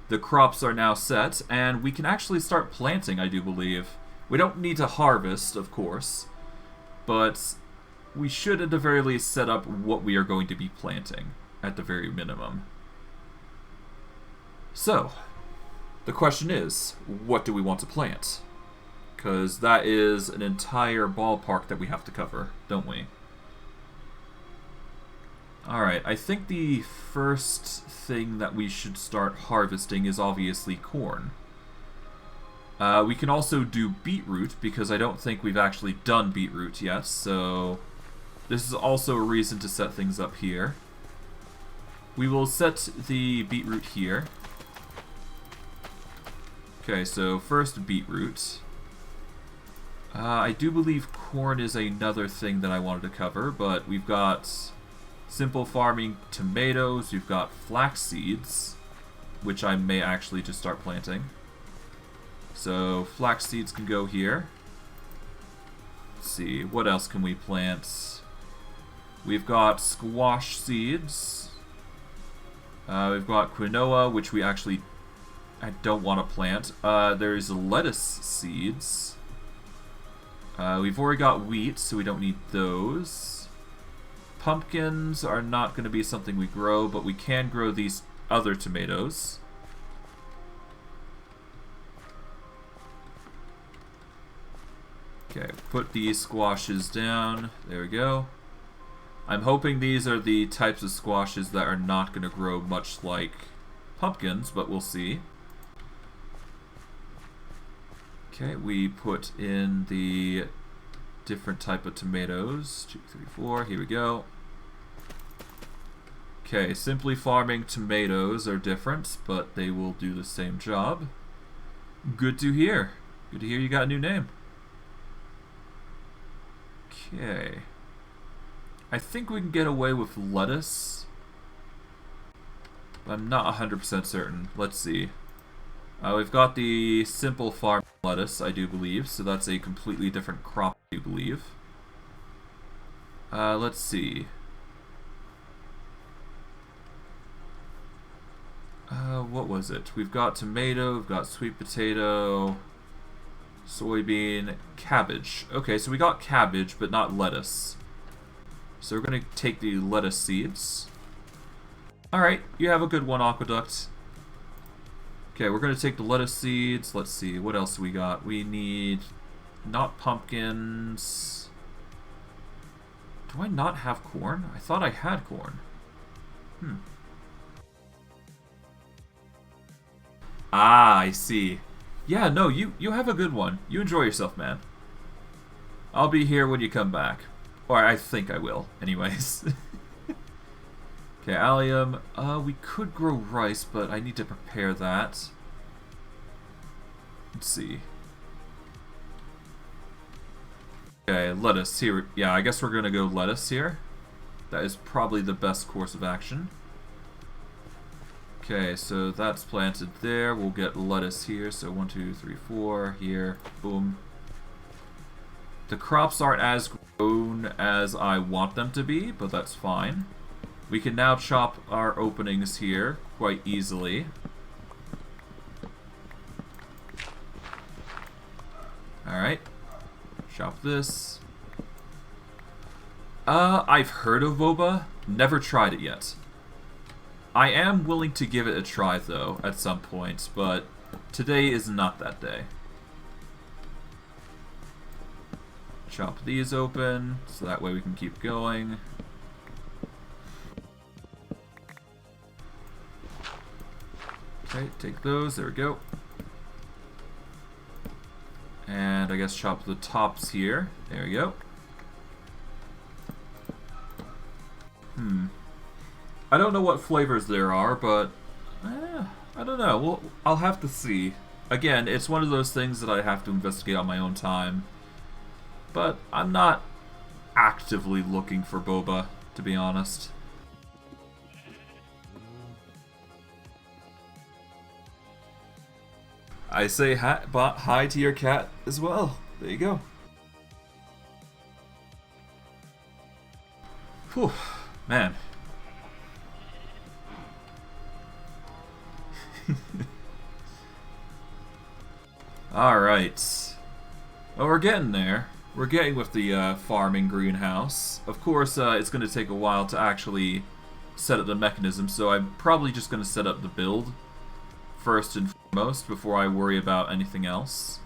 The crops are now set, and we can actually start planting, I do believe. We don't need to harvest, of course, but we should at the very least set up what we are going to be planting, at the very minimum. So, the question is, what do we want to plant? Because that is an entire ballpark that we have to cover, don't we? Alright, I think the first thing that we should start harvesting is obviously corn. We can also do beetroot, because I don't think we've actually done beetroot yet, so this is also a reason to set things up here. We will set the beetroot here. Okay, so first beetroot. I do believe corn is another thing that I wanted to cover, but we've got simple farming tomatoes, we've got flax seeds, which I may actually just start planting. So flax seeds can go here. Let's see, what else can we plant? We've got squash seeds. We've got quinoa, which we actually I don't want to plant. There's lettuce seeds. We've already got wheat, so we don't need those. Pumpkins are not going to be something we grow, but we can grow these other tomatoes. Okay, put these squashes down. There we go. I'm hoping these are the types of squashes that are not going to grow much like pumpkins, but we'll see. Okay, we put in the different type of tomatoes. 2, 3, 4. Here we go. Okay, simply farming tomatoes are different, but they will do the same job. Good to hear. Good to hear you got a new name. Okay. I think we can get away with lettuce. I'm not 100% certain. Let's see. We've got the simple farm lettuce, I do believe, so that's a completely different crop, I do believe. Let's see. What was it? We've got tomato, we've got sweet potato, soybean, cabbage. Okay, so we got cabbage, but not lettuce. So we're going to take the lettuce seeds. Alright, you have a good one, Aqueduct. Okay, we're going to take the lettuce seeds. Let's see, what else do we got? We need not pumpkins. Do I not have corn? I thought I had corn. Ah, I see. Yeah, no, you have a good one. You enjoy yourself, man. I'll be here when you come back. Or I think I will, anyways. Okay, allium. We could grow rice, but I need to prepare that. Let's see. Okay, lettuce here. Yeah, I guess we're gonna go lettuce here. That is probably the best course of action. Okay, so that's planted there. We'll get lettuce here. So 1, 2, 3, 4 here. Boom. The crops aren't as grown as I want them to be, but that's fine. We can now chop our openings here quite easily. Alright. Chop this. I've heard of boba. Never tried it yet. I am willing to give it a try, though, at some point, but today is not that day. Chop these open, so that way we can keep going. Okay, take those, there we go. And I guess chop the tops here. There we go. I don't know what flavors there are, but I don't know. Well, I'll have to see. Again, it's one of those things that I have to investigate on my own time. But I'm not actively looking for boba, to be honest. I say hi to your cat as well. There you go. Whew, man. Alright. Well, we're getting there. We're getting with the farming greenhouse. Of course, it's going to take a while to actually set up the mechanism, so I'm probably just going to set up the build first and foremost before I worry about anything else.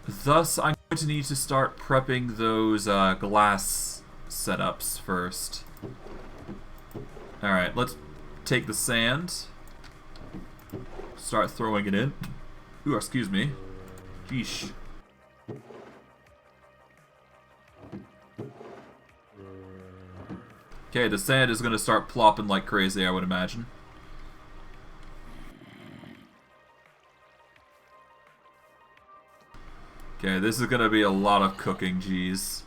Thus, I'm going to need to start prepping those glass setups first. Alright, let's take the sand. Start throwing it in. Ooh, excuse me. Yeesh. Okay, the sand is going to start plopping like crazy, I would imagine. Okay, this is going to be a lot of cooking, geez.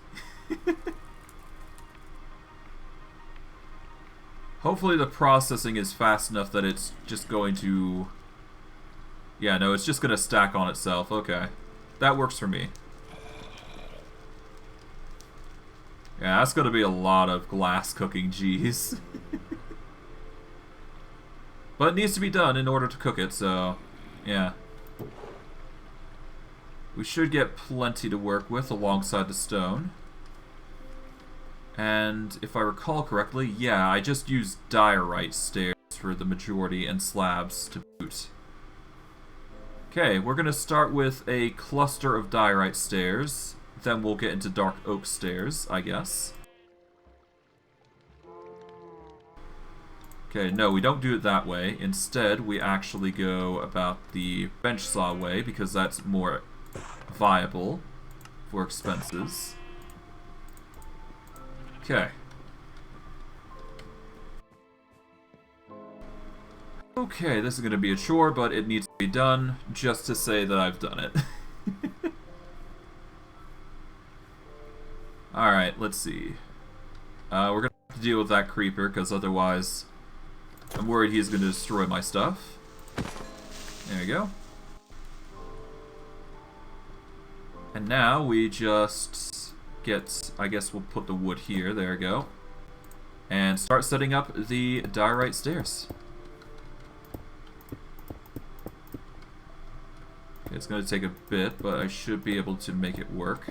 Hopefully the processing is fast enough that it's just going to... Yeah, no, it's just going to stack on itself. Okay. That works for me. Yeah, that's going to be a lot of glass cooking, geez. But it needs to be done in order to cook it, so... Yeah. We should get plenty to work with alongside the stone. And if I recall correctly, yeah, I just used diorite stairs for the majority and slabs to boot. Okay, we're going to start with a cluster of diorite stairs. Then we'll get into dark oak stairs, I guess. Okay, no, we don't do it that way. Instead, we actually go about the bench saw way because that's more viable for expenses. Okay. Okay, this is going to be a chore, but it needs to be done just to say that I've done it. Alright, let's see. We're gonna have to deal with that creeper, because otherwise I'm worried he's gonna destroy my stuff. There we go. And now we just get, I guess we'll put the wood here, there we go. And start setting up the diorite stairs. Okay, it's going to take a bit, but I should be able to make it work.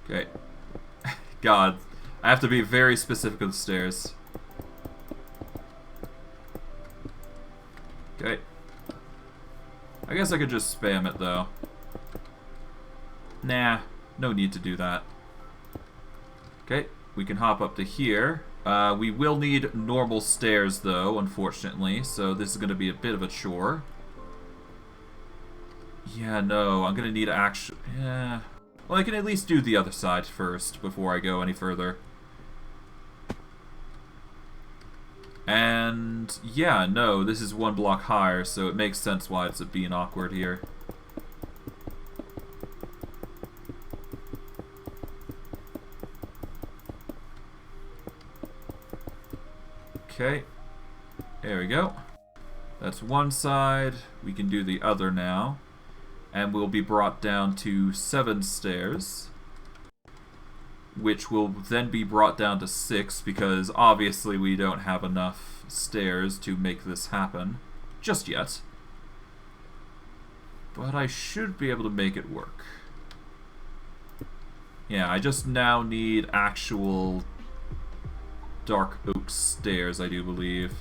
Okay. God, I have to be very specific with the stairs. Okay. I guess I could just spam it, though. Nah, no need to do that. Okay, we can hop up to here. We will need normal stairs, though, unfortunately, so this is going to be a bit of a chore. Yeah, no, I'm going to need actual... Yeah. Well, I can at least do the other side first before I go any further. And, yeah, no, this is one block higher, so it makes sense why it's being awkward here. Okay, there we go. That's one side. We can do the other now. And we'll be brought down to 7 stairs. Which will then be brought down to 6, because obviously we don't have enough stairs to make this happen. Just yet. But I should be able to make it work. Yeah, I just now need actual dark oak stairs, I do believe.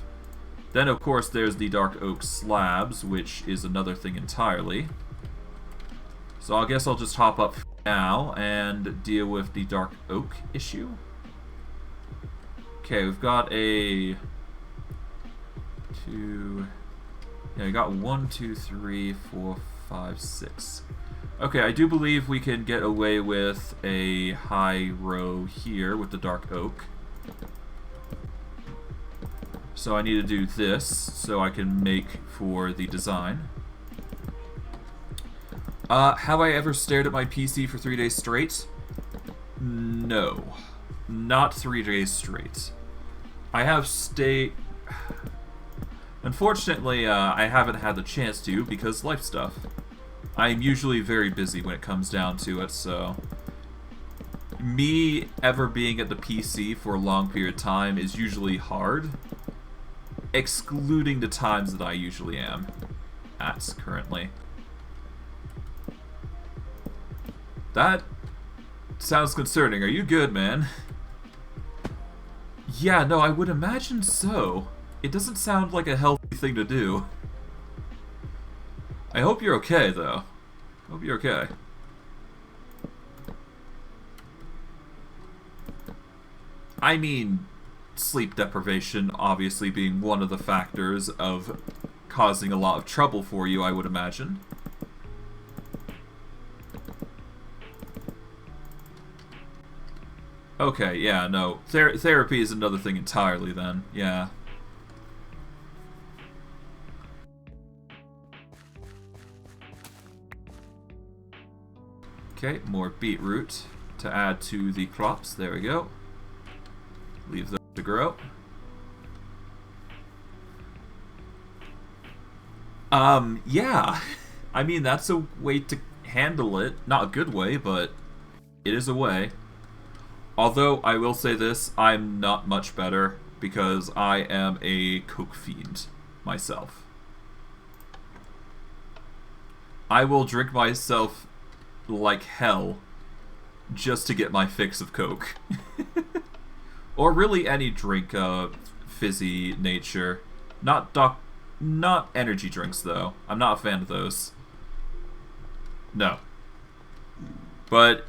Then, of course, there's the dark oak slabs, which is another thing entirely. So I guess I'll just hop up now and deal with the dark oak issue. Okay, we've got a... 2... Yeah, we got 1, 2, 3, 4, 5, 6. Okay, I do believe we can get away with a high row here with the dark oak. So I need to do this so I can make for the design. Have I ever stared at my PC for 3 days straight? No. Not 3 days straight. I have stayed... Unfortunately, I haven't had the chance to because life stuff. I'm usually very busy when it comes down to it, so... Me ever being at the PC for a long period of time is usually hard. Excluding the times that I usually am at currently. That sounds concerning. Are you good, man? Yeah, no, I would imagine so. It doesn't sound like a healthy thing to do. I hope you're okay, though. Hope you're okay. I mean... sleep deprivation obviously being one of the factors of causing a lot of trouble for you, I would imagine. Okay, yeah, no. Therapy is another thing entirely then, yeah. Okay, more beetroot to add to the crops, there we go. Leave those to grow. Yeah. I mean, that's a way to handle it. Not a good way, but it is a way. Although, I will say this, I'm not much better because I am a coke fiend myself. I will drink myself like hell just to get my fix of coke. Or really any drink of fizzy nature. Not energy drinks, though. I'm not a fan of those. No. But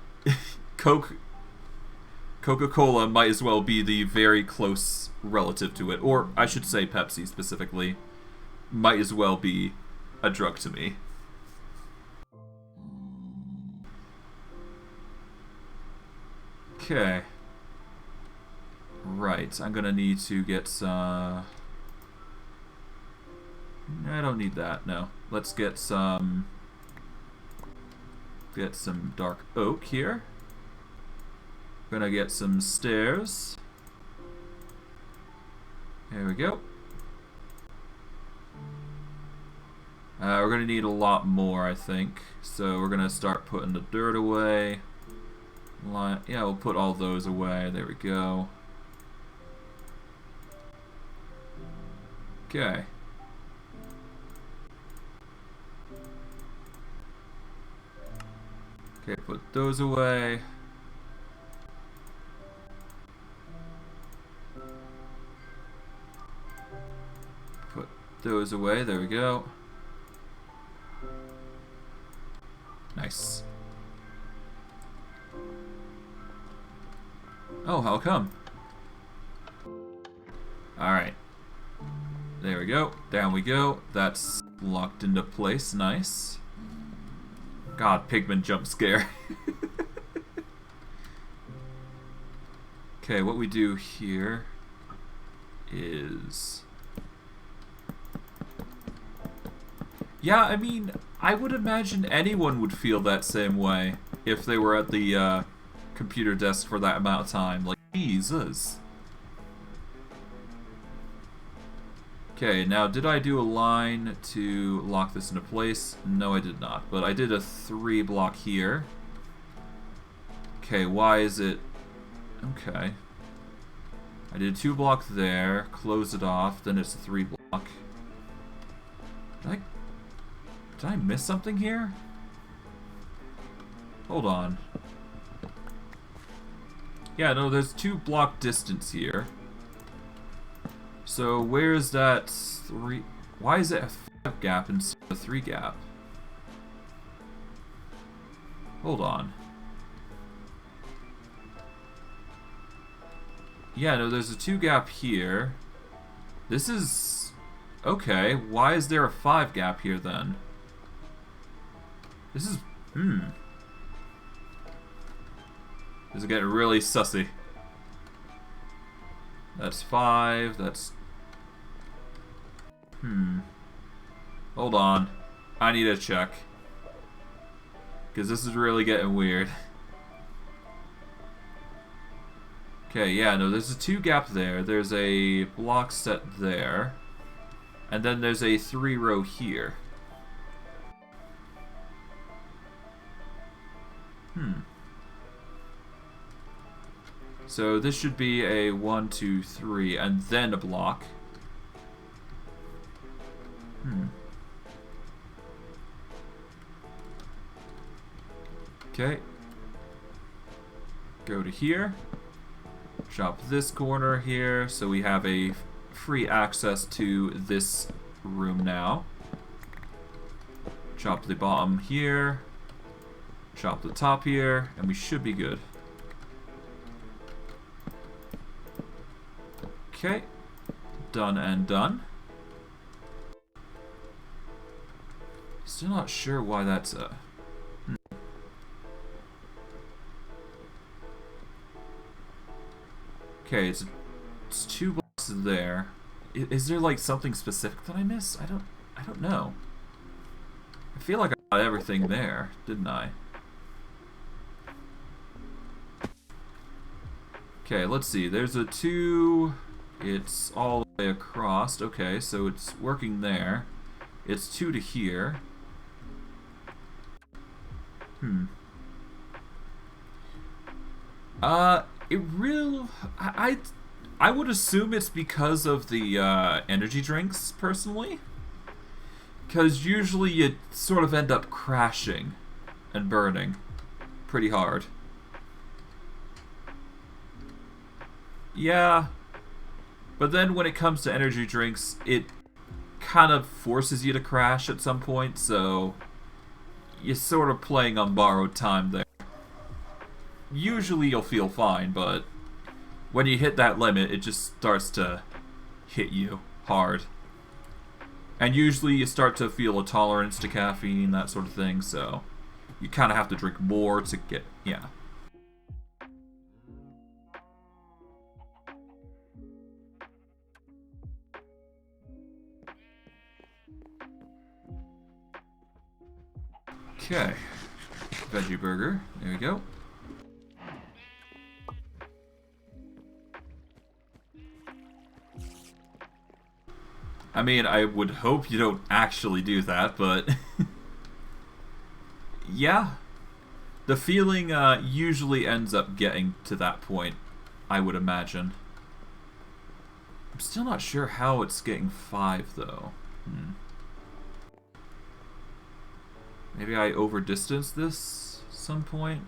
Coca-Cola might as well be the very close relative to it. Or, I should say Pepsi specifically. Might as well be a drug to me. Okay. Right, I'm gonna need to get some... I don't need that, no. Let's get some... get some dark oak here. Gonna get some stairs. There we go. We're gonna need a lot more, I think. So we're gonna start putting the dirt away. Yeah, we'll put all those away. There we go. Okay. Okay, put those away. Put those away. There we go. Nice. Oh, how come? Alright. There we go. Down we go. That's locked into place. Nice. God, pigman jump scare. Okay, what we do here is... Yeah, I mean, I would imagine anyone would feel that same way if they were at the computer desk for that amount of time. Like, Jesus. Okay, now did I do a line to lock this into place? No, I did not. But I did a 3 block here. Okay, why is it... Okay. I did a 2 block there, close it off, then it's a 3 block. Did I miss something here? Hold on. Yeah, no, there's 2 block distance here. So where's that 3? Why is it a 5 gap instead of a 3 gap? Hold on. Yeah, no, there's a 2 gap here. This is... Okay, why is there a 5 gap here then? This is... This is getting really sussy. That's 5, that's... Hold on. I need to check. Because this is really getting weird. Okay, yeah, no, there's a 2 gap there. There's a block set there. And then there's a 3 row here. So this should be a 1, 2, 3, and then a block. Okay. Go to here. Chop this corner here, so we have a free access to this room now. Chop the bottom here. Chop the top here, and we should be good. Okay. Done and done. Still not sure why that's a... Okay, it's 2 blocks there. Is there like something specific that I missed? I don't know. I feel like I got everything there, didn't I? Okay, let's see. There's a 2. It's all the way across. Okay, so it's working there. It's 2 to here. I would assume it's because of the energy drinks, personally. Because usually you sort of end up crashing and burning pretty hard. Yeah. But then when it comes to energy drinks, it kind of forces you to crash at some point, so you're sort of playing on borrowed time there. Usually you'll feel fine, but when you hit that limit, it just starts to hit you hard. And usually you start to feel a tolerance to caffeine, that sort of thing, so you kind of have to drink more to get, yeah. Okay. Veggie burger. There we go. I mean, I would hope you don't actually do that, but... yeah. The feeling usually ends up getting to that point, I would imagine. I'm still not sure how it's getting 5, though. Maybe I over-distance this at some point?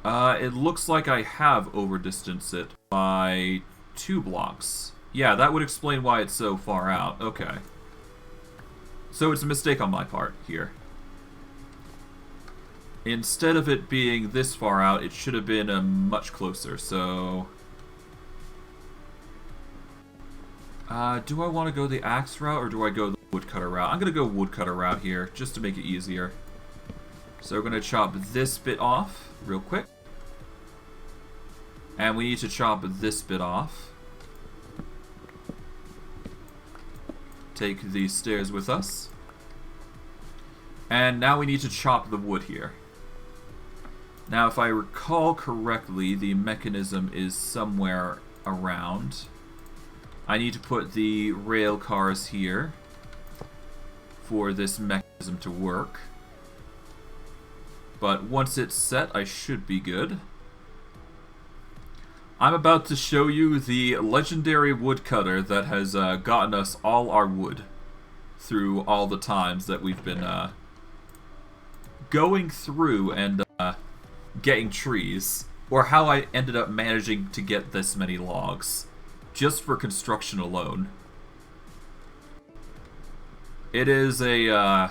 It looks like I have over-distanced it by 2 blocks. Yeah, that would explain why it's so far out. Okay. So it's a mistake on my part here. Instead of it being this far out, it should have been much closer, so... do I want to go the axe route, or do I go the woodcutter route? I'm going to go woodcutter route here, just to make it easier. So we're going to chop this bit off, real quick. And we need to chop this bit off. Take these stairs with us. And now we need to chop the wood here. Now, if I recall correctly, the mechanism is somewhere around. I need to put the rail cars here for this mechanism to work. But once it's set, I should be good. I'm about to show you the legendary woodcutter that has gotten us all our wood through all the times that we've been going through and getting trees, or how I ended up managing to get this many logs just for construction alone. It is a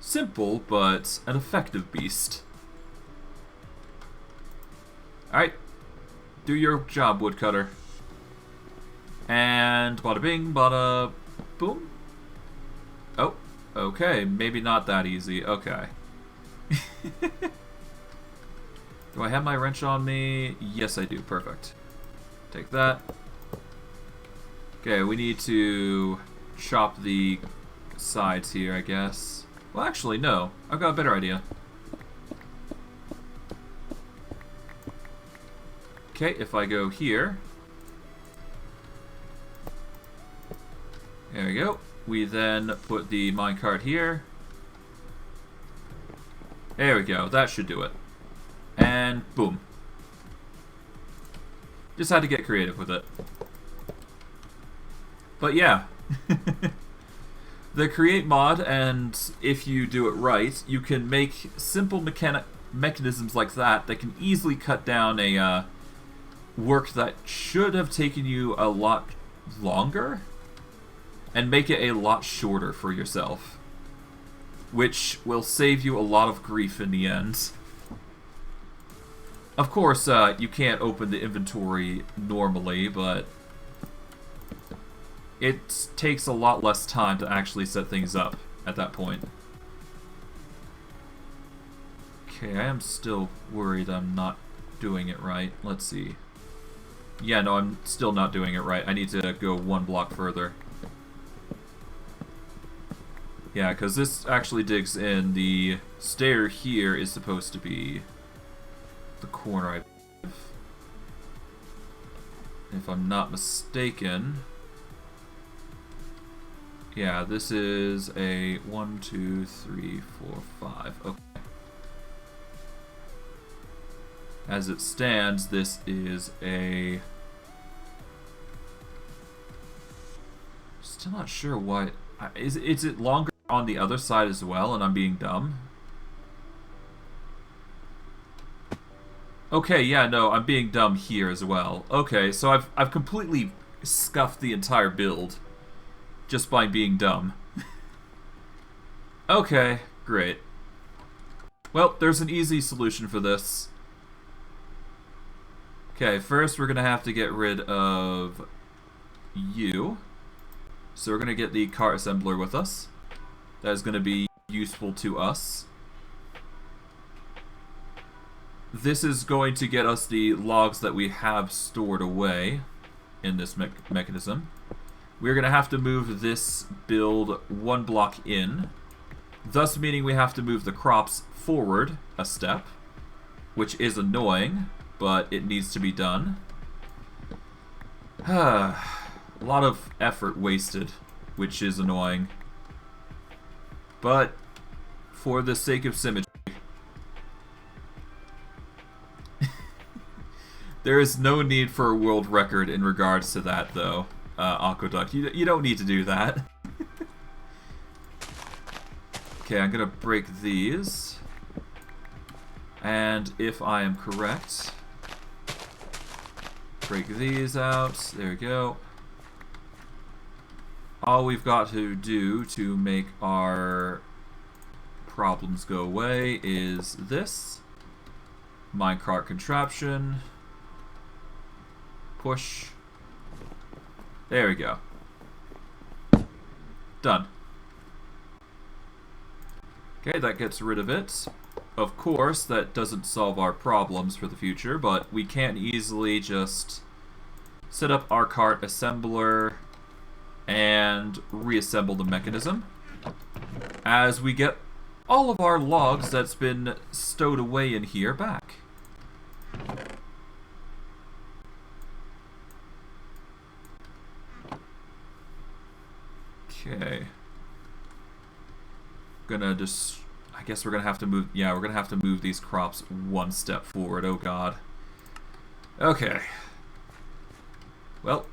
simple but an effective beast. Alright, do your job, woodcutter. And bada bing, bada boom. Oh, okay, maybe not that easy. Okay. Do I have my wrench on me? Yes, I do. Perfect. Take that. Okay, we need to chop the sides here, I guess. Well, actually, no. I've got a better idea. Okay, if I go here. There we go. We then put the minecart here. There we go. That should do it. And boom. Just had to get creative with it. But yeah. The create mod, and if you do it right, you can make simple mechanisms like that that can easily cut down a work that should have taken you a lot longer and make it a lot shorter for yourself, which will save you a lot of grief in the end. Of course, you can't open the inventory normally, but it takes a lot less time to actually set things up at that point. Okay, I am still worried I'm not doing it right. Let's see. Yeah, no, I'm still not doing it right. I need to go 1 block further. Yeah, because this actually digs in. The stair here is supposed to be the corner, I believe. If I'm not mistaken. Yeah, this is a 1, 2, 3, 4, 5. Okay. As it stands, this is a... Still not sure why... Is it longer on the other side as well, and I'm being dumb? Okay, yeah, no, I'm being dumb here as well. Okay, so I've completely scuffed the entire build just by being dumb. Okay, great. Well, there's an easy solution for this. Okay, first we're gonna have to get rid of you. So we're gonna get the cart assembler with us. That is gonna be useful to us. This is going to get us the logs that we have stored away in this mechanism. We're going to have to move this build 1 block in. thus meaning we have to move the crops forward a step, which is annoying, but it needs to be done. A lot of effort wasted, which is annoying. But for the sake of symmetry, there is no need for a world record in regards to that, though, Aqueduct. You don't need to do that. Okay, I'm gonna break these. And if I am correct, break these out. There we go. All we've got to do to make our problems go away is this. Minecart contraption. Push. There we go. Done. Okay, that gets rid of it. Of course, that doesn't solve our problems for the future, but we can easily just set up our cart assembler and reassemble the mechanism as we get all of our logs that's been stowed away in here back. Okay. Gonna just... I guess we're gonna have to move... Yeah, we're gonna have to move these crops one step forward. Oh god. Okay. Well.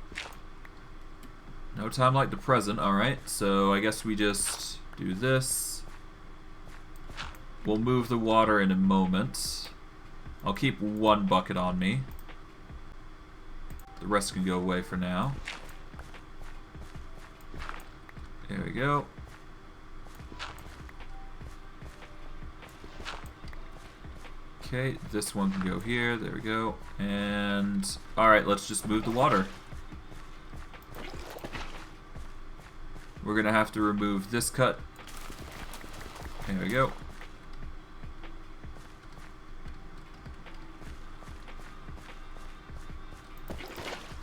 No time like the present. Alright, so I guess we just do this. We'll move the water in a moment. I'll keep one bucket on me. The rest can go away for now. There we go. Okay, this one can go here. There we go. And alright, let's just move the water. We're gonna have to remove this cut. There we go.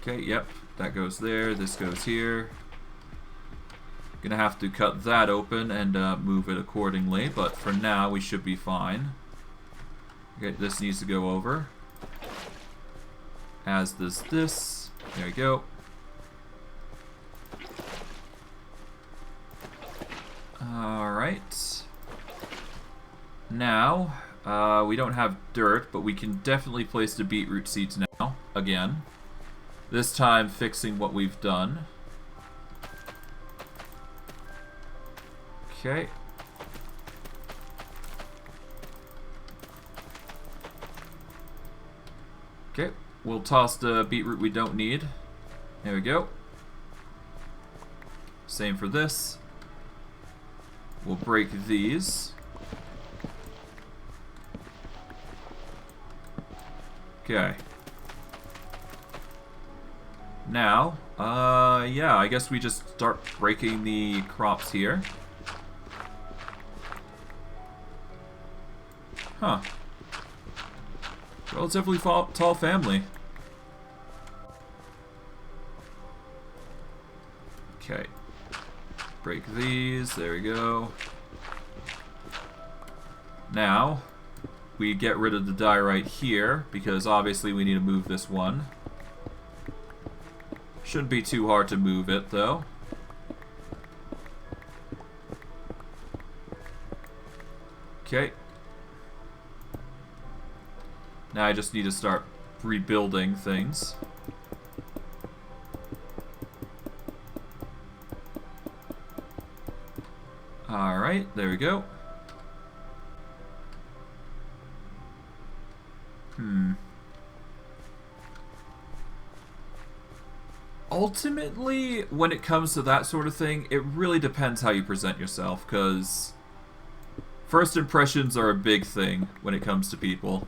Okay, yep, that goes there. This goes here. Gonna have to cut that open and move it accordingly, but for now we should be fine. Okay, this needs to go over. As does this. There we go. Alright. Now, we don't have dirt, but we can definitely place the beetroot seeds now, again. This time fixing what we've done. Okay. Okay, we'll toss the beetroot we don't need. There we go. Same for this. We'll break these. Okay. Now, yeah, I guess we just start breaking the crops here. Huh. Relatively tall family. Okay. Break these. There we go. Now, we get rid of the dye right here, because obviously we need to move this one. Shouldn't be too hard to move it, though. Okay. Now I just need to start rebuilding things. Alright, there we go. Ultimately, when it comes to that sort of thing, it really depends how you present yourself, because first impressions are a big thing when it comes to people.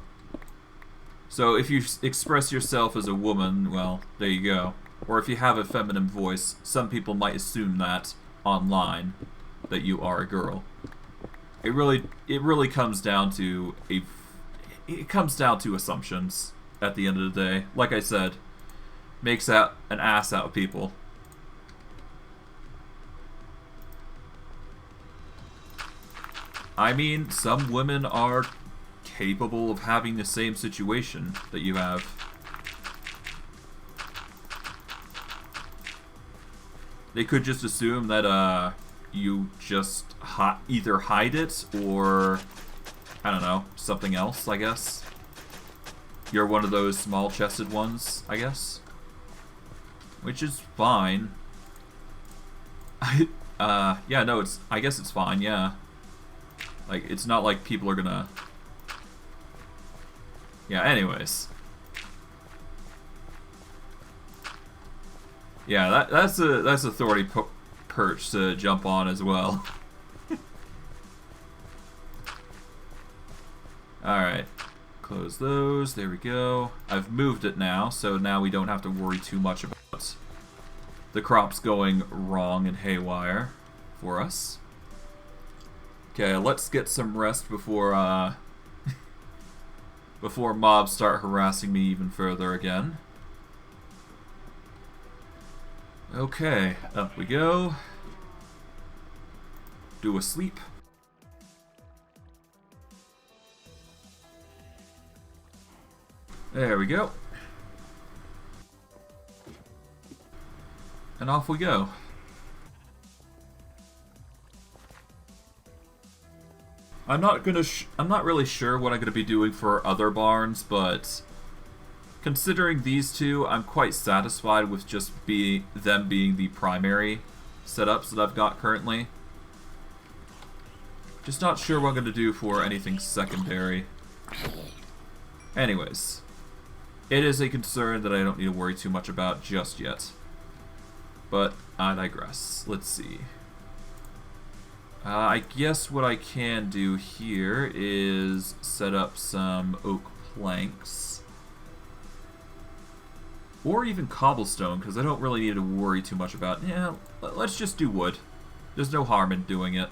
So if you express yourself as a woman, well, there you go. Or if you have a feminine voice, some people might assume that online, that you are a girl. It really comes down to assumptions at the end of the day. Like I said, makes an ass out of people. I mean, some women are capable of having the same situation that you have. They could just assume that you just either hide it or, I don't know, something else, I guess. You're one of those small-chested ones, I guess. Which is fine. Yeah, no, I guess it's fine, yeah. Like, it's not like people are gonna... Yeah, anyways. Yeah, that's authority perch to jump on as well. Alright. Close those. There we go. I've moved it now, so now we don't have to worry too much about the crops going wrong and haywire for us. Okay, let's get some rest before before mobs start harassing me even further again. Okay, up we go. Do a sleep. There we go. And off we go. I'm not really sure what I'm gonna be doing for other barns, but considering these two, I'm quite satisfied with just them being the primary setups that I've got currently. Just not sure what I'm gonna do for anything secondary. Anyways, it is a concern that I don't need to worry too much about just yet. But I digress. Let's see. I guess what I can do here is set up some oak planks. Or even cobblestone, because I don't really need to worry too much about... Yeah, let's just do wood. There's no harm in doing it.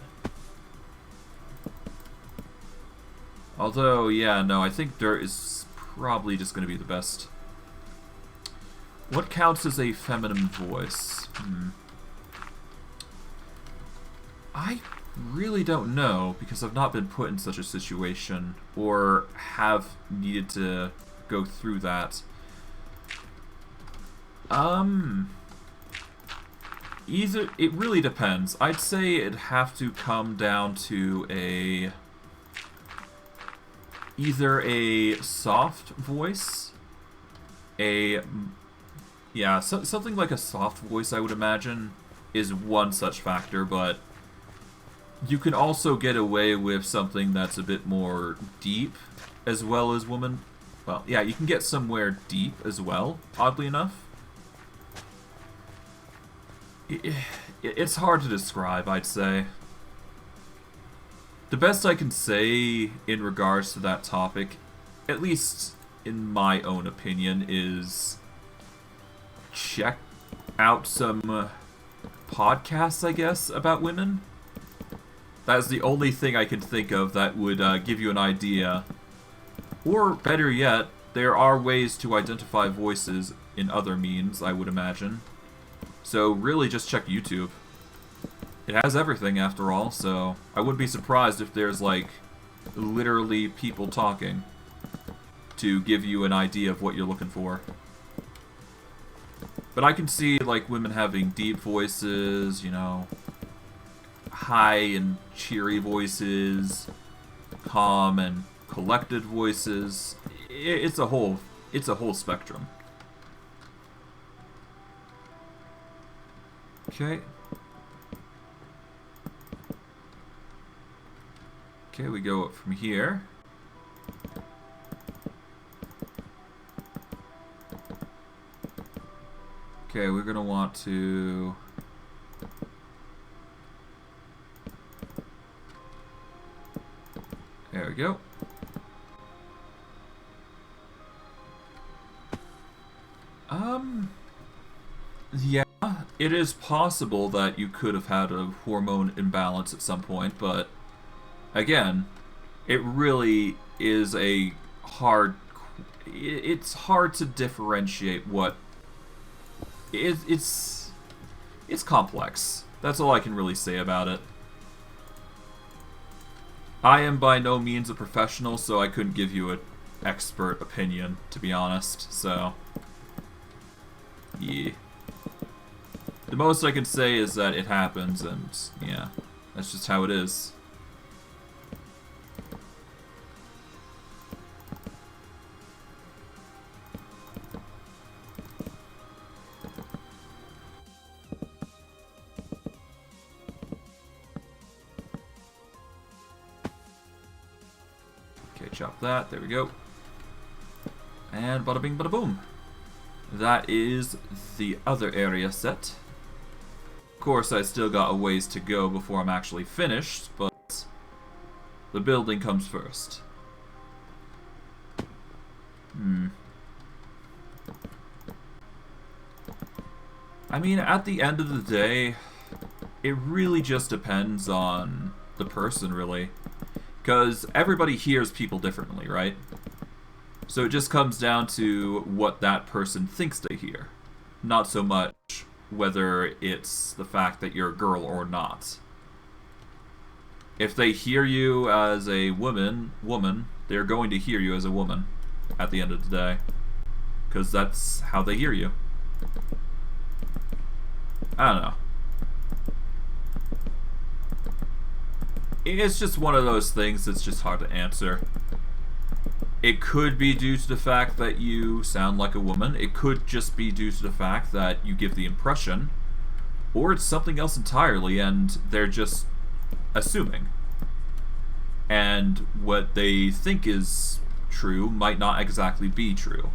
Although, yeah, no, I think dirt is probably just going to be the best. What counts as a feminine voice? I really don't know, because I've not been put in such a situation, or have needed to go through that. It really depends. I'd say it'd have to come down to either a soft voice, yeah, something like a soft voice, I would imagine, is one such factor, but you can also get away with something that's a bit more deep, as well as woman. Well, yeah, you can get somewhere deep as well, oddly enough. It's hard to describe, I'd say. The best I can say in regards to that topic, at least in my own opinion, is check out some podcasts, I guess, about women. That's the only thing I can think of that would give you an idea. Or, better yet, there are ways to identify voices in other means, I would imagine. So really just check YouTube. It has everything, after all, so I wouldn't be surprised if there's, like, literally people talking to give you an idea of what you're looking for. But I can see, like, women having deep voices, you know, high and cheery voices, calm and collected voices. It's a whole spectrum. Okay. Okay, we go up from here. Okay, we're gonna want to... There we go. Yeah, it is possible that you could have had a hormone imbalance at some point, but again, it really is a hard... It's hard to differentiate what... It's complex. That's all I can really say about it. I am by no means a professional, so I couldn't give you an expert opinion, to be honest, so... yeah. The most I can say is that it happens, and yeah, that's just how it is. Okay, chop that, there we go. And bada bing bada boom. That is the other area set. Of course, I still got a ways to go before I'm actually finished, but the building comes first. I mean, at the end of the day, it really just depends on the person, really. Because everybody hears people differently, right? So it just comes down to what that person thinks they hear. Not so much whether it's the fact that you're a girl or not. If they hear you as a woman, they're going to hear you as a woman at the end of the day. Because that's how they hear you. I don't know. It's just one of those things that's just hard to answer. It could be due to the fact that you sound like a woman. It could just be due to the fact that you give the impression. Or it's something else entirely and they're just assuming. And what they think is true might not exactly be true.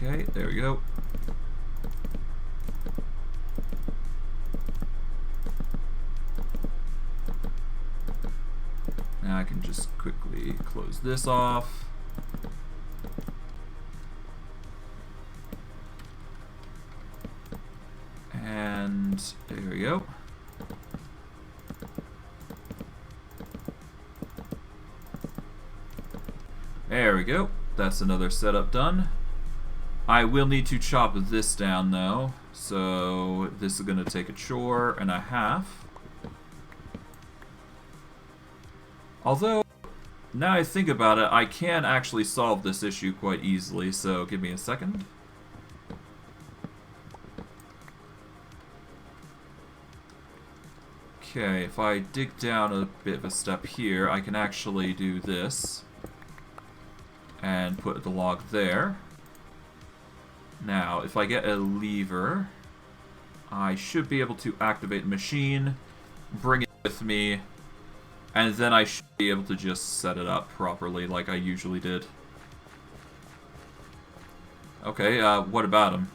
Okay, there we go. Now I can just quickly close this off. And there we go. There we go. That's another setup done. I will need to chop this down though, so this is going to take a chore and a half. Although, now I think about it, I can actually solve this issue quite easily, so give me a second. Okay, if I dig down a bit of a step here, I can actually do this. And put the log there. Now, if I get a lever, I should be able to activate the machine, bring it with me, and then I should be able to just set it up properly like I usually did. Okay, what about him?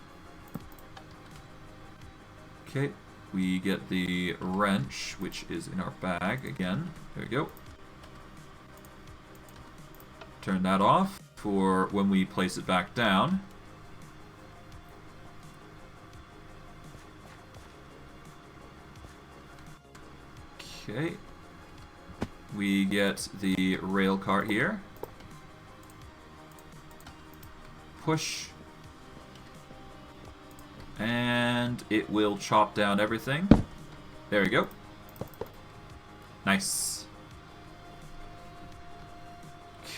Okay, we get the wrench, which is in our bag again. There we go. Turn that off for when we place it back down. Okay. We get the rail cart here. Push. And it will chop down everything. There we go. Nice.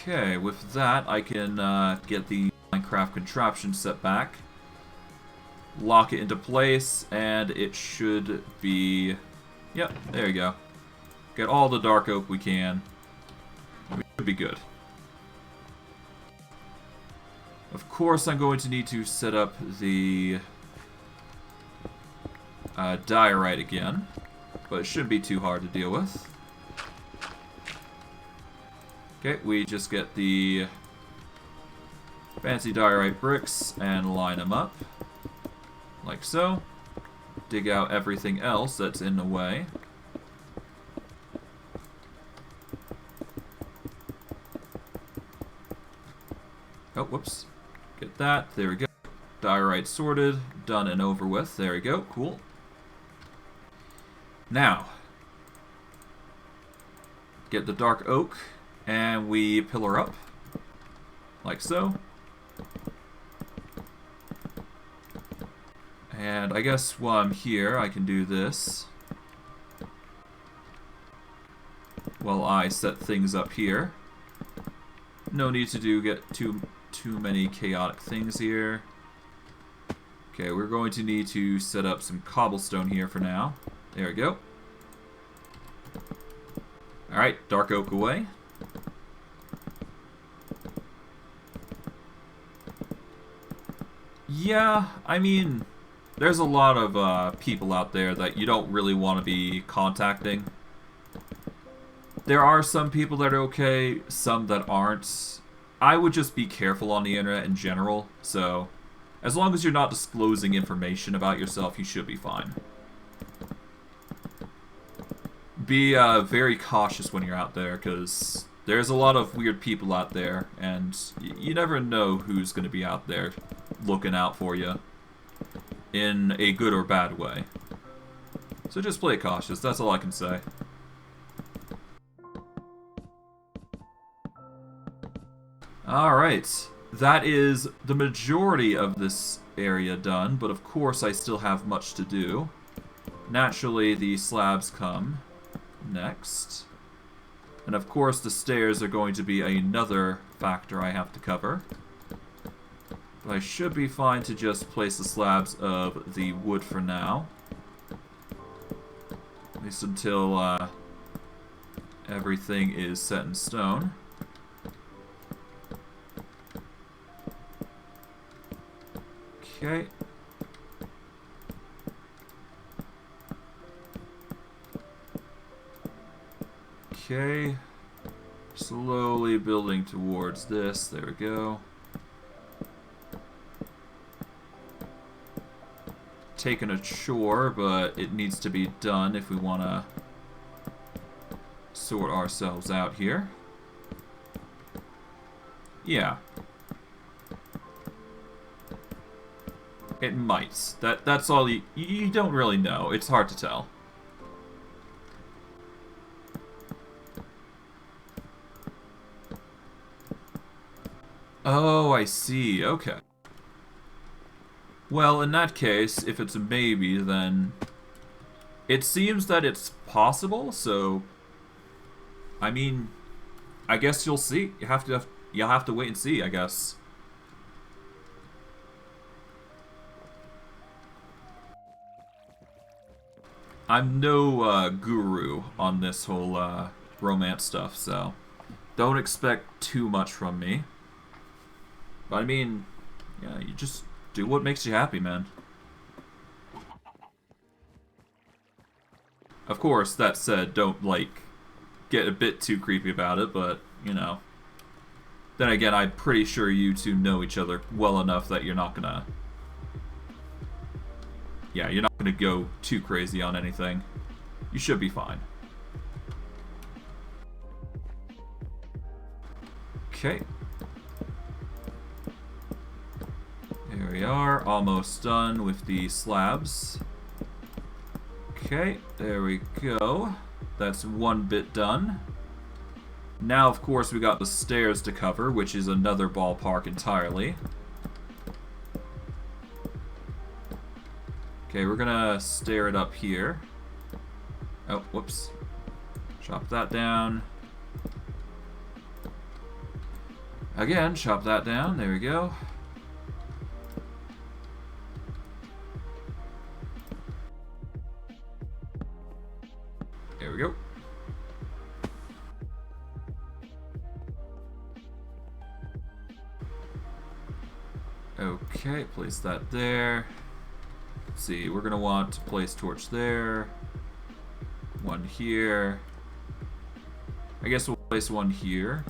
Okay, with that I can get the Minecraft contraption set back. Lock it into place, and it should be... Yep, there you go. Get all the dark oak we can. We should be good. Of course, I'm going to need to set up the diorite again, but it shouldn't be too hard to deal with. Okay, we just get the fancy diorite bricks and line them up, like so. Dig out everything else that's in the way. Oh, whoops. Get that. There we go. Diorite sorted. Done and over with. There we go. Cool. Now, get the dark oak, and we pillar up, like so. And I guess while I'm here, I can do this. While I set things up here. No need to get too many chaotic things here. Okay, we're going to need to set up some cobblestone here for now. There we go. Alright, dark oak away. Yeah, I mean, there's a lot of people out there that you don't really want to be contacting. There are some people that are okay, some that aren't. I would just be careful on the internet in general, so as long as you're not disclosing information about yourself, you should be fine. Be very cautious when you're out there, because there's a lot of weird people out there, and you never know who's going to be out there looking out for you in a good or bad way. So just play it cautious, that's all I can say. Alright, that is the majority of this area done, but of course I still have much to do. Naturally, the slabs come next. And of course the stairs are going to be another factor I have to cover. But I should be fine to just place the slabs of the wood for now. At least until everything is set in stone. Okay. Okay. Slowly building towards this. There we go. Taking a chore, but it needs to be done if we want to sort ourselves out here. Yeah. It might. That's all you don't really know. It's hard to tell. Oh, I see. Okay. Well, in that case, if it's a maybe, then it seems that it's possible, so I mean, I guess you'll see. You'll have to wait and see, I guess. I'm no guru on this whole romance stuff, so don't expect too much from me. But I mean, yeah, you just do what makes you happy, man. Of course, that said, don't, like, get a bit too creepy about it, but, you know. Then again, I'm pretty sure you two know each other well enough that you're not gonna... Yeah, you're not gonna go too crazy on anything. You should be fine. Okay. There we are, almost done with the slabs. Okay, there we go. That's one bit done. Now, of course, we got the stairs to cover, which is another ballpark entirely. Okay, we're gonna stair it up here. Oh, whoops. Chop that down. Again, chop that down. There we go. There we go. Okay, place that there. Let's see, we're gonna want to place torch there. One here. I guess we'll place one here.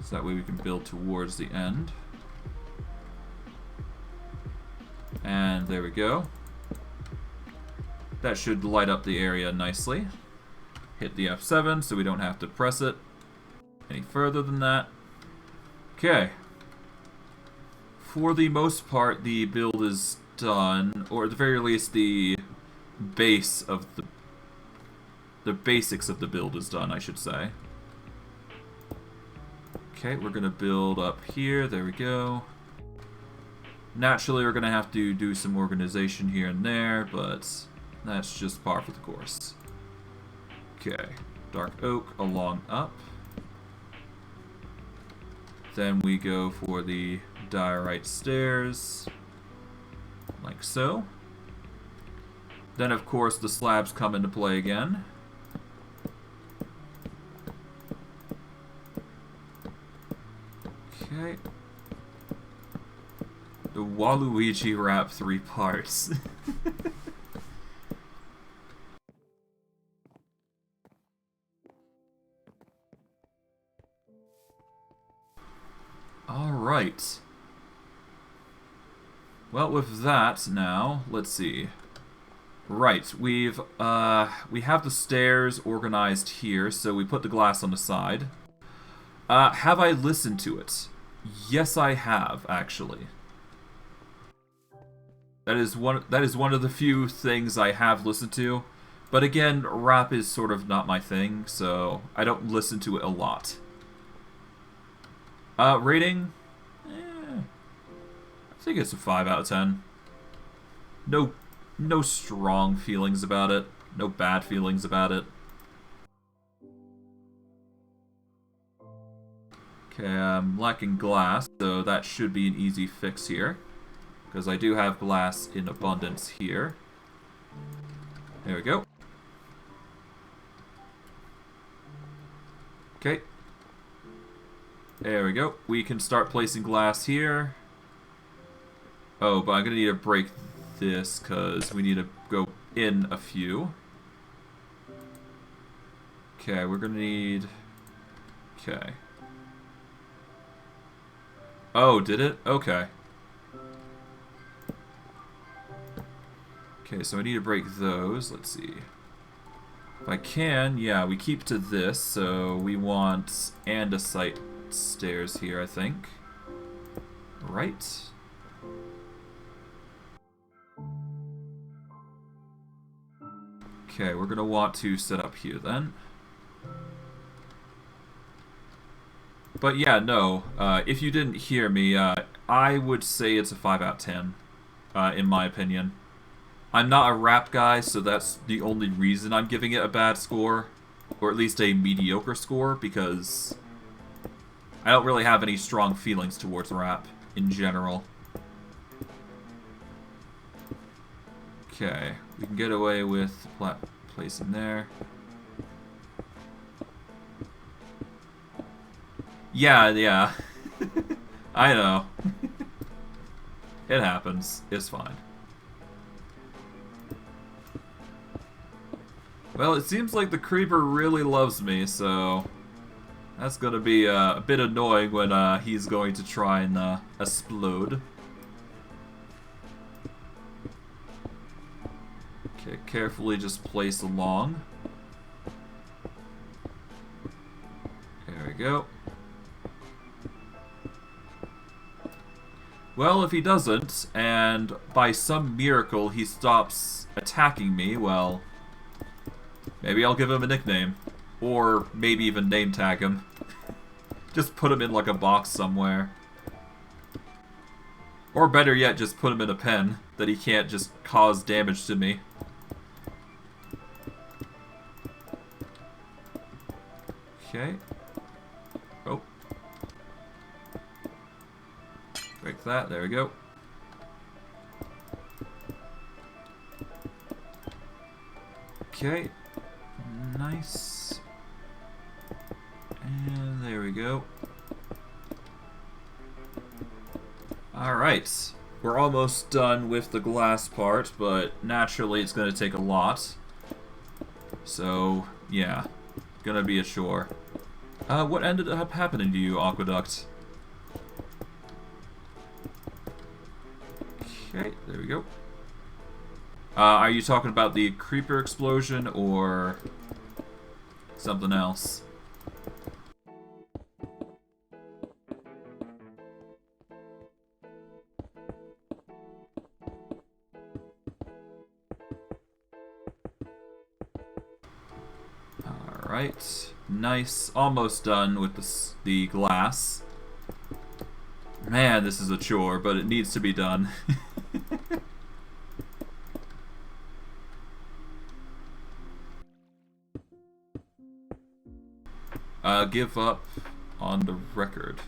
So that way we can build towards the end. And there we go. That should light up the area nicely. Hit the F7 so we don't have to press it any further than that. Okay. For the most part, the build is done, or at the very least, the base of the basics of the build is done, I should say. Okay, we're gonna build up here. There we go. Naturally, we're going to have to do some organization here and there, but that's just par for the course. Okay, dark oak along up. Then we go for the diorite stairs, like so. Then, of course, the slabs come into play again. Okay. The Waluigi wrap 3 parts. Alright. Well, with that now, let's see. Right, we have the stairs organized here, so we put the glass on the side. Have I listened to it? Yes, I have, actually. That is one of the few things I have listened to. But again, rap is sort of not my thing, so I don't listen to it a lot. Rating? I think it's a 5 out of 10. No strong feelings about it. No bad feelings about it. Okay, I'm lacking glass, so that should be an easy fix here. Because I do have glass in abundance here. There we go. Okay. There we go. We can start placing glass here. Oh, but I'm going to need to break this because we need to go in a few. Okay, we're going to need... Okay. Oh, did it? Okay. Okay, so I need to break those. Let's see. If I can, yeah, we keep to this, so we want andesite stairs here, I think. Right? Okay, we're gonna want to set up here then. But yeah, no, if you didn't hear me, I would say it's a 5 out of 10, in my opinion. I'm not a rap guy, so that's the only reason I'm giving it a bad score, or at least a mediocre score, because I don't really have any strong feelings towards rap in general. Okay, we can get away with placing there. Yeah. I know. It happens. It's fine. Well, it seems like the creeper really loves me, so that's gonna be a bit annoying when he's going to try and explode. Okay, carefully just place along. There we go. Well, if he doesn't, and by some miracle he stops attacking me, well, maybe I'll give him a nickname. Or maybe even name tag him. Just put him in like a box somewhere. Or better yet, just put him in a pen that he can't just cause damage to me. Okay. Oh. Break that, there we go. Okay. Nice. And there we go. Alright. We're almost done with the glass part, but naturally it's going to take a lot. So, yeah. Gonna be a chore. What ended up happening to you, Aqueduct? Okay, there we go. Are you talking about the creeper explosion or something else? Alright, nice. Almost done with the glass. Man, this is a chore, but it needs to be done. Give up on the record.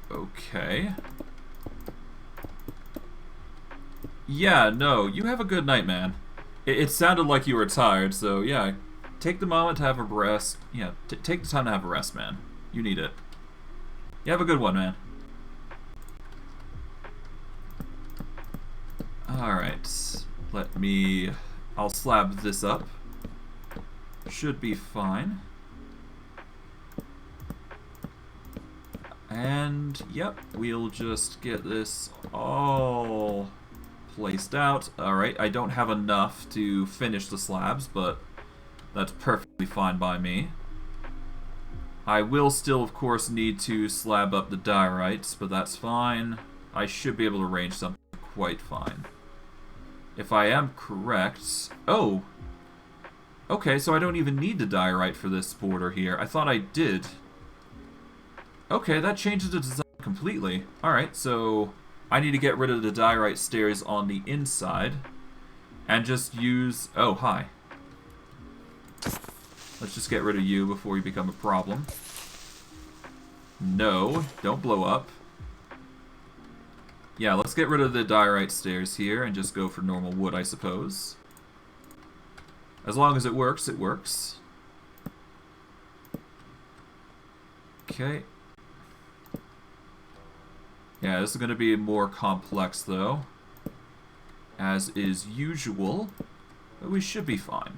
Okay. Yeah, no, you have a good night, man. It sounded like you were tired, so yeah, take the moment to have a rest. Yeah, take the time to have a rest, man. You need it. You have a good one, man. Alright, I'll slab this up. Should be fine. And, yep, we'll just get this all placed out. Alright, I don't have enough to finish the slabs, but that's perfectly fine by me. I will still, of course, need to slab up the diorites, but that's fine. I should be able to arrange something quite fine. If I am correct... Oh! Okay, so I don't even need the diorite for this border here. I thought I did. Okay, that changes the design completely. Alright, so I need to get rid of the diorite stairs on the inside and just use... Oh, hi. Let's just get rid of you before you become a problem. No, don't blow up. Yeah, let's get rid of the diorite stairs here and just go for normal wood, I suppose. As long as it works, it works. Okay. Yeah, this is going to be more complex, though. As is usual. But we should be fine.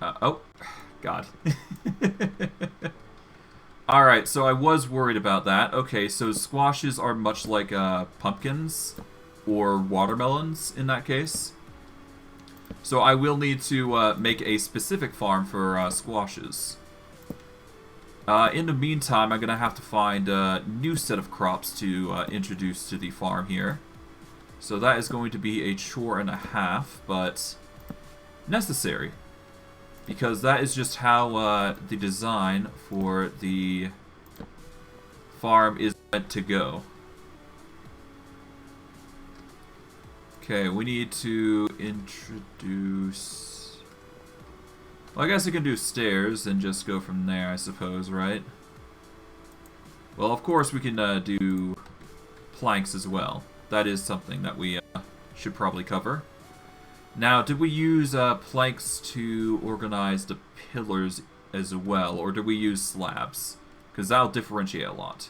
Oh, God. Alright, so I was worried about that. Okay, so squashes are much like pumpkins or watermelons in that case. So I will need to make a specific farm for squashes. In the meantime, I'm going to have to find a new set of crops to introduce to the farm here. So that is going to be a chore and a half, but necessary. Because that is just how the design for the farm is meant to go. Okay, we need to introduce... Well, I guess I can do stairs and just go from there, I suppose, right? Well, of course we can do planks as well. That is something that we should probably cover. Now, did we use planks to organize the pillars as well, or did we use slabs? Because that'll differentiate a lot.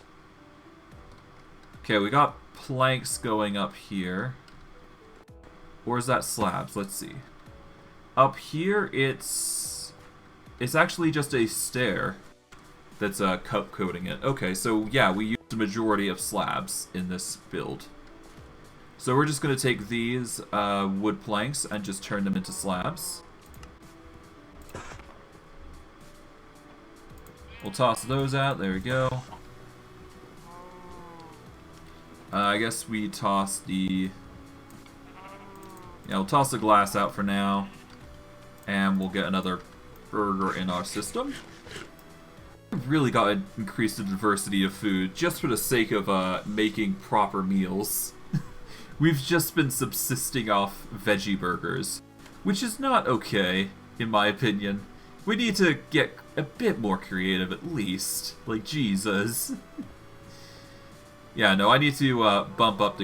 Okay, we got planks going up here. Or is that slabs? Let's see. Up here, it's actually just a stair that's coating it. Okay, so yeah, we used the majority of slabs in this build. So we're just going to take these wood planks and just turn them into slabs. We'll toss those out. There we go. I guess we toss the... Yeah, we'll toss the glass out for now. And we'll get another burger in our system. We've really got to increase the diversity of food just for the sake of making proper meals. We've just been subsisting off veggie burgers, which is not okay, in my opinion. We need to get a bit more creative at least. Like, Jesus. Yeah, no, I need to bump up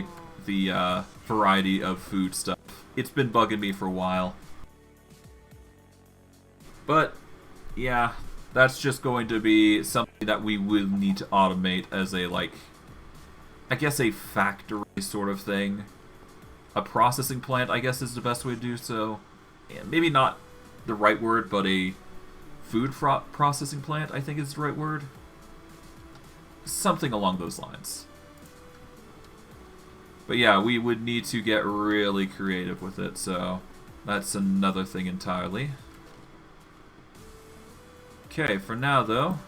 the variety of food stuff. It's been bugging me for a while. But, yeah, that's just going to be something that we will need to automate as a, like, I guess a factory sort of thing. A processing plant, I guess, is the best way to do so. Yeah, maybe not the right word, but a food processing plant, I think is the right word. Something along those lines. But yeah, we would need to get really creative with it, so that's another thing entirely. Okay, for now though.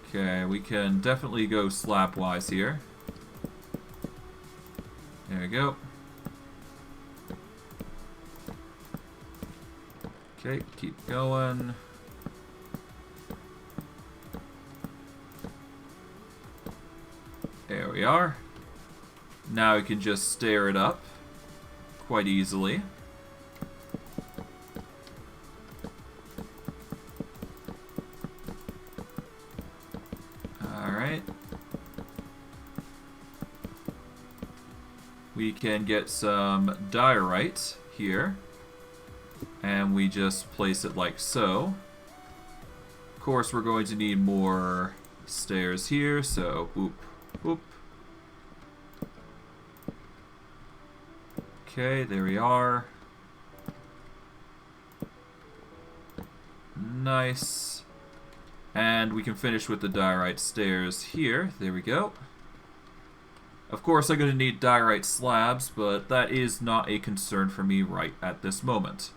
Okay, we can definitely go slab-wise here. There we go. Okay, keep going. There we are. Now we can just stair it up quite easily. Alright. We can get some diorite here. And we just place it like so. Of course, we're going to need more stairs here, so boop, boop. Okay, there we are. Nice. And we can finish with the diorite stairs here. There we go. Of course, I'm going to need diorite slabs, but that is not a concern for me right at this moment.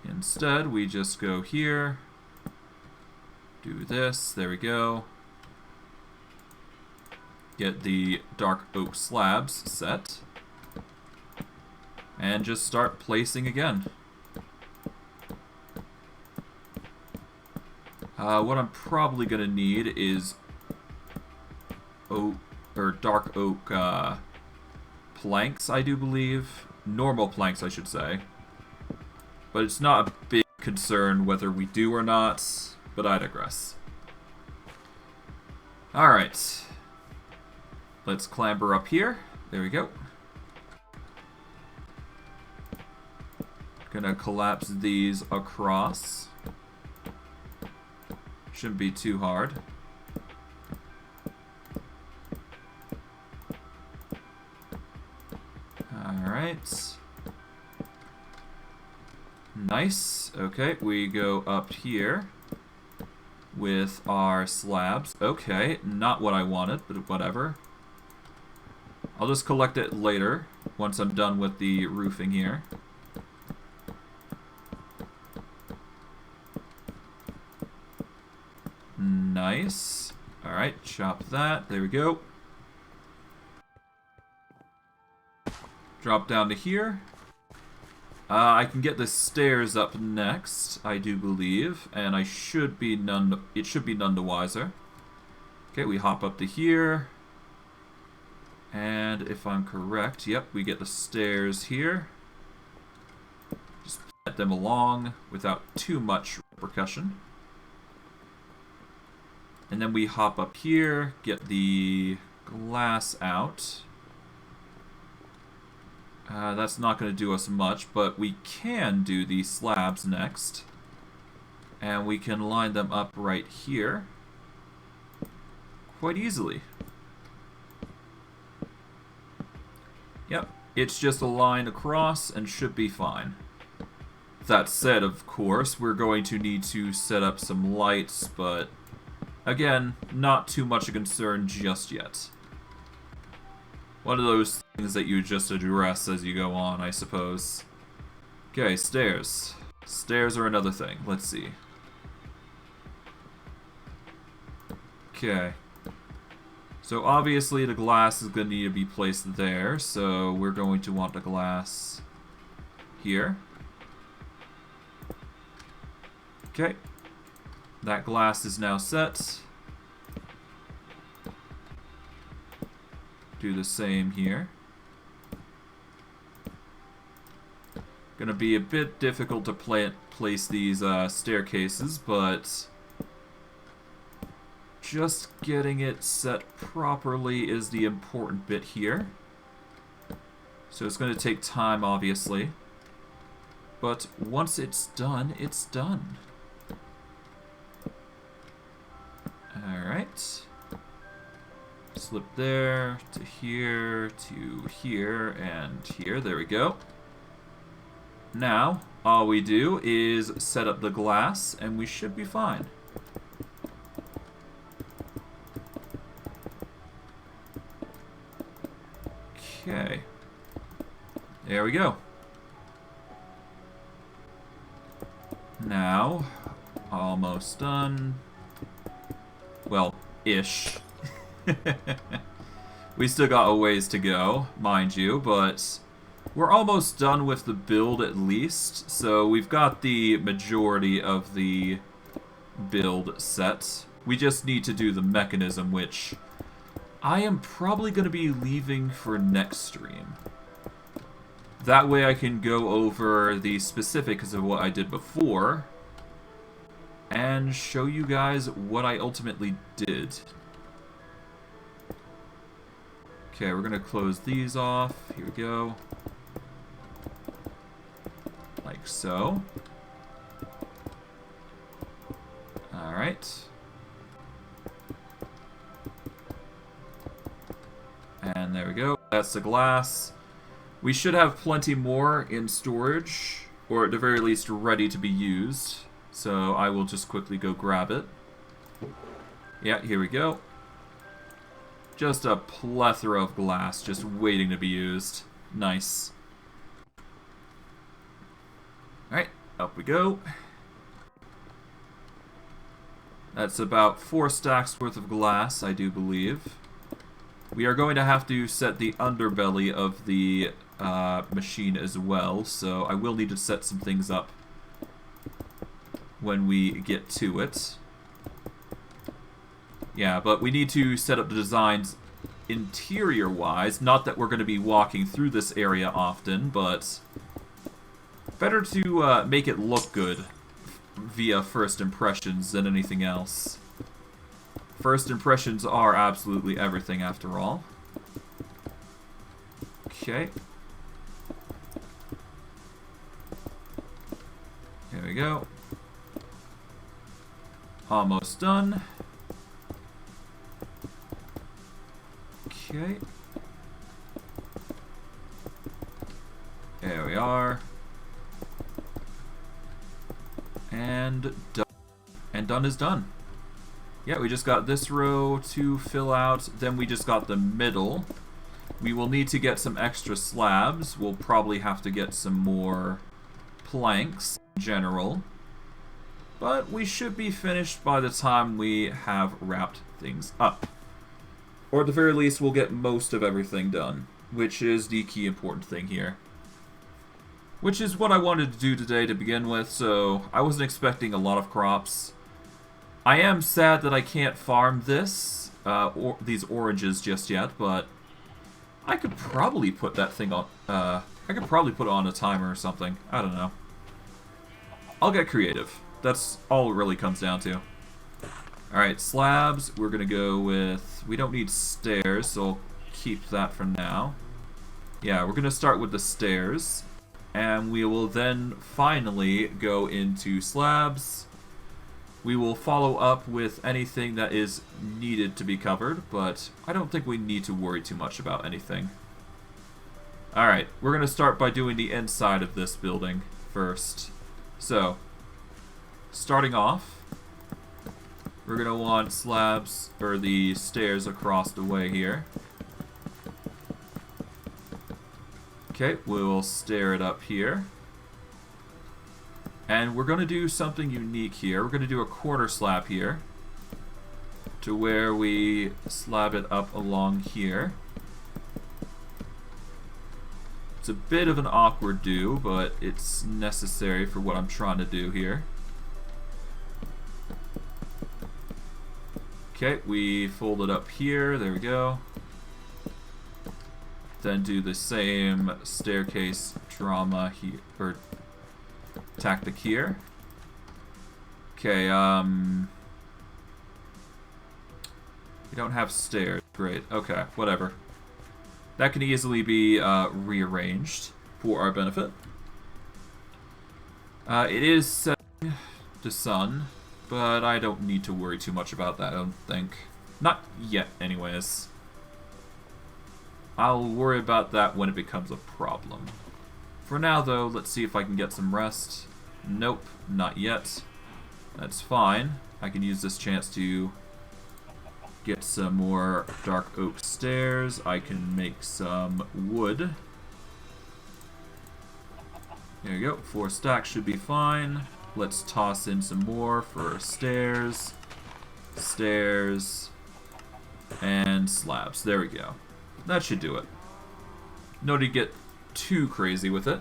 Instead, we just go here, do this, there we go. Get the dark oak slabs set. And just start placing again. What I'm probably going to need is oak, or dark oak planks, I do believe. Normal planks, I should say. But it's not a big concern whether we do or not, but I digress. Alright. Let's clamber up here. There we go. Gonna collapse these across. Shouldn't be too hard. Alright. Nice. Okay, we go up here with our slabs. Okay, not what I wanted, but whatever. I'll just collect it later, once I'm done with the roofing here. Nice. Alright, chop that. There we go. Drop down to here. I can get the stairs up next, I do believe, and it should be none the wiser. Okay, we hop up to here. And if I'm correct, yep, we get the stairs here. Just plant them along without too much repercussion. And then we hop up here, get the glass out. That's not going to do us much, but we can do these slabs next. And we can line them up right here quite easily. Yep, it's just a line across and should be fine. That said, of course, we're going to need to set up some lights, but again, not too much a concern just yet. One of those things that you just address as you go on, I suppose. Okay, stairs. Stairs are another thing. Let's see. Okay. So obviously the glass is going to need to be placed there, so we're going to want the glass here. Okay. That glass is now set. Do the same here. Gonna be a bit difficult to place these staircases, but just getting it set properly is the important bit here. So it's going to take time, obviously. But once it's done, it's done. Alright. Slip there, to here, and here. There we go. Now, all we do is set up the glass, and we should be fine. Okay. There we go. Now, almost done. Well, ish. We still got a ways to go, mind you, but We're almost done with the build at least, so we've got the majority of the build set. We just need to do the mechanism, which I am probably going to be leaving for next stream. That way I can go over the specifics of what I did before and show you guys what I ultimately did. Okay, we're going to close these off. Here we go. Like so. Alright. And there we go. That's the glass. We should have plenty more in storage, or at the very least ready to be used. So I will just quickly go grab it. Yeah, here we go. Just a plethora of glass just waiting to be used. Nice. Alright, up we go. That's about 4 stacks worth of glass, I do believe. We are going to have to set the underbelly of the machine as well, so I will need to set some things up when we get to it. Yeah, but we need to set up the designs interior-wise. Not that we're going to be walking through this area often, but better to make it look good via first impressions than anything else. First impressions are absolutely everything, after all. Okay. Here we go. Almost done. Okay. There we are. And done. And done is done. Yeah, we just got this row to fill out. Then we just got the middle. We will need to get some extra slabs. We'll probably have to get some more planks in general. But we should be finished by the time we have wrapped things up. Or at the very least, we'll get most of everything done, which is the key important thing here. Which is what I wanted to do today to begin with, so I wasn't expecting a lot of crops. I am sad that I can't farm this, these oranges just yet, but I could probably put that thing on, I could probably put it on a timer or something. I don't know. I'll get creative. That's all it really comes down to. Alright, slabs, we're gonna go with, we don't need stairs, so I'll keep that for now. Yeah, we're gonna start with the stairs, and we will then finally go into slabs. We will follow up with anything that is needed to be covered, but I don't think we need to worry too much about anything. Alright, we're going to start by doing the inside of this building first. So, starting off, we're going to want slabs, or the stairs across the way here. Okay, we'll stair it up here. And we're going to do something unique here. We're going to do a quarter slab here, to where we slab it up along here. It's a bit of an awkward do, but it's necessary for what I'm trying to do here. Okay, we fold it up here. There we go. Then do the same staircase drama here, or tactic here. Okay, we don't have stairs. Great. Okay, whatever. That can easily be rearranged for our benefit. It is setting the sun, but I don't need to worry too much about that, I don't think. Not yet, anyways. I'll worry about that when it becomes a problem. For now, though, let's see if I can get some rest. Nope, not yet. That's fine. I can use this chance to get some more dark oak stairs. I can make some wood. There you go. 4 stacks should be fine. Let's toss in some more for stairs, stairs, and slabs. There we go. That should do it. No need to get too crazy with it.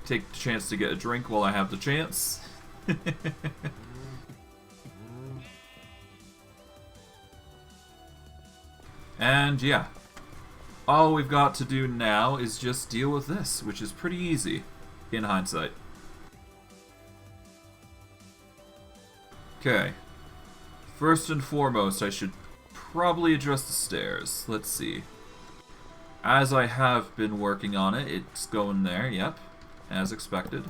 Take the chance to get a drink while I have the chance. And yeah, all we've got to do now is just deal with this, which is pretty easy in hindsight. Okay, first and foremost, I should probably address the stairs. Let's see. As I have been working on it, it's going there, yep, as expected.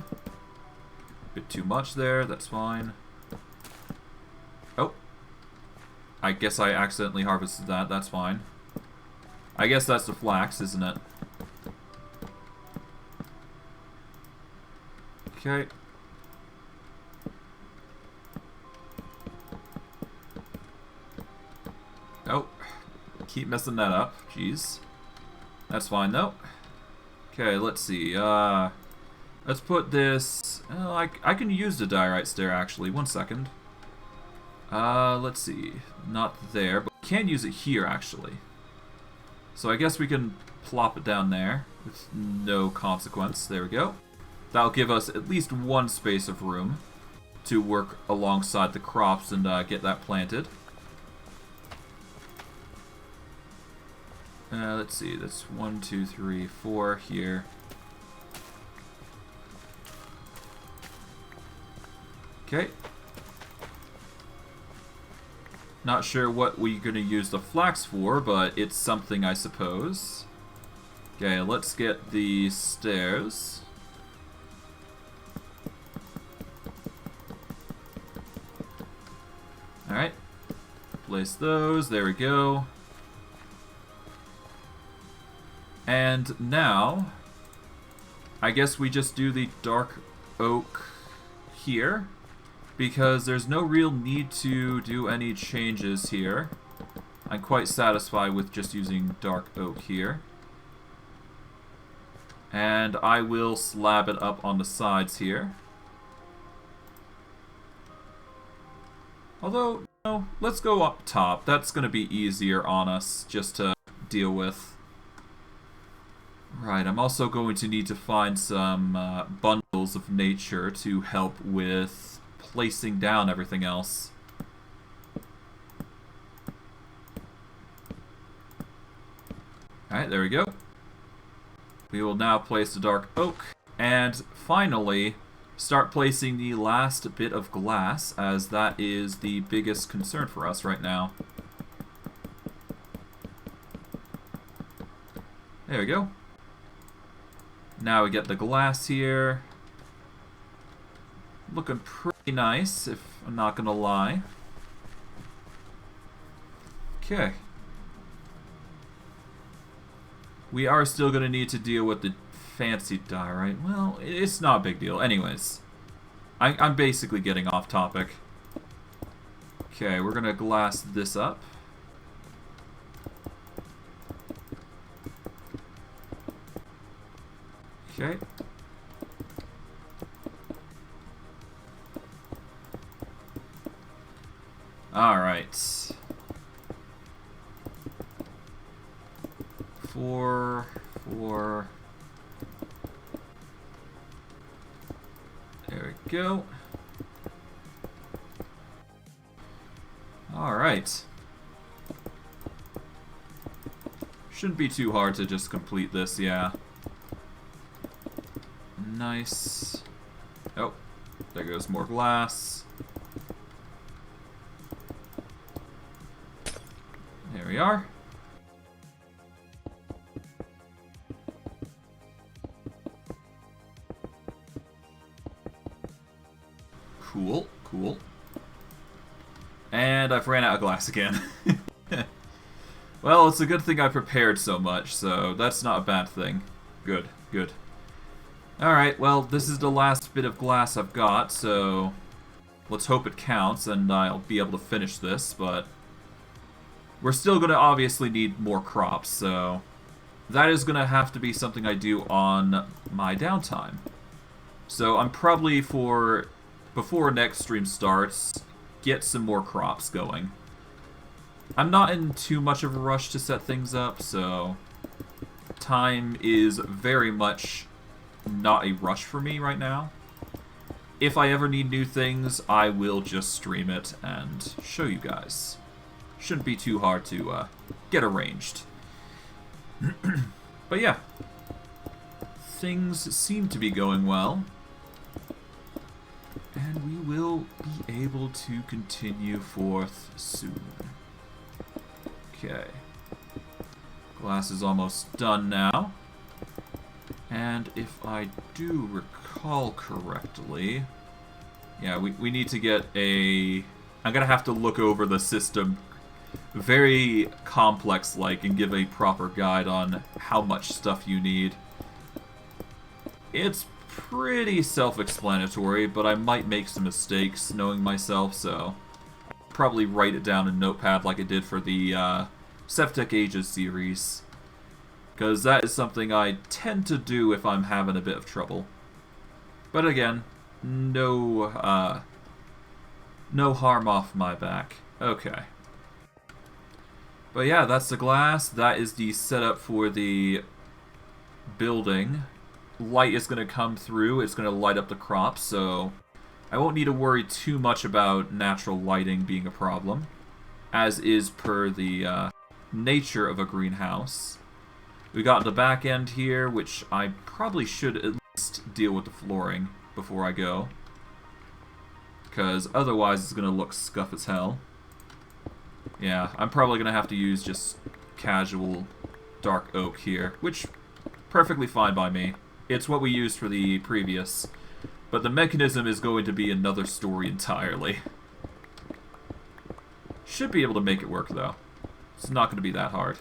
Bit too much there, that's fine. Oh. I guess I accidentally harvested that, that's fine. I guess that's the flax, isn't it? Okay. Oh. Keep messing that up, jeez. That's fine though. Okay, let's see. Let's put this... I can use the diorite stair actually. 1 second. Let's see. Not there, but we can use it here actually. So I guess we can plop it down there with no consequence. There we go. That'll give us at least one space of room to work alongside the crops and get that planted. Let's see. That's 1, 2, 3, 4 here. Okay. Not sure what we're going to use the flax for, but it's something, I suppose. Okay, let's get the stairs. Alright. Place those. There we go. And now, I guess we just do the dark oak here, because there's no real need to do any changes here. I'm quite satisfied with just using dark oak here. And I will slab it up on the sides here. Although, no, let's go up top. That's going to be easier on us just to deal with. Right, I'm also going to need to find some bundles of nature to help with placing down everything else. Alright, there we go. We will now place the dark oak, and finally start placing the last bit of glass, as that is the biggest concern for us right now. There we go. Now we get the glass here. Looking pretty nice, if I'm not gonna lie. Okay. We are still gonna need to deal with the fancy diorite. Well, it's not a big deal. Anyways, I'm basically getting off topic. Okay, we're gonna glass this up. Okay. Alright. 4, 4. There we go. Alright. Shouldn't be too hard to just complete this, yeah. Nice. Oh, there goes more glass. There we are. Cool, cool. And I've ran out of glass again. Well, it's a good thing I prepared so much, so that's not a bad thing. Good, good. Alright, well, this is the last bit of glass I've got, so let's hope it counts and I'll be able to finish this, but we're still going to obviously need more crops, so that is going to have to be something I do on my downtime. So I'm probably, before next stream starts, get some more crops going. I'm not in too much of a rush to set things up, so time is very much not a rush for me right now. If I ever need new things, I will just stream it and show you guys. Shouldn't be too hard to get arranged. But yeah, things seem to be going well. And we will be able to continue forth soon. Okay. Glass is almost done now. And if I do recall correctly... Yeah, we need to get a... I'm gonna have to look over the system very complex-like and give a proper guide on how much stuff you need. It's pretty self-explanatory, but I might make some mistakes knowing myself, so probably write it down in Notepad like I did for the Sevtech Ages series, because that is something I tend to do if I'm having a bit of trouble. But again, no harm off my back. Okay. But yeah, that's the glass. That is the setup for the building. Light is going to come through. It's going to light up the crops, so I won't need to worry too much about natural lighting being a problem, as is per the nature of a greenhouse. We got the back end here, which I probably should at least deal with the flooring before I go, because otherwise it's going to look scuff as hell. Yeah, I'm probably going to have to use just casual dark oak here, which perfectly fine by me. It's what we used for the previous, but the mechanism is going to be another story entirely. Should be able to make it work, though. It's not going to be that hard.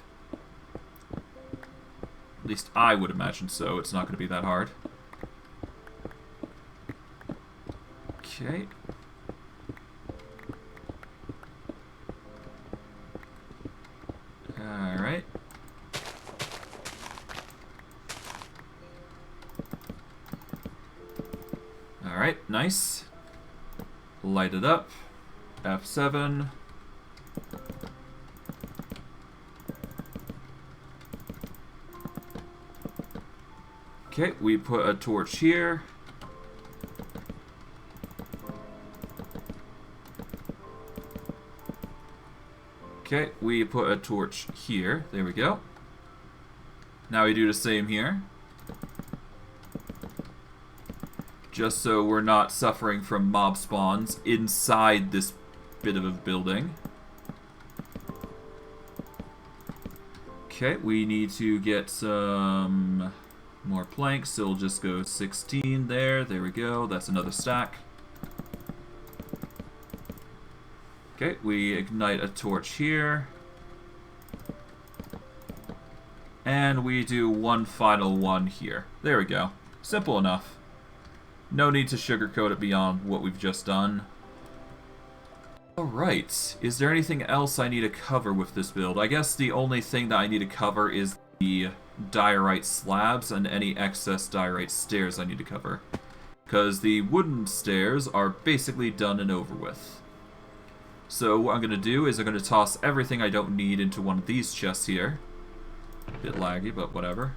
At least I would imagine so. It's not going to be that hard. Okay. Alright. Alright, nice. Light it up. F7. Okay, we put a torch here. Okay, we put a torch here. There we go. Now we do the same here. Just so we're not suffering from mob spawns inside this bit of a building. Okay, we need to get some more planks, so we'll just go 16 there. There we go. That's another stack. Okay, we ignite a torch here. And we do one final one here. There we go. Simple enough. No need to sugarcoat it beyond what we've just done. Alright, is there anything else I need to cover with this build? I guess the only thing that I need to cover is the diorite slabs and any excess diorite stairs I need to cover. Because the wooden stairs are basically done and over with. So what I'm going to do is I'm going to toss everything I don't need into one of these chests here. A bit laggy, but whatever.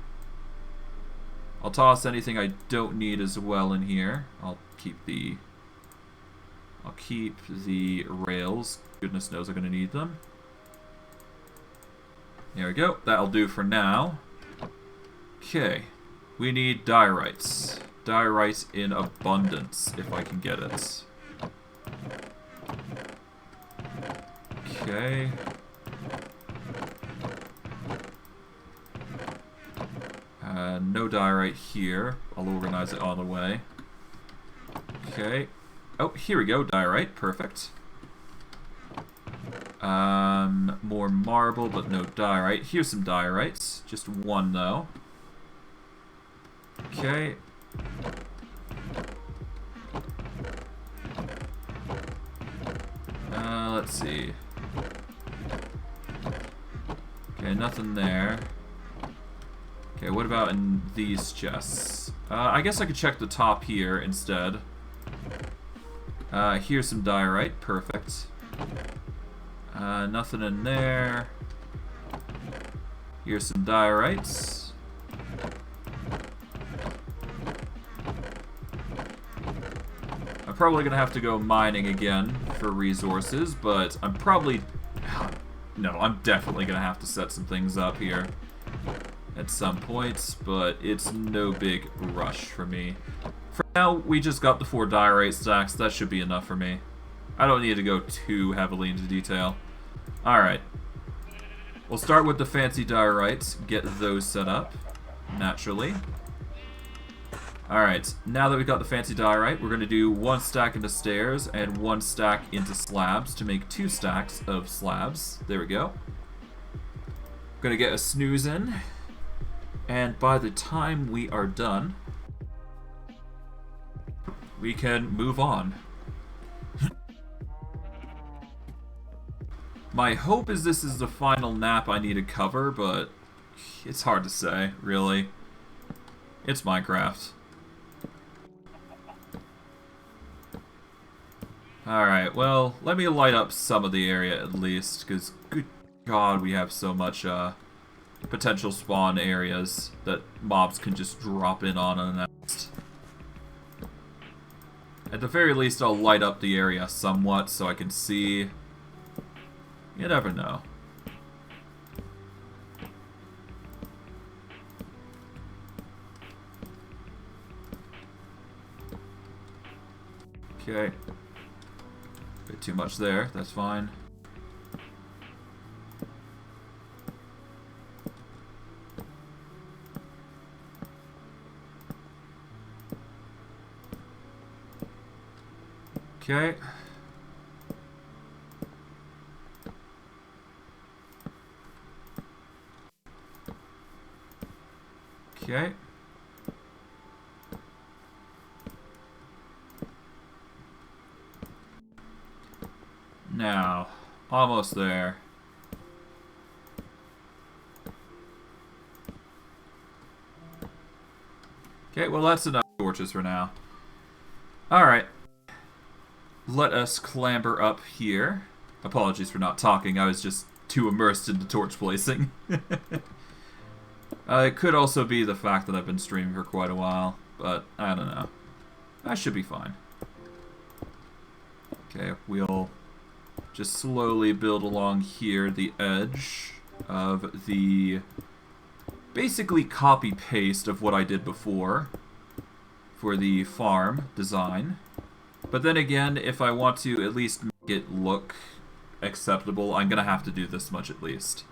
I'll toss anything I don't need as well in here. I'll keep the rails. Goodness knows I'm going to need them. There we go. That'll do for now. Okay. We need diorites. Diorite in abundance, if I can get it. Okay. No diorite here. I'll organize it on the way. Okay. Oh, here we go. Diorite. Perfect. More marble, but no diorite. Here's some diorites. Just one, though. Okay. Let's see. Okay, nothing there. Okay, what about in these chests? I guess I could check the top here instead. Here's some diorite. Perfect. Nothing in there. Here's some diorites. I'm probably gonna have to go mining again for resources, but I'm probably... No, I'm definitely gonna have to set some things up here at some points, but it's no big rush for me. For now, we just got the 4 diorite stacks. That should be enough for me. I don't need to go too heavily into detail. Alright. We'll start with the fancy diorites, get those set up, naturally. Alright, now that we've got the fancy diorite, we're going to do 1 stack into stairs and 1 stack into slabs to make 2 stacks of slabs. There we go. Gonna get a snooze in, and by the time we are done, we can move on. My hope is this is the final nap I need to cover, but it's hard to say, really. It's Minecraft. Alright, well, let me light up some of the area at least, because good god, we have so much potential spawn areas that mobs can just drop in on unannounced. At the very least, I'll light up the area somewhat so I can see. You never know. Okay. Bit too much there, that's fine. Okay. Okay. Now, almost there. Okay, well that's enough torches for now. Alright. Let us clamber up here. Apologies for not talking, I was just too immersed into torch placing. It could also be the fact that I've been streaming for quite a while, but I don't know. I should be fine. Okay, we'll just slowly build along here the edge of the basically copy-paste of what I did before for the farm design. But then again, if I want to at least make it look acceptable, I'm gonna have to do this much at least.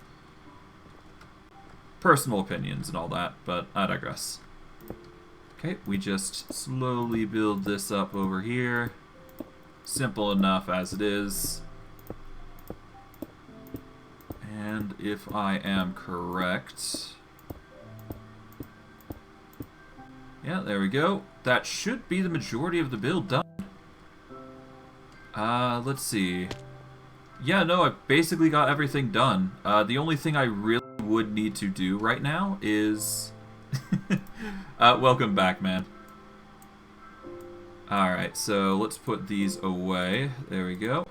Personal opinions and all that, but I digress. Okay, we just slowly build this up over here. Simple enough as it is. And if I am correct... Yeah, there we go. That should be the majority of the build done. Let's see. Yeah, no, I basically got everything done. The only thing I really would need to do right now is... welcome back, man. Alright, so let's put these away. There we go.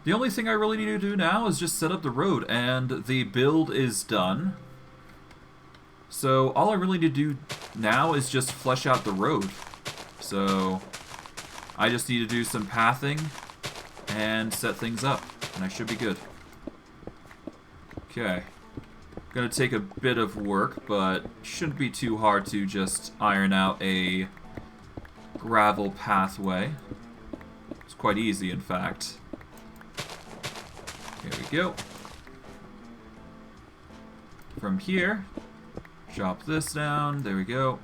The only thing I really need to do now is just set up the road, and the build is done. So all I really need to do now is just flesh out the road. So I just need to do some pathing and set things up, and I should be good. Okay. Gonna take a bit of work, but shouldn't be too hard to just iron out a gravel pathway. It's quite easy, in fact. Here we go. From here, chop this down. There we go.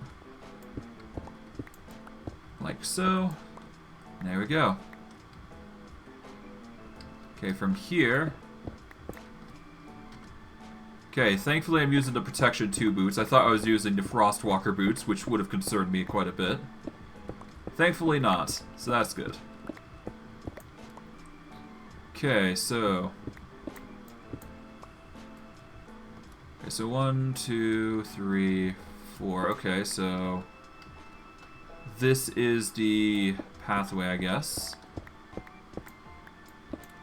Like so. There we go. Okay, from here... Okay, thankfully I'm using the Protection 2 boots. I thought I was using the Frostwalker boots, which would have concerned me quite a bit. Thankfully not, so that's good. Okay, so... Okay, so 1, 2, 3, 4. Okay, so... This is the pathway, I guess.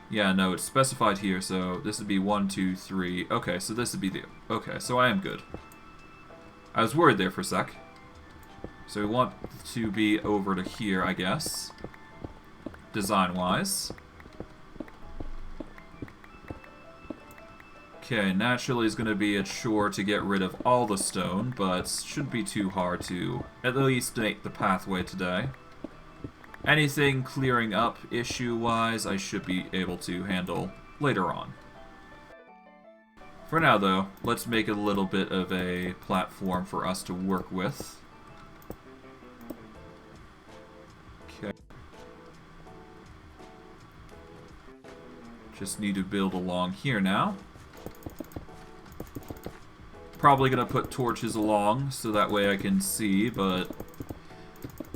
Yeah, no, it's specified here, so this would be 1, 2, 3. Okay, so this would be the... Okay, so I am good. I was worried there for a sec. So we want to be over to here, I guess. Design-wise. Okay, naturally it's going to be a chore to get rid of all the stone, but shouldn't be too hard to at least make the pathway today. Anything clearing up issue-wise, I should be able to handle later on. For now, though, let's make a little bit of a platform for us to work with. Okay. Just need to build along here now. Probably gonna put torches along so that way I can see, but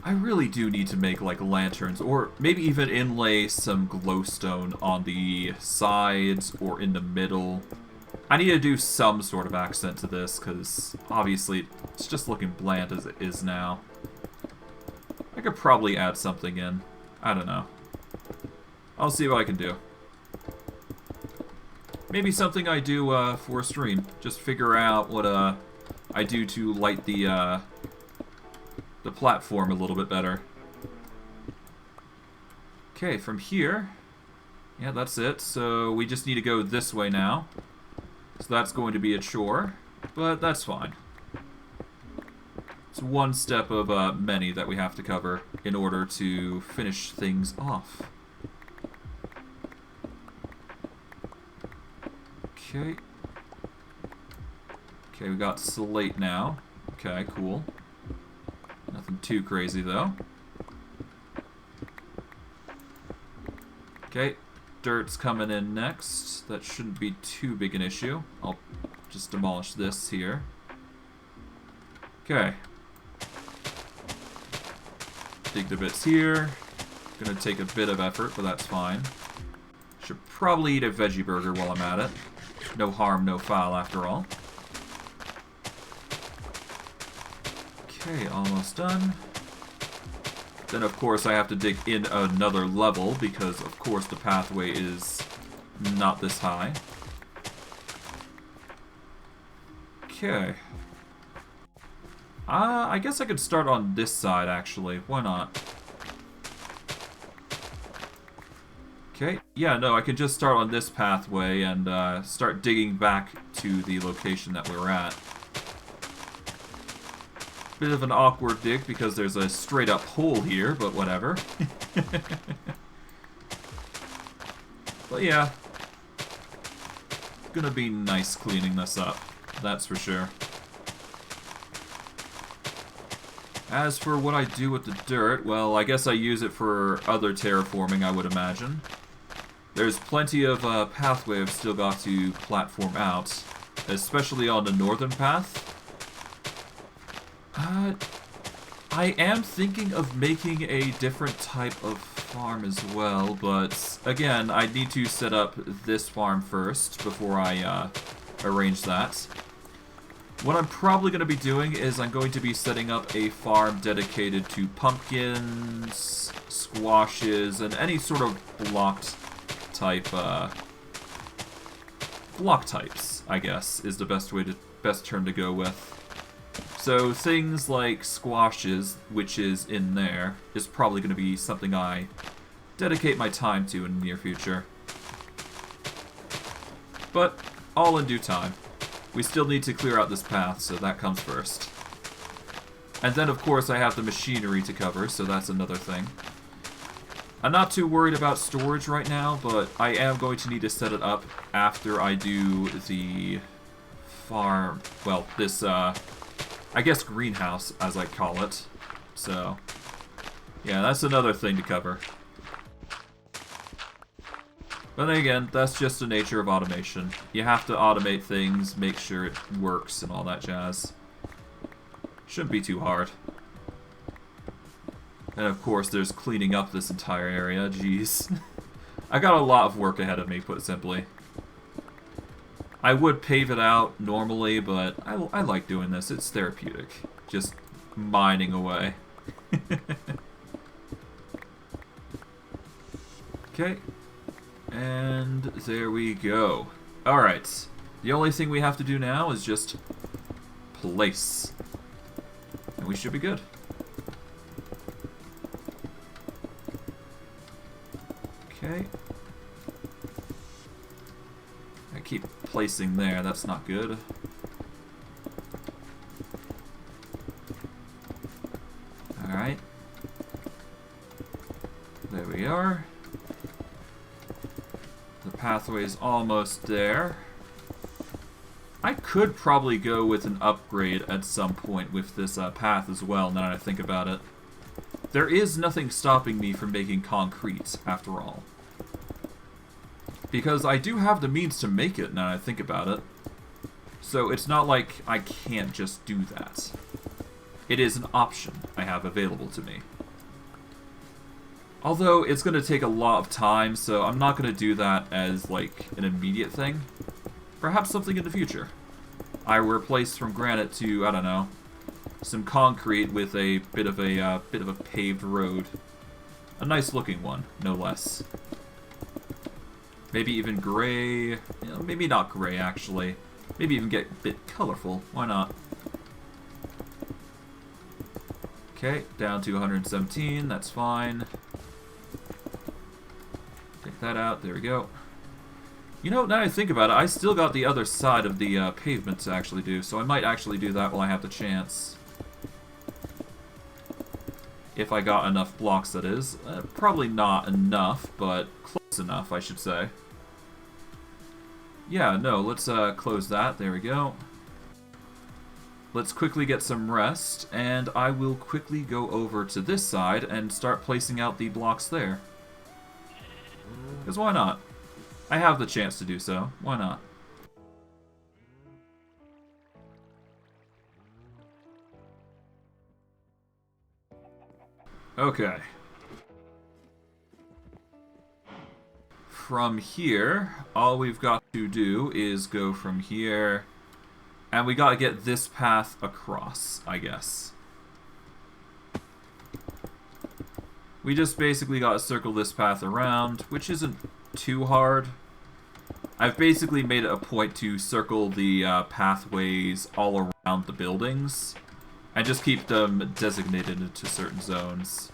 I really do need to make like lanterns, or maybe even inlay some glowstone on the sides or in the middle. I need to do some sort of accent to this, because obviously it's just looking bland as it is now. I could probably add something in. I don't know. I'll see what I can do. Maybe something I do for a stream. Just figure out what I do to light the platform a little bit better. Okay, from here, yeah, that's it. So we just need to go this way now. So that's going to be a chore, but that's fine. It's one step of many that we have to cover in order to finish things off. Okay. Okay, we got slate now. Okay, cool. Nothing too crazy, though. Okay, dirt's coming in next. That shouldn't be too big an issue. I'll just demolish this here. Okay. Dig the bits here. Gonna take a bit of effort, but that's fine. Should probably eat a veggie burger while I'm at it. No harm, no foul, after all. Okay, almost done. Then, of course, I have to dig in another level, because, of course, the pathway is not this high. Okay. I guess I could start on this side, actually. Why not? Okay, yeah, no, I can just start on this pathway and start digging back to the location that we're at. Bit of an awkward dig because there's a straight up hole here, but whatever. But yeah, gonna be nice cleaning this up, that's for sure. As for what I do with the dirt, well, I guess I use it for other terraforming, I would imagine. There's plenty of pathway I've still got to platform out, especially on the northern path. I am thinking of making a different type of farm as well, but again, I need to set up this farm first before I arrange that. What I'm probably going to be doing is I'm going to be setting up a farm dedicated to pumpkins, squashes, and any sort of blocked type, block types, I guess, is the best term to go with. So things like squashes, which is in there, is probably going to be something I dedicate my time to in the near future. But all in due time. We still need to clear out this path, so that comes first. And then, of course, I have the machinery to cover, so that's another thing. I'm not too worried about storage right now, but I am going to need to set it up after I do the farm, well, this, I guess greenhouse, as I call it. So, yeah, that's another thing to cover. But then again, that's just the nature of automation. You have to automate things, make sure it works, and all that jazz. Shouldn't be too hard. And of course, there's cleaning up this entire area. Jeez. I got a lot of work ahead of me, put it simply. I would pave it out normally, but I like doing this. It's therapeutic. Just mining away. Okay. And there we go. Alright. The only thing we have to do now is just place. And we should be good. Okay. I keep placing there, that's not good. Alright. There we are. The pathway's almost there. I could probably go with an upgrade at some point with this path as well, now that I think about it. There is nothing stopping me from making concrete, after all. Because I do have the means to make it, now that I think about it. So it's not like I can't just do that. It is an option I have available to me. Although, it's going to take a lot of time, so I'm not going to do that as, like, an immediate thing. Perhaps something in the future. I replace from granite to, I don't know, some concrete with a bit of a paved road. A nice looking one, no less. Maybe even gray. You know, maybe not gray, actually. Maybe even get a bit colorful. Why not? Okay, down to 117. That's fine. Take that out. There we go. You know, now that I think about it, I still got the other side of the pavement to actually do, so I might actually do that while I have the chance. If I got enough blocks, that is. Probably not enough, but close enough, I should say. Yeah, no, let's close that. There we go. Let's quickly get some rest, and I will quickly go over to this side and start placing out the blocks there. Because why not? I have the chance to do so. Why not? Okay. From here, all we've got to do is go from here, and we gotta get this path across, I guess. We just basically gotta circle this path around, which isn't too hard. I've basically made it a point to circle the pathways all around the buildings, and just keep them designated into certain zones,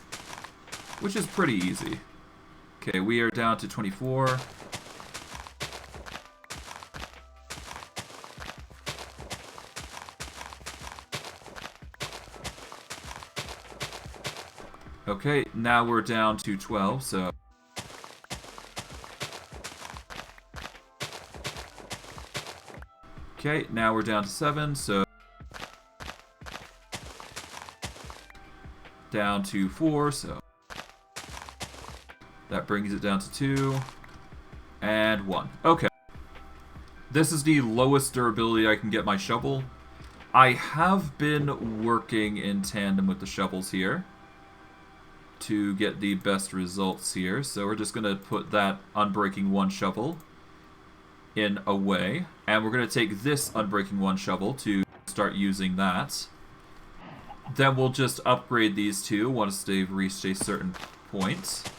which is pretty easy. Okay, we are down to 24. Okay, now we're down to 12, so... Okay, now we're down to 7, so... Down to 4, so... That brings it down to 2. And 1. Okay. This is the lowest durability I can get my shovel. I have been working in tandem with the shovels here to get the best results here. So we're just going to put that Unbreaking 1 shovel in away. And we're going to take this Unbreaking 1 shovel to start using that. Then we'll just upgrade these two once they've reached a certain point.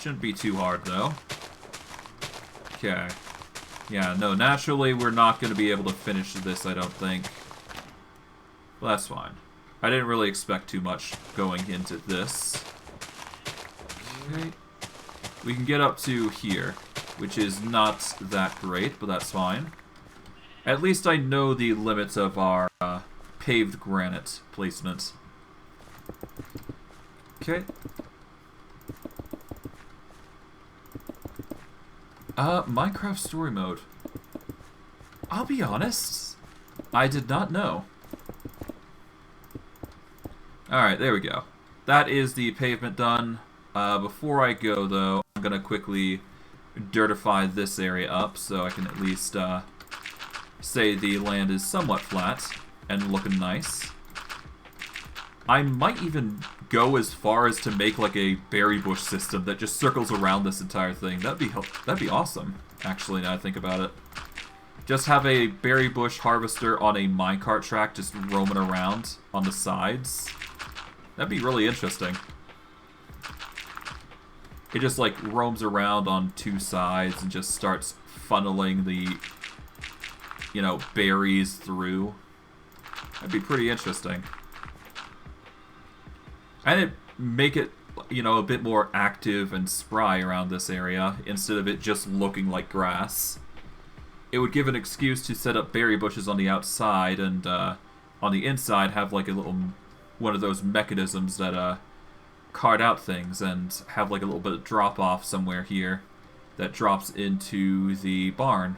Shouldn't be too hard, though. Okay. Yeah, no, naturally we're not going to be able to finish this, I don't think. Well, that's fine. I didn't really expect too much going into this. Okay. We can get up to here, which is not that great, but that's fine. At least I know the limits of our paved granite placement. Okay. Minecraft story mode. I'll be honest, I did not know. Alright, there we go. That is the pavement done. Before I go, though, I'm gonna quickly dirtify this area up so I can at least say the land is somewhat flat and looking nice. I might even go as far as to make like a berry bush system that just circles around this entire thing. That'd be awesome, actually, now I think about it. Just have a berry bush harvester on a minecart track just roaming around on the sides. That'd be really interesting. It just, like, roams around on two sides and just starts funneling the, you know, berries through. That'd be pretty interesting. And it make it, you know, a bit more active and spry around this area instead of it just looking like grass. It would give an excuse to set up berry bushes on the outside and on the inside have like a little one of those mechanisms that cart out things and have like a little bit of drop off somewhere here that drops into the barn.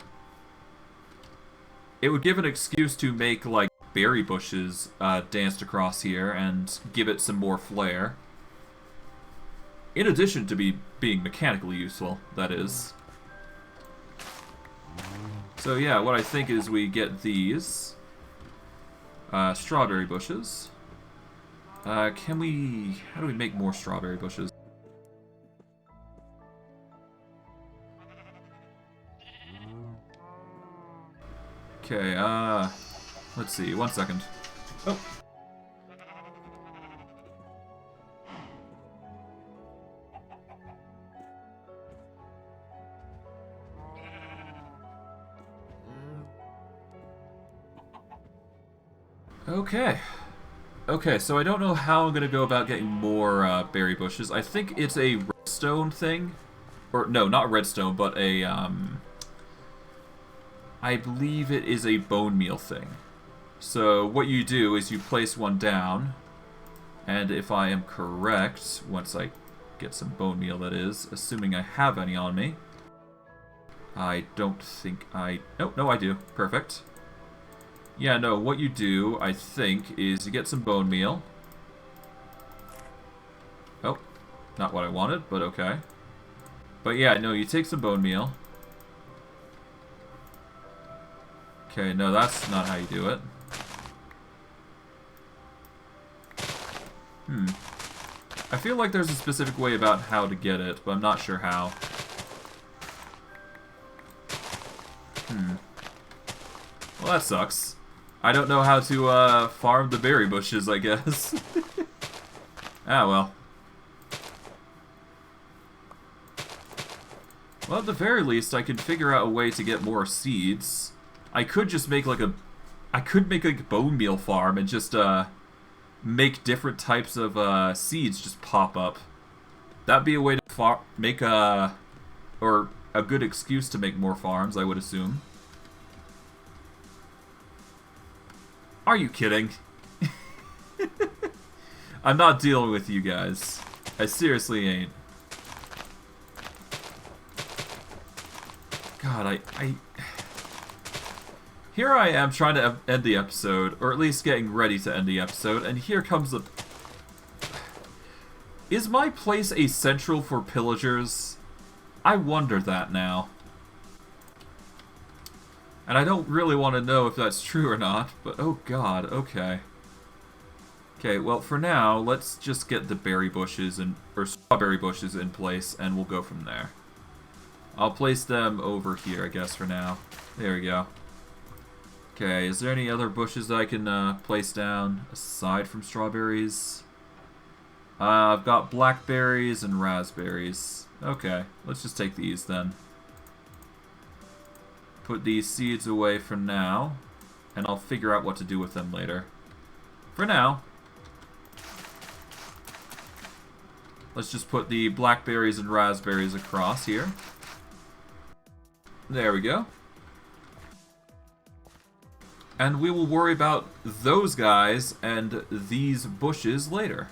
It would give an excuse to make like berry bushes danced across here and give it some more flair. In addition to being mechanically useful, that is. So yeah, what I think is we get these strawberry bushes. How do we make more strawberry bushes? Okay, let's see, 1 second. Oh. Okay. Okay, so I don't know how I'm going to go about getting more berry bushes. I think it's a redstone thing. Or, no, not redstone, but a, I believe it is a bone meal thing. So what you do is you place one down, and if I am correct, once I get some bone meal that is, assuming I have any on me. I don't think I... No, I do. Perfect. Yeah, no, what you do, I think, is you get some bone meal. Oh, not what I wanted, but okay. But yeah, no, you take some bone meal. Okay, no, that's not how you do it. I feel like there's a specific way about how to get it, but I'm not sure how. Well, that sucks. I don't know how to farm the berry bushes, I guess. Ah, well. Well, at the very least, I can figure out a way to get more seeds. I could just make like I could make like a bone meal farm and just make different types of seeds just pop up. That'd be a way to make or a good excuse to make more farms, I would assume. Are you kidding? I'm not dealing with you guys. I seriously ain't. God, Here I am trying to end the episode, or at least getting ready to end the episode, and here comes the... Is my place a central for pillagers? I wonder that now. And I don't really want to know if that's true or not, but oh god, okay. Okay, well for now, let's just get the berry bushes or strawberry bushes in place, and we'll go from there. I'll place them over here, I guess, for now. There we go. Okay, is there any other bushes that I can place down aside from strawberries? I've got blackberries and raspberries. Okay, let's just take these then. Put these seeds away for now, and I'll figure out what to do with them later. For now, let's just put the blackberries and raspberries across here. There we go. And we will worry about those guys and these bushes later.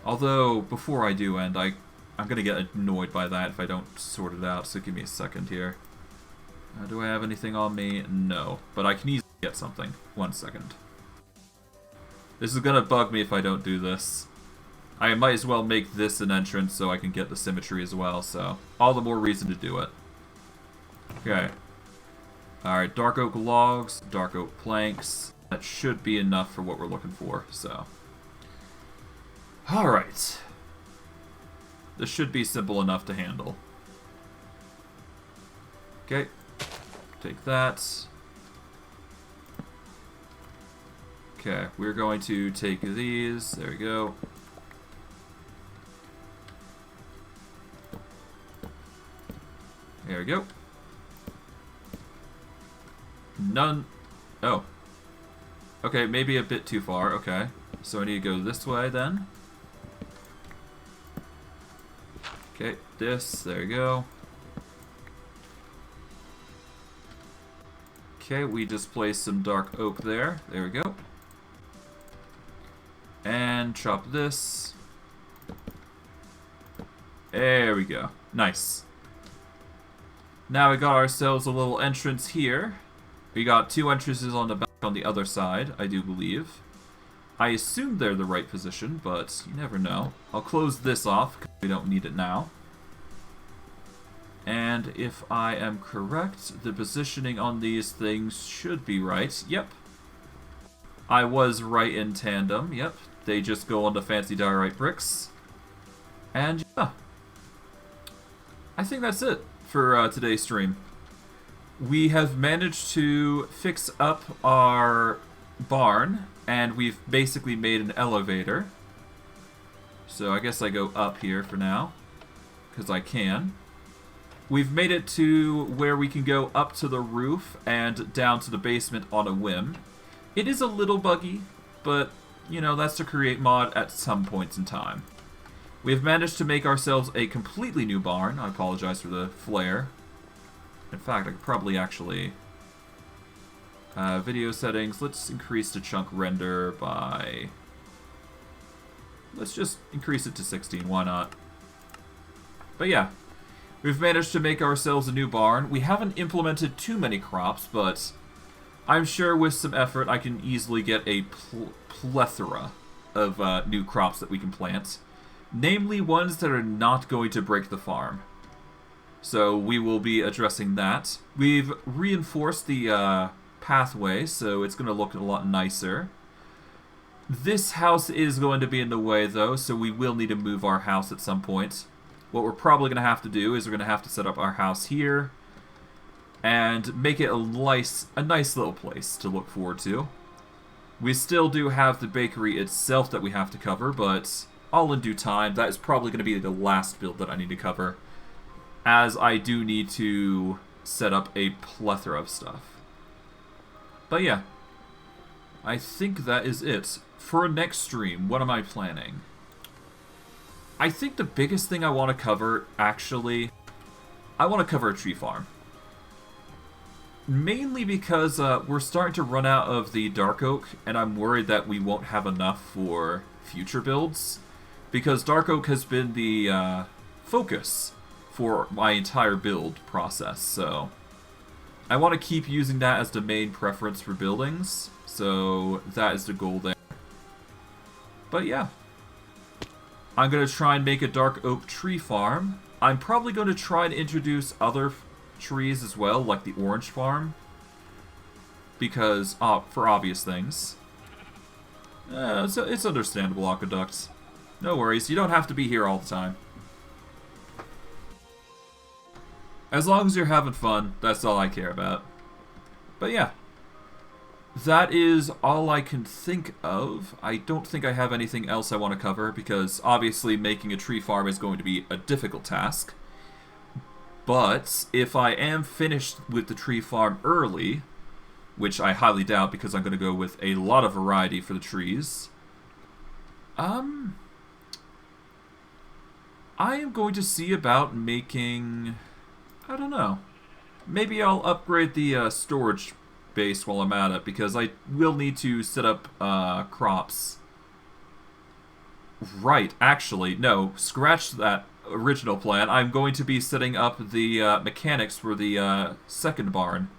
Although, before I do end, I'm going to get annoyed by that if I don't sort it out, so give me a second here. Do I have anything on me? No. But I can easily get something. 1 second. This is going to bug me if I don't do this. I might as well make this an entrance so I can get the symmetry as well, so all the more reason to do it. Okay. Alright, dark oak logs, dark oak planks. That should be enough for what we're looking for, so. Alright. This should be simple enough to handle. Okay. Take that. Okay, we're going to take these. There we go. There we go. None. Oh. Okay, maybe a bit too far. Okay. So I need to go this way then. Okay, this. There you go. Okay, we just placed some dark oak there. There we go. And chop this. There we go. Nice. Now we got ourselves a little entrance here. We got 2 entrances on the back on the other side, I do believe. I assume they're the right position, but you never know. I'll close this off, because we don't need it now. And if I am correct, the positioning on these things should be right. Yep. I was right in tandem, yep. They just go on the fancy diorite bricks. And yeah. I think that's it for today's stream. We have managed to fix up our barn, and we've basically made an elevator. So I guess I go up here for now, because I can. We've made it to where we can go up to the roof and down to the basement on a whim. It is a little buggy, but, you know, that's to create mod at some points in time. We've managed to make ourselves a completely new barn. I apologize for the flare. In fact, I could probably actually... video settings, let's increase the chunk render by... Let's just increase it to 16, why not? But yeah, we've managed to make ourselves a new barn. We haven't implemented too many crops, but I'm sure with some effort I can easily get a plethora of new crops that we can plant. Namely ones that are not going to break the farm. So we will be addressing that. We've reinforced the pathway, so it's going to look a lot nicer. This house is going to be in the way, though, so we will need to move our house at some point. What we're probably going to have to do is we're going to have to set up our house here and make it a nice little place to look forward to. We still do have the bakery itself that we have to cover, but all in due time. That is probably going to be the last build that I need to cover, as I do need to set up a plethora of stuff. But yeah, I think that is it. For next stream, what am I planning? I think the biggest thing I want to cover, actually, I want to cover a tree farm. Mainly because we're starting to run out of the dark oak, and I'm worried that we won't have enough for future builds. Because dark oak has been the focus for my entire build process, so I want to keep using that as the main preference for buildings, so that is the goal there. But yeah, I'm going to try and make a dark oak tree farm. I'm probably going to try and introduce other trees as well, like the orange farm, because for obvious things. It's understandable, Aqueduct. No worries, you don't have to be here all the time. As long as you're having fun, that's all I care about. But yeah, that is all I can think of. I don't think I have anything else I want to cover, because obviously making a tree farm is going to be a difficult task. But if I am finished with the tree farm early, which I highly doubt because I'm going to go with a lot of variety for the trees, I am going to see about making... I don't know. Maybe I'll upgrade the storage base while I'm at it, because I will need to set up crops. Right, actually, no, scratch that original plan. I'm going to be setting up the mechanics for the second barn,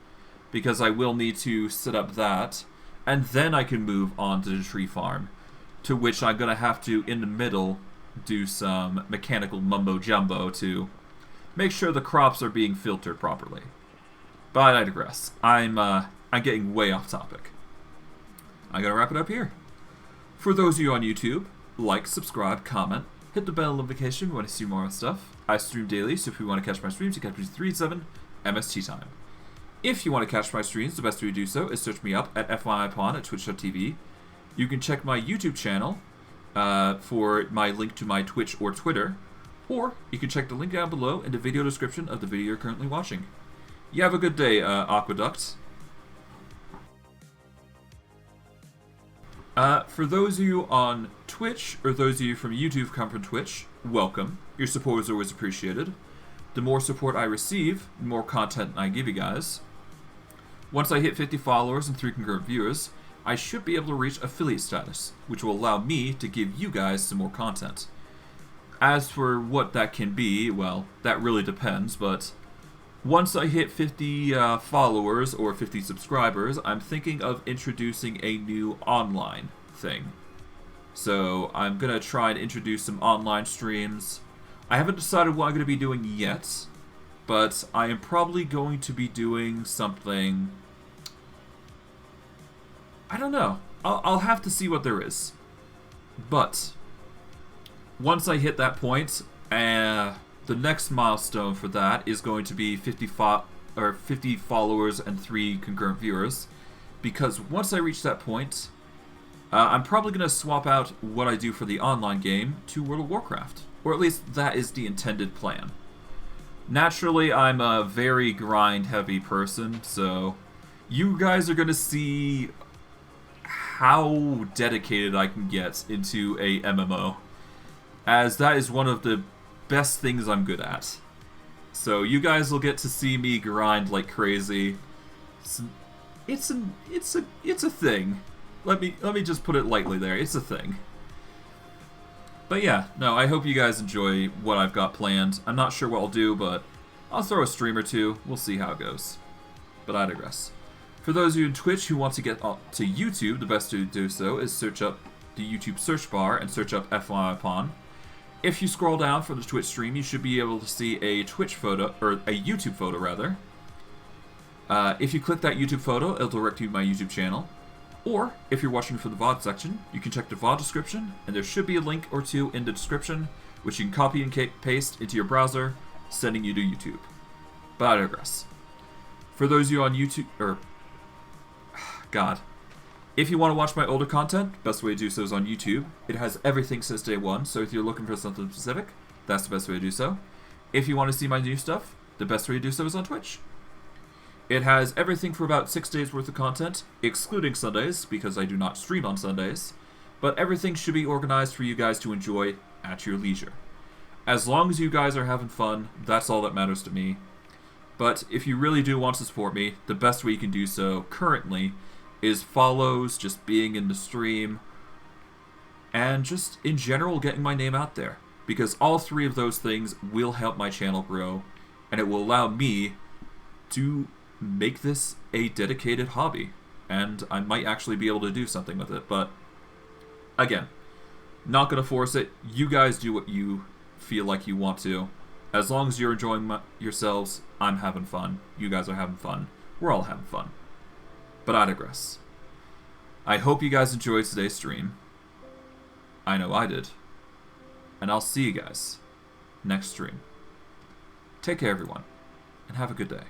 because I will need to set up that, and then I can move on to the tree farm, to which I'm going to have to, in the middle, do some mechanical mumbo-jumbo to make sure the crops are being filtered properly. But I digress. I'm getting way off topic. I'm going to wrap it up here. For those of you on YouTube, like, subscribe, comment, hit the bell notification if you want to see more stuff. I stream daily, so if you want to catch my streams, you can catch me 3-7 MST time. If you want to catch my streams, the best way to do so is search me up at FYIPon at twitch.tv. You can check my YouTube channel for my link to my Twitch or Twitter, Or you can check the link down below in the video description of the video you're currently watching. You have a good day, Aqueduct. For those of you on Twitch, or those of you from YouTube who come from Twitch, welcome. Your support is always appreciated. The more support I receive, the more content I give you guys. Once I hit 50 followers and 3 concurrent viewers, I should be able to reach affiliate status, which will allow me to give you guys some more content. As for what that can be, well, that really depends, but once I hit 50 followers or 50 subscribers, I'm thinking of introducing a new online thing. So I'm going to try and introduce some online streams. I haven't decided what I'm going to be doing yet, but I am probably going to be doing something... I don't know. I'll have to see what there is. But once I hit that point, the next milestone for that is going to be 50 followers and 3 concurrent viewers. Because once I reach that point, I'm probably going to swap out what I do for the online game to World of Warcraft. Or at least that is the intended plan. Naturally, I'm a very grind-heavy person, so you guys are going to see how dedicated I can get into a MMO, as that is one of the best things I'm good at. So you guys will get to see me grind like crazy. It's a thing. Let me just put it lightly there. It's a thing. But yeah, no, I hope you guys enjoy what I've got planned. I'm not sure what I'll do, but I'll throw a stream or two. We'll see how it goes. But I digress. For those of you in Twitch who want to get to YouTube, the best way to do so is search up the YouTube search bar and search up FYI Pawn. If you scroll down from the Twitch stream, you should be able to see a Twitch photo, or a YouTube photo rather. If you click that YouTube photo, it'll direct you to my YouTube channel. Or, if you're watching from the VOD section, you can check the VOD description, and there should be a link or two in the description, which you can copy and paste into your browser, sending you to YouTube. But I digress. For those of you on YouTube, God. If you want to watch my older content, best way to do so is on YouTube. It has everything since day one, so if you're looking for something specific, that's the best way to do so. If you want to see my new stuff, the best way to do so is on Twitch. It has everything for about 6 days worth of content, excluding Sundays, because I do not stream on Sundays, but everything should be organized for you guys to enjoy at your leisure. As long as you guys are having fun, that's all that matters to me. But if you really do want to support me, the best way you can do so currently is follows, just being in the stream, and just in general getting my name out there. Because all 3 of those things will help my channel grow, and it will allow me to make this a dedicated hobby. And I might actually be able to do something with it, but again, not going to force it. You guys do what you feel like you want to. As long as you're enjoying yourselves, I'm having fun. You guys are having fun. We're all having fun. But I digress. I hope you guys enjoyed today's stream. I know I did. And I'll see you guys next stream. Take care, everyone, and have a good day.